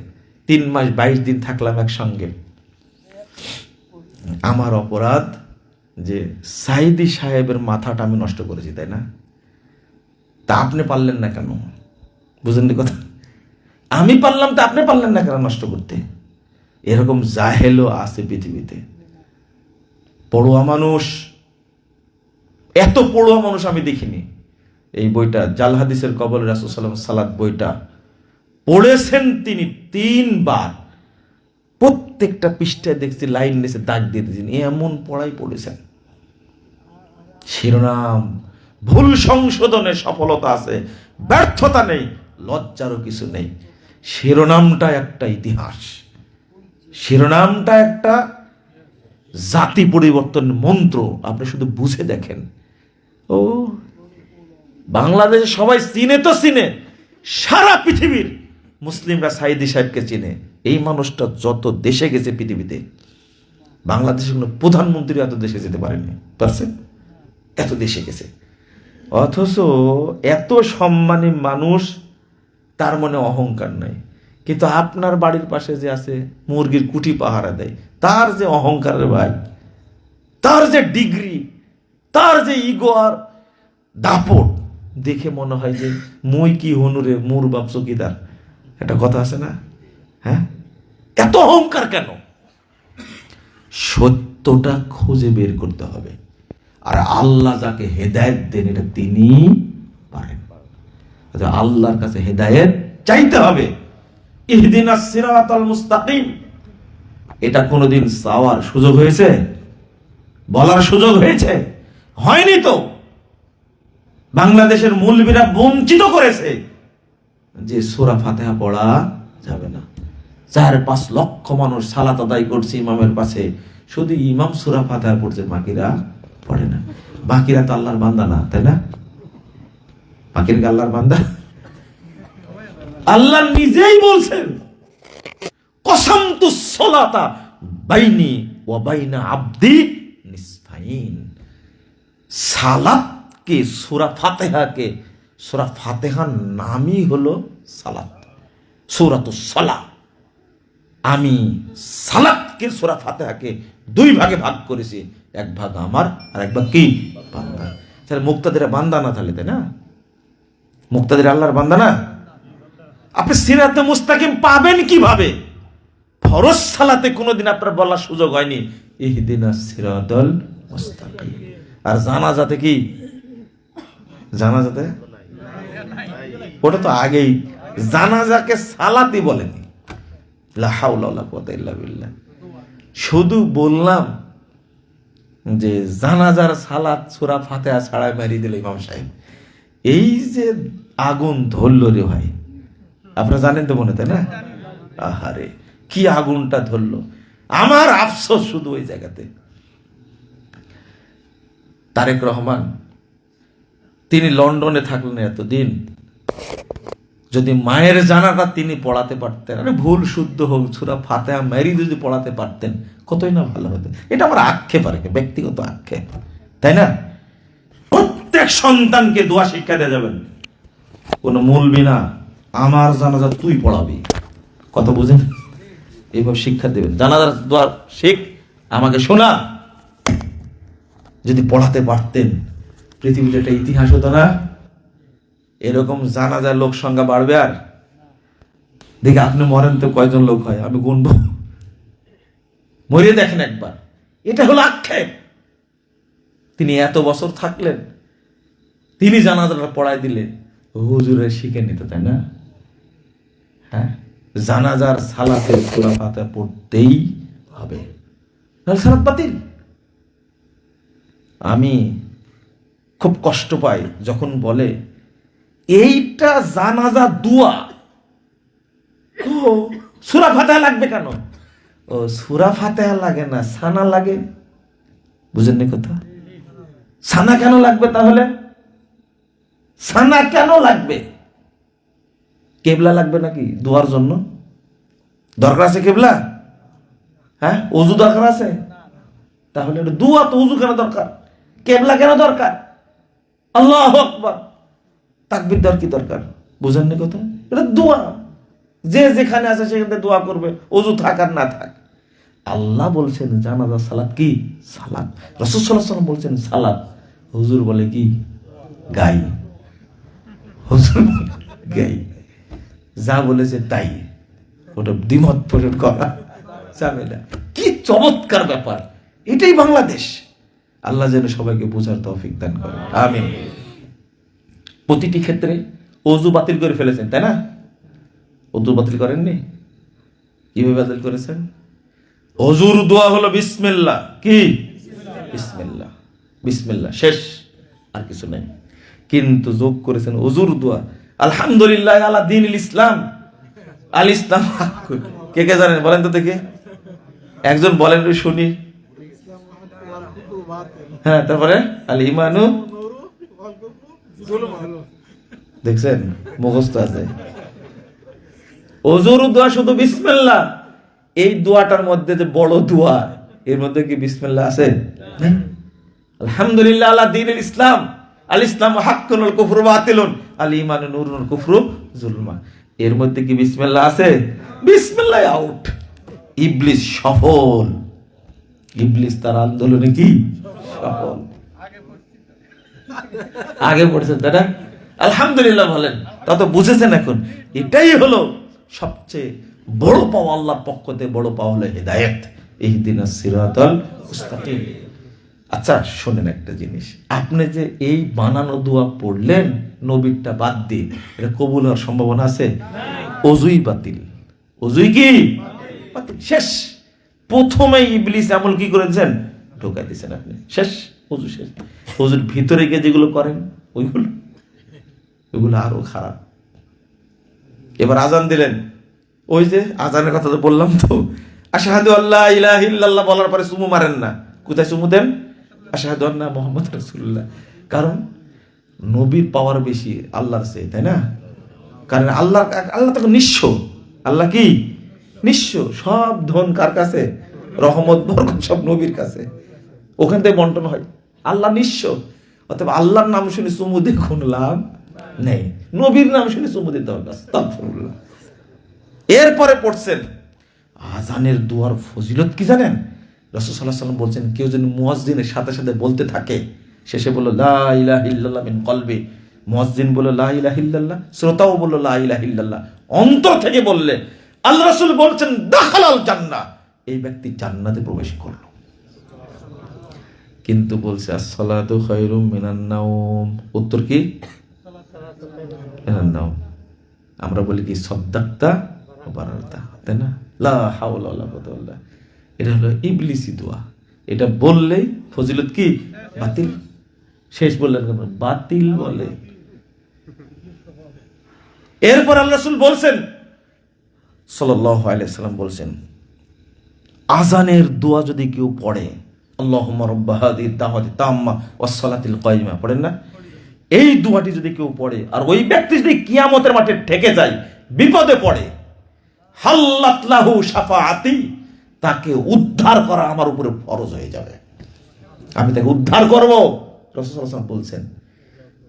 3 মাস 22 দিন থাকলাম একসঙ্গে। আমার অপরাধ যে সাঈদী সাহেবের মাথাটা আমি নষ্ট করেছি, তাই না? তা আপনি পারলেন না কেন? বুঝলেন কথা? আমি পারলাম, তা আপনি পারলেন না কেন নষ্ট করতে? এরকম জাহেলও আছে পৃথিবীতে। পড়ুয়া মানুষ, এত পড়ুয়া মানুষ আমি দেখিনি। এই বইটা জাল হাদিসের কবলে রাসূল সাল্লাল্লাহু আলাইহি ওয়াসাল্লাম বইটা পড়েছেন তিনি 3 বার। প্রত্যেকটা পৃষ্ঠায় দেখছি লাইন নিচে দাগ দিয়ে দিয়েছেন, এমন পড়াই পড়েছেন। শিরোনাম, ভুল সংশোধনে সফলতা আছে, ব্যর্থতা নেই, লজ্জারও কিছু নেই। শিরোনামটা একটা ইতিহাস, শিরোনামটা একটা জাতি পরিবর্তন মন্ত্র। আপনি শুধু বুঝে দেখেন। ও বাংলাদেশে সবাই চিনে তো চিনে, সারা পৃথিবীর মুসলিমরা সাঈদী সাহেবকে চিনে। এই মানুষটা যত দেশে গেছে পৃথিবীতে, বাংলাদেশের কোনো প্রধানমন্ত্রী এত দেশে যেতে পারেনি, পারছে? এত দেশে গেছে, অথচ এত সম্মানী মানুষ, তার মনে অহংকার নাই। কিন্তু আপনার বাড়ির পাশে যে আছে, মুরগির কুটি পাহারা দেয়, তার যে অহংকারের ভাই, তার যে ডিগ্রি, তার যে ইগো আর দাপট, দেখে মনে হয় যে মই কি হনুরে মোর বাপ চকিদার। একটা কথা আছে না? হ্যাঁ, এত অহংকার কেন? সত্যটা খুঁজে বের করতে হবে। আর আল্লাহ যাকে হেদায়েত দেন, এটা তিনি পারেন। আল্লাহর কাছে হেদায়েত চাইতে হবে। ইহদিনাস সিরাতাল মুস্তাকিম, এটা কোনোদিন চাওয়ার সুযোগ হয়েছে? বলার সুযোগ হয়েছে? হয়নি তো। বাংলাদেশের মৌলবীরা বঞ্চিত করেছে যে সূরা ফাতিহা পড়া যাবে না। 4-5 লক্ষ মানুষ সালাত আদায় করছে ইমামের পাশে, শুধু ইমাম সূরা ফাতিহা পড়ছে, বাকিরা পড়ে না। বাকিরা তো আল্লাহর বান্দা না, তাই না? বাকিরা কি আল্লাহর বান্দা? আল্লাহ নিজেই বলছেন, কসামতুস সালাতা বাইনি ওয়া বাইনা আবদি নিসফাইন। সালাতকে, সূরা ফাতিহাকে, সূরা ফাতিহার নামই হলো সালাত, সূরাতুস সালাহ। আমি সালাতকে, সূরা ফাতিহাকে 2 ভাগে ভাগ করেছি, 1 ভাগ আমার আর 1 ভাগ কি? বান্দা। তাহলে মুক্তাদিরা বান্দা না, তাহলে তাই না? মুক্তাদিরা আল্লাহর বান্দা না? আপনি সিরাতে মুস্তাকিম পাবেন কিভাবে? ফরজ সালাতে কোনোদিন আপনার বলার সুযোগ হয়নি ইহদিনাস সিরাতাল মুস্তাকিম। আর জানাজাতে কি? জানাজাতে ওটা তো আগেই, জানাজাকে সালাতই বলেনি। লা হাওলা ওয়ালা কুওয়াতা ইল্লা বিল্লাহ। শুধু বললাম যে জানাজার সালাত সূরা ফাতিহা ছাড়াই মারি দিল ইমাম সাহেব। এই যে আগুন ধরলো রে ভাই, আপনারা জানেন তো মনে, তাই না? আহারে কি আগুনটা ধরলো। আমার আফসোস শুধু ওই জায়গাতে, তারেক রহমান, তিনি লন্ডনে থাকলেন এতদিন, যদি মায়ের জানাটা তিনি পড়াতে পারতেন, আরে ভুল শুদ্ধ হোক, সূরা ফাতিহা মেরি যদি পড়াতে পারতেন কতই না ভালো হতো। এটা আমার আক্ষেপ, আর কি ব্যক্তিগত আক্ষেপ, তাই না? প্রত্যেক সন্তানকে দোয়া শিক্ষা দেওয়া যাবেন, কোনো মৌলবি না আমার জানাজা তুই পড়াবি, কথা বুঝেন? এইভাবে শিক্ষা দেবেন, জানাজার দোয়া শিখ, আমাকে শোনা। যদি পড়াতে পারতেন পৃথিবীতে একটা ইতিহাস হতো না? এরকম জানাজার লোক সংখ্যা বাড়বে। আর দেখে আপনি মরেন তো কয়জন লোক হয় আমি গুনবো, মরিয়ে দেখেন একবার। এটা হলো আক্ষেপ। তিনি এত বছর থাকলেন, তিনি জানাজাটা পড়ায় দিলে হুজুরে শিখে নিত, তাই না? হ্যাঁ, জানাজার সালাতে সূরা ফাতিহা পড়তেই হবে, নাহলে সালাত বাতিল। আমি খুব কষ্ট পাই যখন বলে এইটা জানাজা দোয়া, ও সূরা ফাতিহা লাগবে কেন? ও সূরা ফাতিহা লাগে না, সানা লাগে। বুঝেননি কথা? সানা কেন লাগবে তাহলে? সানা কেন লাগবে? কেবলা লাগবে নাকি দোয়ার জন্য? দরকার আছে কেবলা? হ্যাঁ, ওযু দরকার আছে? তাহলে দোয়া তো ওযু কেন দরকার? কেবলা কেন দরকার? আল্লাহু আকবার, তাকবীর দেওয়ার কি দরকার? বুঝেননি কথা? এটা দোয়া, যে যেখানে আছে সেখানে দোয়া করবে, ওযু থাক আর না থাক। আল্লাহ বলছেন জানাজা সালাত কি? সালাত। রাসূল সাল্লাল্লাহু আলাইহি ওয়াসাল্লাম বলছেন সালাত, হুজুর বলে কি? গাই। হুজুর গাই, যা বলেছে তাই, ওটা দ্বিমত পোষণ করা যাবে না। কি চমৎকার ব্যাপার! এটাই বাংলাদেশ। আল্লাহ যেন সবাইকে বোঝার তৌফিক দান করেন, আমিন। প্রতিটি ক্ষেত্রে ওযু বাতিল করে ফেলেছেন, তাই না? ওযু বাতিল করেননি? কিভাবে বাতিল করেছেন? ওযুর দোয়া হলো বিসমিল্লাহ। কি? বিসমিল্লাহ, বিসমিল্লাহ, শেষ, আর কিছু নাই। কিন্তু যোগ করেছেন ওযুর দোয়া আলহামদুলিল্লাহ আলা দীনিল ইসলাম, আল ইসলাম। কে কে জানেন বলেন তো দেখি, একজন বলেন শুনি। হ্যাঁ, তারপরে আল ইমানু, দেখছেন মুখস্থ আছে। ওযুর দোয়া শুধু বিসমিল্লাহ। এই দোয়াটার মধ্যে যে বড় দোয়া, এর মধ্যে কি বিসমিল্লাহ আছে? আলহামদুলিল্লাহ আলা দীনিল ইসলাম, আল ইসলামু হাক্কুন ওয়াল কুফরু বাতিলুন, আল ঈমানু নূরুন ওয়াল কুফরু যুলমা। এর মধ্যে কি বিসমিল্লাহ আছে? বিসমিল্লাহ আউট। ইবলিস সফল, ইবলিস তার আন্দোলনে কি সফল। আগে পড়ছেন তারা, আলহামদুলিল্লাহ বলেন, তা তো বুঝেছেন এখন। এটাই হলো সবচেয়ে বড় পাওয়া, আল্লাহর পক্ষ থেকে বড় পাওয়া হলো হিদায়াত, ইহদিনাস সিরাতাল মুস্তাকিম। আচ্ছা শোনেন একটা জিনিস, আপনি যে এই বানানো দোয়া পড়লেন নবীরটা বাদ দিয়ে, এটা কবুল হওয়ার সম্ভাবনা আছে? ওযুই বাতিল। ওযুই কি? বাতিল, শেষ। প্রথমেই ইবলিস আমল কি করেছেন? ঢোকাই দিয়েছেন আপনি, শেষ, ওযু শেষ। ওযুর ভিতরে গিয়ে যেগুলো করেন ওইগুলো আরো খারাপ। এবার আজান দিলেন, ওই যে আজানের কথা তো বললাম, তো আশহাদু আল্লা ইলাহা ইল্লাল্লাহ বলার পরে চুমু মারেন না। কোথায় চুমু দেন? আশহাদু আন্না মুহাম্মাদুর রাসূলুল্লাহ। কারণ নবীর পাওয়ার বেশি আল্লাহর চেয়ে, তাই না? কারণ আল্লাহ তো নিঃস্ব। আল্লাহ কি? নিঃস্ব। সব ধন কার কাছে? রহমত বরকত সব নবীর কাছে, ওখান থেকে বন্টন হয়। আল্লাহ নিঃস্ব, অতএব আল্লাহর নাম শুনে চুমু দিয়ে কোনো লাভ নেই, নবীর নাম শুনে চুমু দিতে হবে। আস্তাগফিরুল্লাহ। এরপরে পড়ছেন আজানের দোয়ার ফজিলত কি জানেন? রাসূল সাল্লাল্লাহু আলাইহি ওয়াসাল্লাম বলছেন, কেউ যদি মুয়াজ্জিনের সাথে সাথে বলতে থাকে, শেষে বলল লা ইলাহা ইল্লাল্লাহ মিন কলবি, মুয়াজ্জিন বলল লা ইলাহা ইল্লাল্লাহ, শ্রোতাও বলল লা ইলাহা ইল্লাল্লাহ, অন্তর থেকে বললে আল্লাহ রাসূল বলছেন দাখালাল জান্নাহ, এই ব্যক্তি জান্নাতে প্রবেশ করলো। কিন্তু বলছে আসসালাতু খায়রুম মিনান নাওম, উত্তর কি? মিনান নাওম। আমরা বলি কি সাদ্দাক্তা ওয়া বারারতা, তাই না? লা হাওলা ওয়ালা কুওয়াতা ইল্লা বিল্লাহ। এটা হলো ইবলিসি দোয়া। এটা বললেই ফজিলত কি? বাতিল। শেষ বললেন বাতিল বলে। এরপর আল্লাহ রাসূল বলছেন সাল্লাল্লাহু আলাইহি ওয়াসাল্লাম বলছেন, আজানের দোয়া যদি কেউ পড়ে আল্লাহুম্মা রাব্বা হাযিহি দাওয়াতি তাম্মা ওয়াস সালাতিল কায়িমা পড়েন না? এই দোয়াটি যদি কেউ পড়ে আর ওই ব্যক্তি যদি কিয়ামতের মাঠে ঠেকে যায়, বিপদে পড়ে, হাল্লাত লাহু শাফাআতি, তাকে উদ্ধার করা আমার উপরে ফরজ হয়ে যাবে, আমি তাকে উদ্ধার করব, রাসূল সাল্লাল্লাহু আলাইহি ওয়াসাল্লাম বলছেন।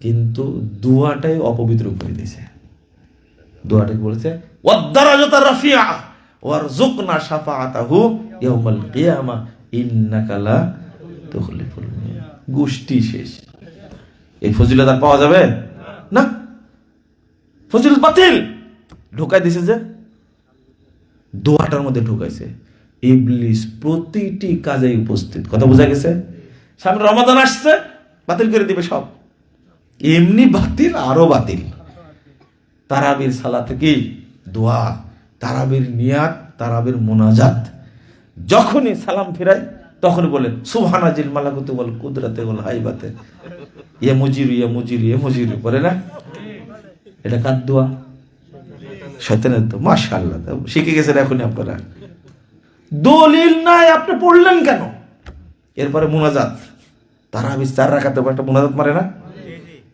কিন্তু দোয়াটাই অপবিত্র করে দিয়েছে। দোয়াটাকে বলেছে ওয়াদ-দারাজাতার রাফিআ ওয়ারযুকনা শাফাআতাহু ইয়াউমাল কিয়ামা ইন্নাকা লা তুখলিফুল মিয়াদ। গোষ্ঠী শেষ। এই ফজিলত আর পাওয়া যাবে না, ফজিলত বাতিল। ঢোকাই দিছে যে দোয়াটার মধ্যে ঢুকাইছে। ইবলিস প্রতিটি কাজে উপস্থিত। কথা বোঝা গেছে? সামনে রমাদান আসছে, বাতিল করে দিবে সব। এমনি বাতিল, আরো বাতিল। তারাবির সালাতে কি দোয়া, তারাবির নিয়াত, তারাবির মুনাজাত, যখনই সালাম ফিরায় তখনই বলে সুবহানাজিল মালাকুতু ওয়াল কুদরাতে ওয়াল হাইবাতে ইয়া মুজিরু ইয়া মুজিরু ইয়া মুজিরু, বলে না? এটা কার দোয়া? শয়তানের দোয়া। মাশাআল্লাহ, শিখে গেছেন এখনই আপনারা। দলিল নাই, আপনি পড়লেন কেন? এরপরে মুনাজাত, তারাবি 4 রাকাতে একটা মুনাজাত মারে না?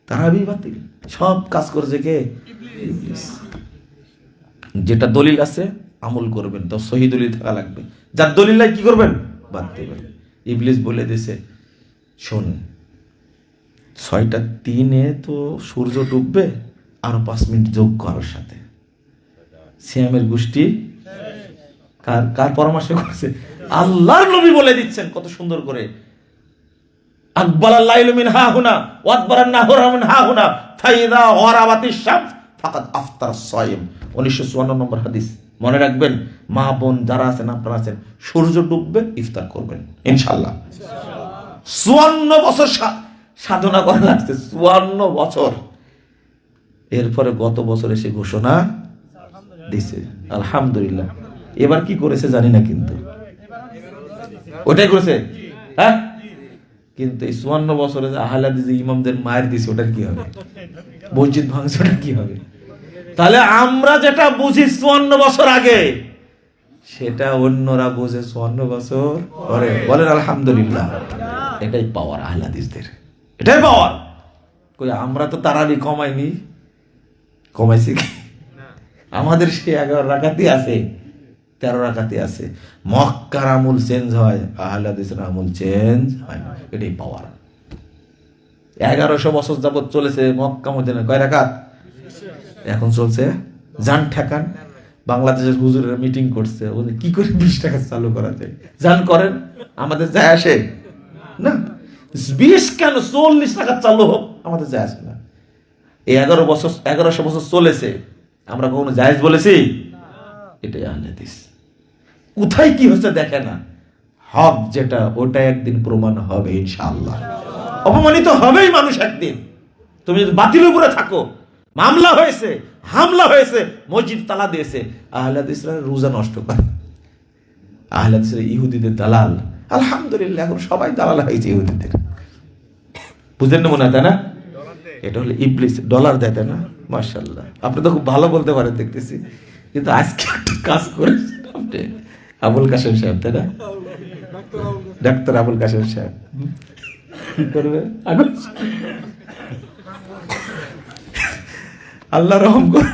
তারাবি বাতিল। সব কাজ করেছে কে? ইবলিস। যেটা দলিল আছে আমল করবেন, তো সহি দলিল থাকা লাগবে। যার দলিল নাই কি করবেন? বাদ দিবেন। ইবলিস বলে দিয়েছে, শোন, 6টা 3-এ তো সূর্য ডুববে, আরো 5 মিনিট যোগ করার সাথে। সিয়ামের গোষ্ঠী কার কার পরামর্শ করছে? আল্লাহর নবী বলে দিচ্ছেন কত সুন্দর করে, আকবালাল লাইলু মিন হাহুনা ওয়া আদবারান নাহারু মিন হাহুনা ফাইযা গরাবাতিশ শামস ফাকাদ আফতার সাইম। 1954 নম্বর হাদিস। মনে রাখবেন, মা বোন যারা আছেন, আপনারা আছেন, সূর্য ডুববে ইফতার করবেন ইনশাআল্লাহ। 54 বছর সাধনা করা লাগছে, 54 বছর। এরপরে গত বছর এসে ঘোষণা দিছে, আলহামদুলিল্লাহ। এবার কি করেছে জানি না, কিন্তু ওটাই করেছে, হ্যাঁ। কিন্তু এই 54 বছরে আহলে হাদিস ইমামদের মায়ের দিছে, ওটার কি হবে? মসজিদ ভাঙছে, ওটার কি হবে? তাহলে আমরা যেটা বুঝি 54 বছর আগে, সেটা অন্যরা বুঝে 54 বছর পরে। বলেন আলহামদুলিল্লাহ। এটাই পাওয়ার আহলে হাদিসদের, এটাই পাওয়ার। কই আমরা তো তারাবি কমাইনি, কমাইছি কি? আমাদের সে 11 রাকাতই আছে, 13 রাকাতই আছে। মক্কার আমল চেঞ্জ হয়, আহলে হাদিসের আমল চেঞ্জ হয় না। এটাই পাওয়ার। 1100 বছর যাবত চলেছে মক্কা মদিনা, কয় রাকাত? এখন চলছে জান ঠেকান। বাংলাদেশের হুজুরেরা মিটিং করছে, ওদের কি করে 20 টাকা চালু করা যায়, জান করেন, আমাদের যায় আসে না। 20 কেন 40 টাকা চালু হোক, আমাদের যায় আসে না। এই 1100 বছর চলেছে, আমরা কখনো জায়েজ বলেছি? এটাই আহলে হাদিস। কোথায় কি হচ্ছে দেখে না, হক যেটা ওটা একদিন প্রমাণ হবে ইনশাআল্লাহ। অপমানিত হবেই মানুষ একদিন। তুমি যদি বাতিল উপরে থাকো, মামলা হয়েছে, হামলা হয়েছে, মসজিদ তালা দিয়েছে, আহলে হাদিসরা রোজা নষ্ট করে, আহলে হাদিসরা ইহুদিদের দালাল। আলহামদুলিল্লাহ, এখন সবাই দালাল হয়েছে ইহুদিদের। বুঝলেন না মনে হয়, তাই না? এটা হলো ইবলিস, ডলার দেয়, তাই না? মাশাআল্লাহ, আপনি তো খুব ভালো বলতে পারেন দেখতেছি। কিন্তু আজকে একটা কাজ করেছেন আপনি, আবুল কাশেম সাহেব, তাই না? ডাক্তার আবুল কাশেম সাহেব কি করবে? আল্লাহ রহম কর।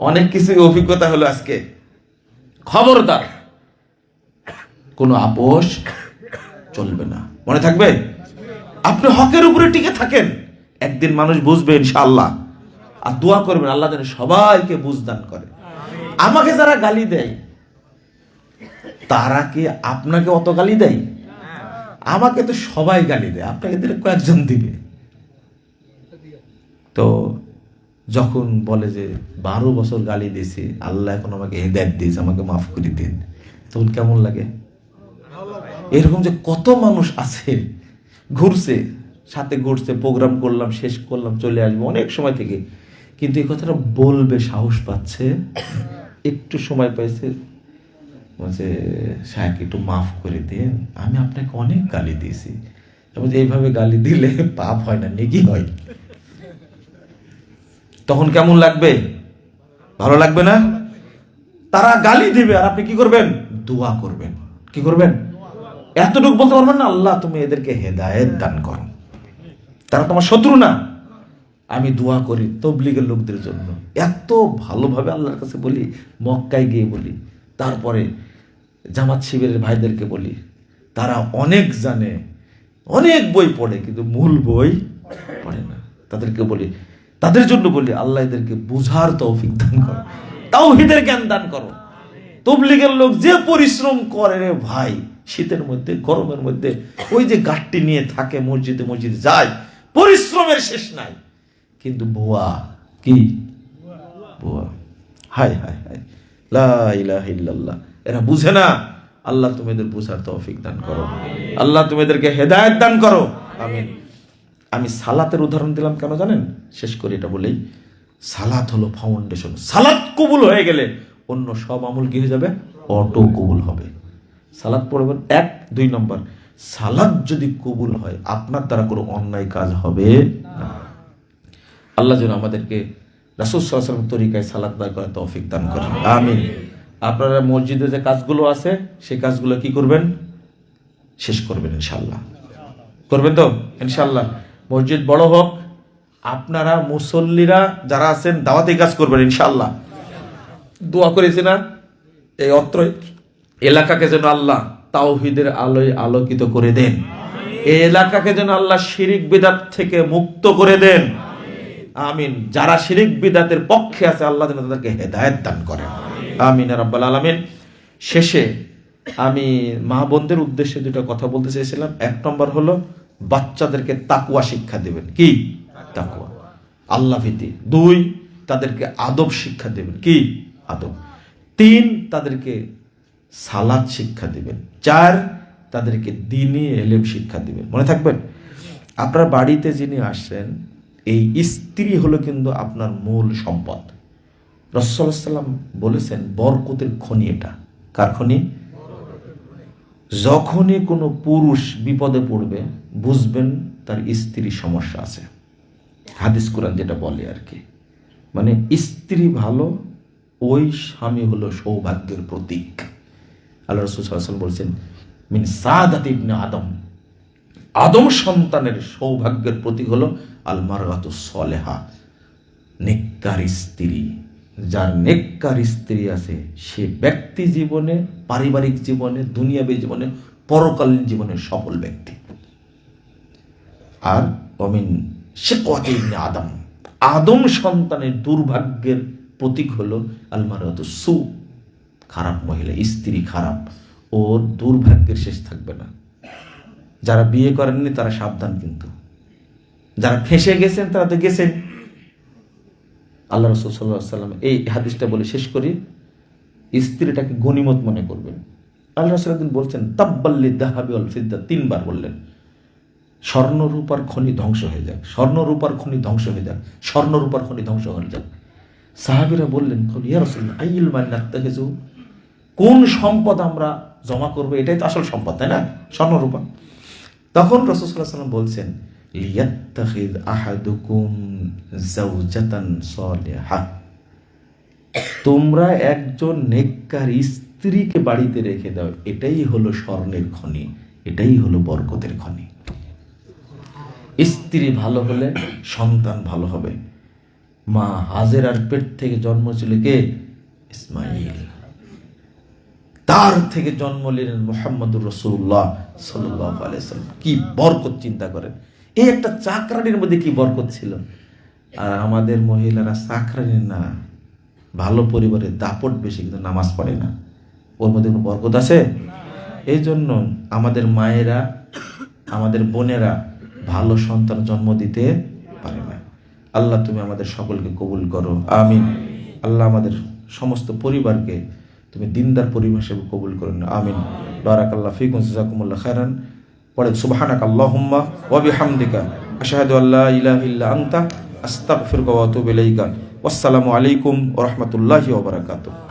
অনেক কিছু অভিজ্ঞতা হলো আজকে। খবরদার, কোনো আপোষ চলবে না, মনে থাকবে। আপনি হকের উপরে টিকে থাকেন, একদিন মানুষ বুঝবে ইনশাআল্লাহ। আর দোয়া করবেন আল্লাহ যেন সবাইকে বুঝদান করে। আমাকে যারা গালি দেয়, তারা কি আপনাকে অত গালি দেয়? আমাকে তো সবাই গালি দেয়, আপনাকে দিলে কয়েকজন দিবে। তো যখন বলে যে 12 বছর গালি দিয়েছি, আল্লাহ এখন আমাকে হেদায়েত দিয়েছে, আমাকে মাফ করে দিন, তখন কেমন লাগে? এরকম যে কত মানুষ আছে, ঘুরছে, সাথে ঘুরছে, প্রোগ্রাম করলাম, শেষ করলাম, চলে আসবো অনেক সময় থেকে, কিন্তু এই কথাটা বলবে সাহস পাচ্ছে, একটু সময় পাইছে, বলছে সাহেব একটু মাফ করে দিন, আমি আপনাকে অনেক গালি দিয়েছি। এইভাবে গালি দিলে পাপ হয় না, নেকি হয়। তখন কেমন লাগবে? ভালো লাগবে না? তারা গালি দিবে আর আপনি কি করবেন? দোয়া করবেন। কি করবেন? এতটুকু বলতে পারবেন না, আল্লাহ তুমি এদেরকে হেদায়েত দান করো, তারা তোমার শত্রু না। আমি দোয়া করি তবলিগের লোকদের জন্য, এত ভালোভাবে আল্লাহর কাছে বলি, মক্কায় গিয়ে বলি, তারপরে জামাত শিবিরের ভাইদেরকে বলি, তারা অনেক জানে, অনেক বই পড়ে, কিন্তু মূল বই পড়ে না। তাদেরকে বলি, তাদের জন্য বলি, আল্লাহ এদেরকে বুঝার তৌফিক দান করো, তাওহীদের জ্ঞান দান করো। তবলিগের লোক যে পরিশ্রম করে রে ভাই, শীতের মধ্যে গরমের মধ্যে ওই যে গাঁটটি নিয়ে থাকে, মসজিদে মসজিদে যায়, পরিশ্রমের শেষ নাই, কিন্তু বুয়া কি বুয়া, হায় হায় হায়, লা ইলাহা ইল্লাল্লাহ, এরা বুঝে না। আল্লাহ তুমি এদের বুঝার তৌফিক দান করো, আল্লাহ তুমি এদেরকে হেদায়েত দান করো, আমিন। আমি সালাতের উদাহরণ দিলাম কেন জানেন? শেষ করে এটা বলেই, সালাত হলো ফাউন্ডেশন। সালাত কবুল হয়ে গেলে অন্য সব আমল কি হয়ে যাবে? অটো কবুল হবে। সালাত পড়বেন, 1 2 নম্বর, সালাত যদি কবুল হয় আপনার দ্বারা কোনো অন্যায় কাজ হবে না। আল্লাহ যেন আমাদেরকে রাসূল সাল্লাল্লাহু আলাইহি ওয়াসাল্লাম তরিকায় সালাত আদায় করার তৌফিক দান করেন, আমিন। আপনারা মসজিদে যে কাজগুলো আছে সেই কাজগুলো কি করবেন? শেষ করবেন ইনশাআল্লাহ। করবেন তো ইনশাআল্লাহ। মসজিদ বড় হোক, আপনারা মুসল্লিরা যারা আছেন দাওয়াতি কাজ করবেন ইনশাআল্লাহ। দোয়া করেছি না, এই অত্র এলাকাকে যেন আল্লাহ তাওহীদের আলোয় আলোকিত করে দেন, এই এলাকাকে যেন আল্লাহ শিরিক বিদআত থেকে মুক্ত করে দেন, আমিন। যারা শিরিক বিদআতের পক্ষে আছে আল্লাহ যেন তাদেরকে হেদায়েত দান করেন, আমিন ইয়া রাব্বাল আলামিন। শেষে আমি মা বোনদের উদ্দেশ্যে দুটো কথা বলতে চেয়েছিলাম। 1 নম্বর হলো বাচ্চাদেরকে তাকওয়া শিক্ষা দেবেন। কি? তাকওয়া, আল্লাহ ভীতি। 2 তাদেরকে আদব শিক্ষা দেবেন। কি? আদব। 3 তাদেরকে সালাত শিক্ষা দিবেন। 4 তাদেরকে দ্বীনি ইলম শিক্ষা দিবেন। মনে থাকবেন, আপনার বাড়িতে যিনি আসেন এই স্ত্রী হলো কিন্তু আপনার মূল সম্পদ। রাসূল সাল্লাল্লাহু আলাইহি ওয়াসাল্লাম বলেছেন বরকতের খনি এটা। কার খনি? যখনই কোনো পুরুষ বিপদে পড়বে বুঝবেন তার স্ত্রী সমস্যা আছে। হাদিস কোরআন যেটা বলে আর কি, মানে স্ত্রী ভালো, ওই স্বামী হলো সৌভাগ্যের প্রতীক। আল্লাহ রাসূল সাল্লাল্লাহু আলাইহি ওয়াসাল্লাম বলেছেন মিন সাদাতি ইবনে আদম, আদম সন্তানের সৌভাগ্যের প্রতীক হলো আল মারআতুস সালেহা, নেককার স্ত্রী। যার নেককার স্ত্রী আছে সে ব্যক্তি জীবনে, পারিবারিক জীবনে, দুনিয়াবী জীবনে, পরকালীন জীবনে সফল ব্যক্তি। আর অমিন শিকওয়াতি ইবনে আদম, আদম সন্তানের দুর্ভাগ্যের প্রতীক হলো আল মারআতুস সু, খারাপ মহিলা, স্ত্রী খারাপ, ওর দুর্ভাগ্যের শেষ থাকবে না। যারা বিয়ে করেননি তারা সাবধান, কিন্তু যারা ফেঁসে গেছেন তারা তো গেছেন। আল্লাহ রাসূল সাল্লাল্লাহু আলাইহি ওয়াসাল্লাম এই হাদিসটা বলে শেষ করি, স্ত্রীটাকে গনিমত মনে করবেন। আল্লাহ রাসূল একদিন বলছেন তাব্বাল্লি যাহাবি ওয়াল ফিদ্দা, 3 বার বললেন, স্বর্ণ রূপার খনি ধ্বংস হয়ে যাক, স্বর্ণ রূপার খনি ধ্বংস হয়ে যাক, স্বর্ণ রূপার খনি ধ্বংস হয়ে যাক। সাহাবীরা বললেন ইয়া রাসূলুল্লাহ আইয়ুল মাল নাত্তাখিযু, কোন সম্পদ আমরা জমা করব? এটাই তো আসল সম্পদ, তাই না? স্বর্ণ রূপা। তখন রাসূল সাল্লাল্লাহু আলাইহি ওয়াসাল্লাম বলছেন লিয়াত্তাখিয আহাদুকুম যাওজাতান সালিহা, তোমরা একজন নেককার স্ত্রীকে বাড়িতে রেখে দাও, এটাই হলো স্বর্ণের খনি, এটাই হলো বরকতের খনি। স্ত্রী ভালো হলে সন্তান ভালো হবে। মা হাজেরার পেট থেকে জন্ম ছিল কে? ইসমাইল, তার থেকে জন্ম নিলেন মুহাম্মদুর রাসূলুল্লাহ সাল্লাল্লাহু আলাইহি ওয়াসাল্লাম। কি বরকত চিন্তা করেন, এই একটা চাকরানির মধ্যে কি বরকত ছিল। আর আমাদের মহিলারা চাকরানি না, ভালো পরিবারের দাপট বেশি, কিন্তু নামাজ পড়ে না, ওর মধ্যে কোনো বরকত আছে? এই জন্য আমাদের মায়েরা, আমাদের বোনেরা ভালো সন্তান জন্ম দিতে পারে না। আল্লাহ তুমি আমাদের সকলকে কবুল করো, আমিন। আল্লাহ আমাদের সমস্ত পরিবারকে তুমি দিনদার পরিবার হিসেবে কবুল করুন, আমিন। বারাকাল্লাহ ফিকুম, জাযাকুমুল্লাহ খায়রান। পড়ে সুবহানাকা আল্লাহুম্মা ওয়া বিহামদিকা আশহাদু আল্লা ইলাহা ইল্লা আনতা আস্তাগফিরুকা ওয়া আতুবু ইলাইকা। ওয়াসসালামু আলাইকুম ওয়া রাহমাতুল্লাহি ওয়া বারাকাতুহু।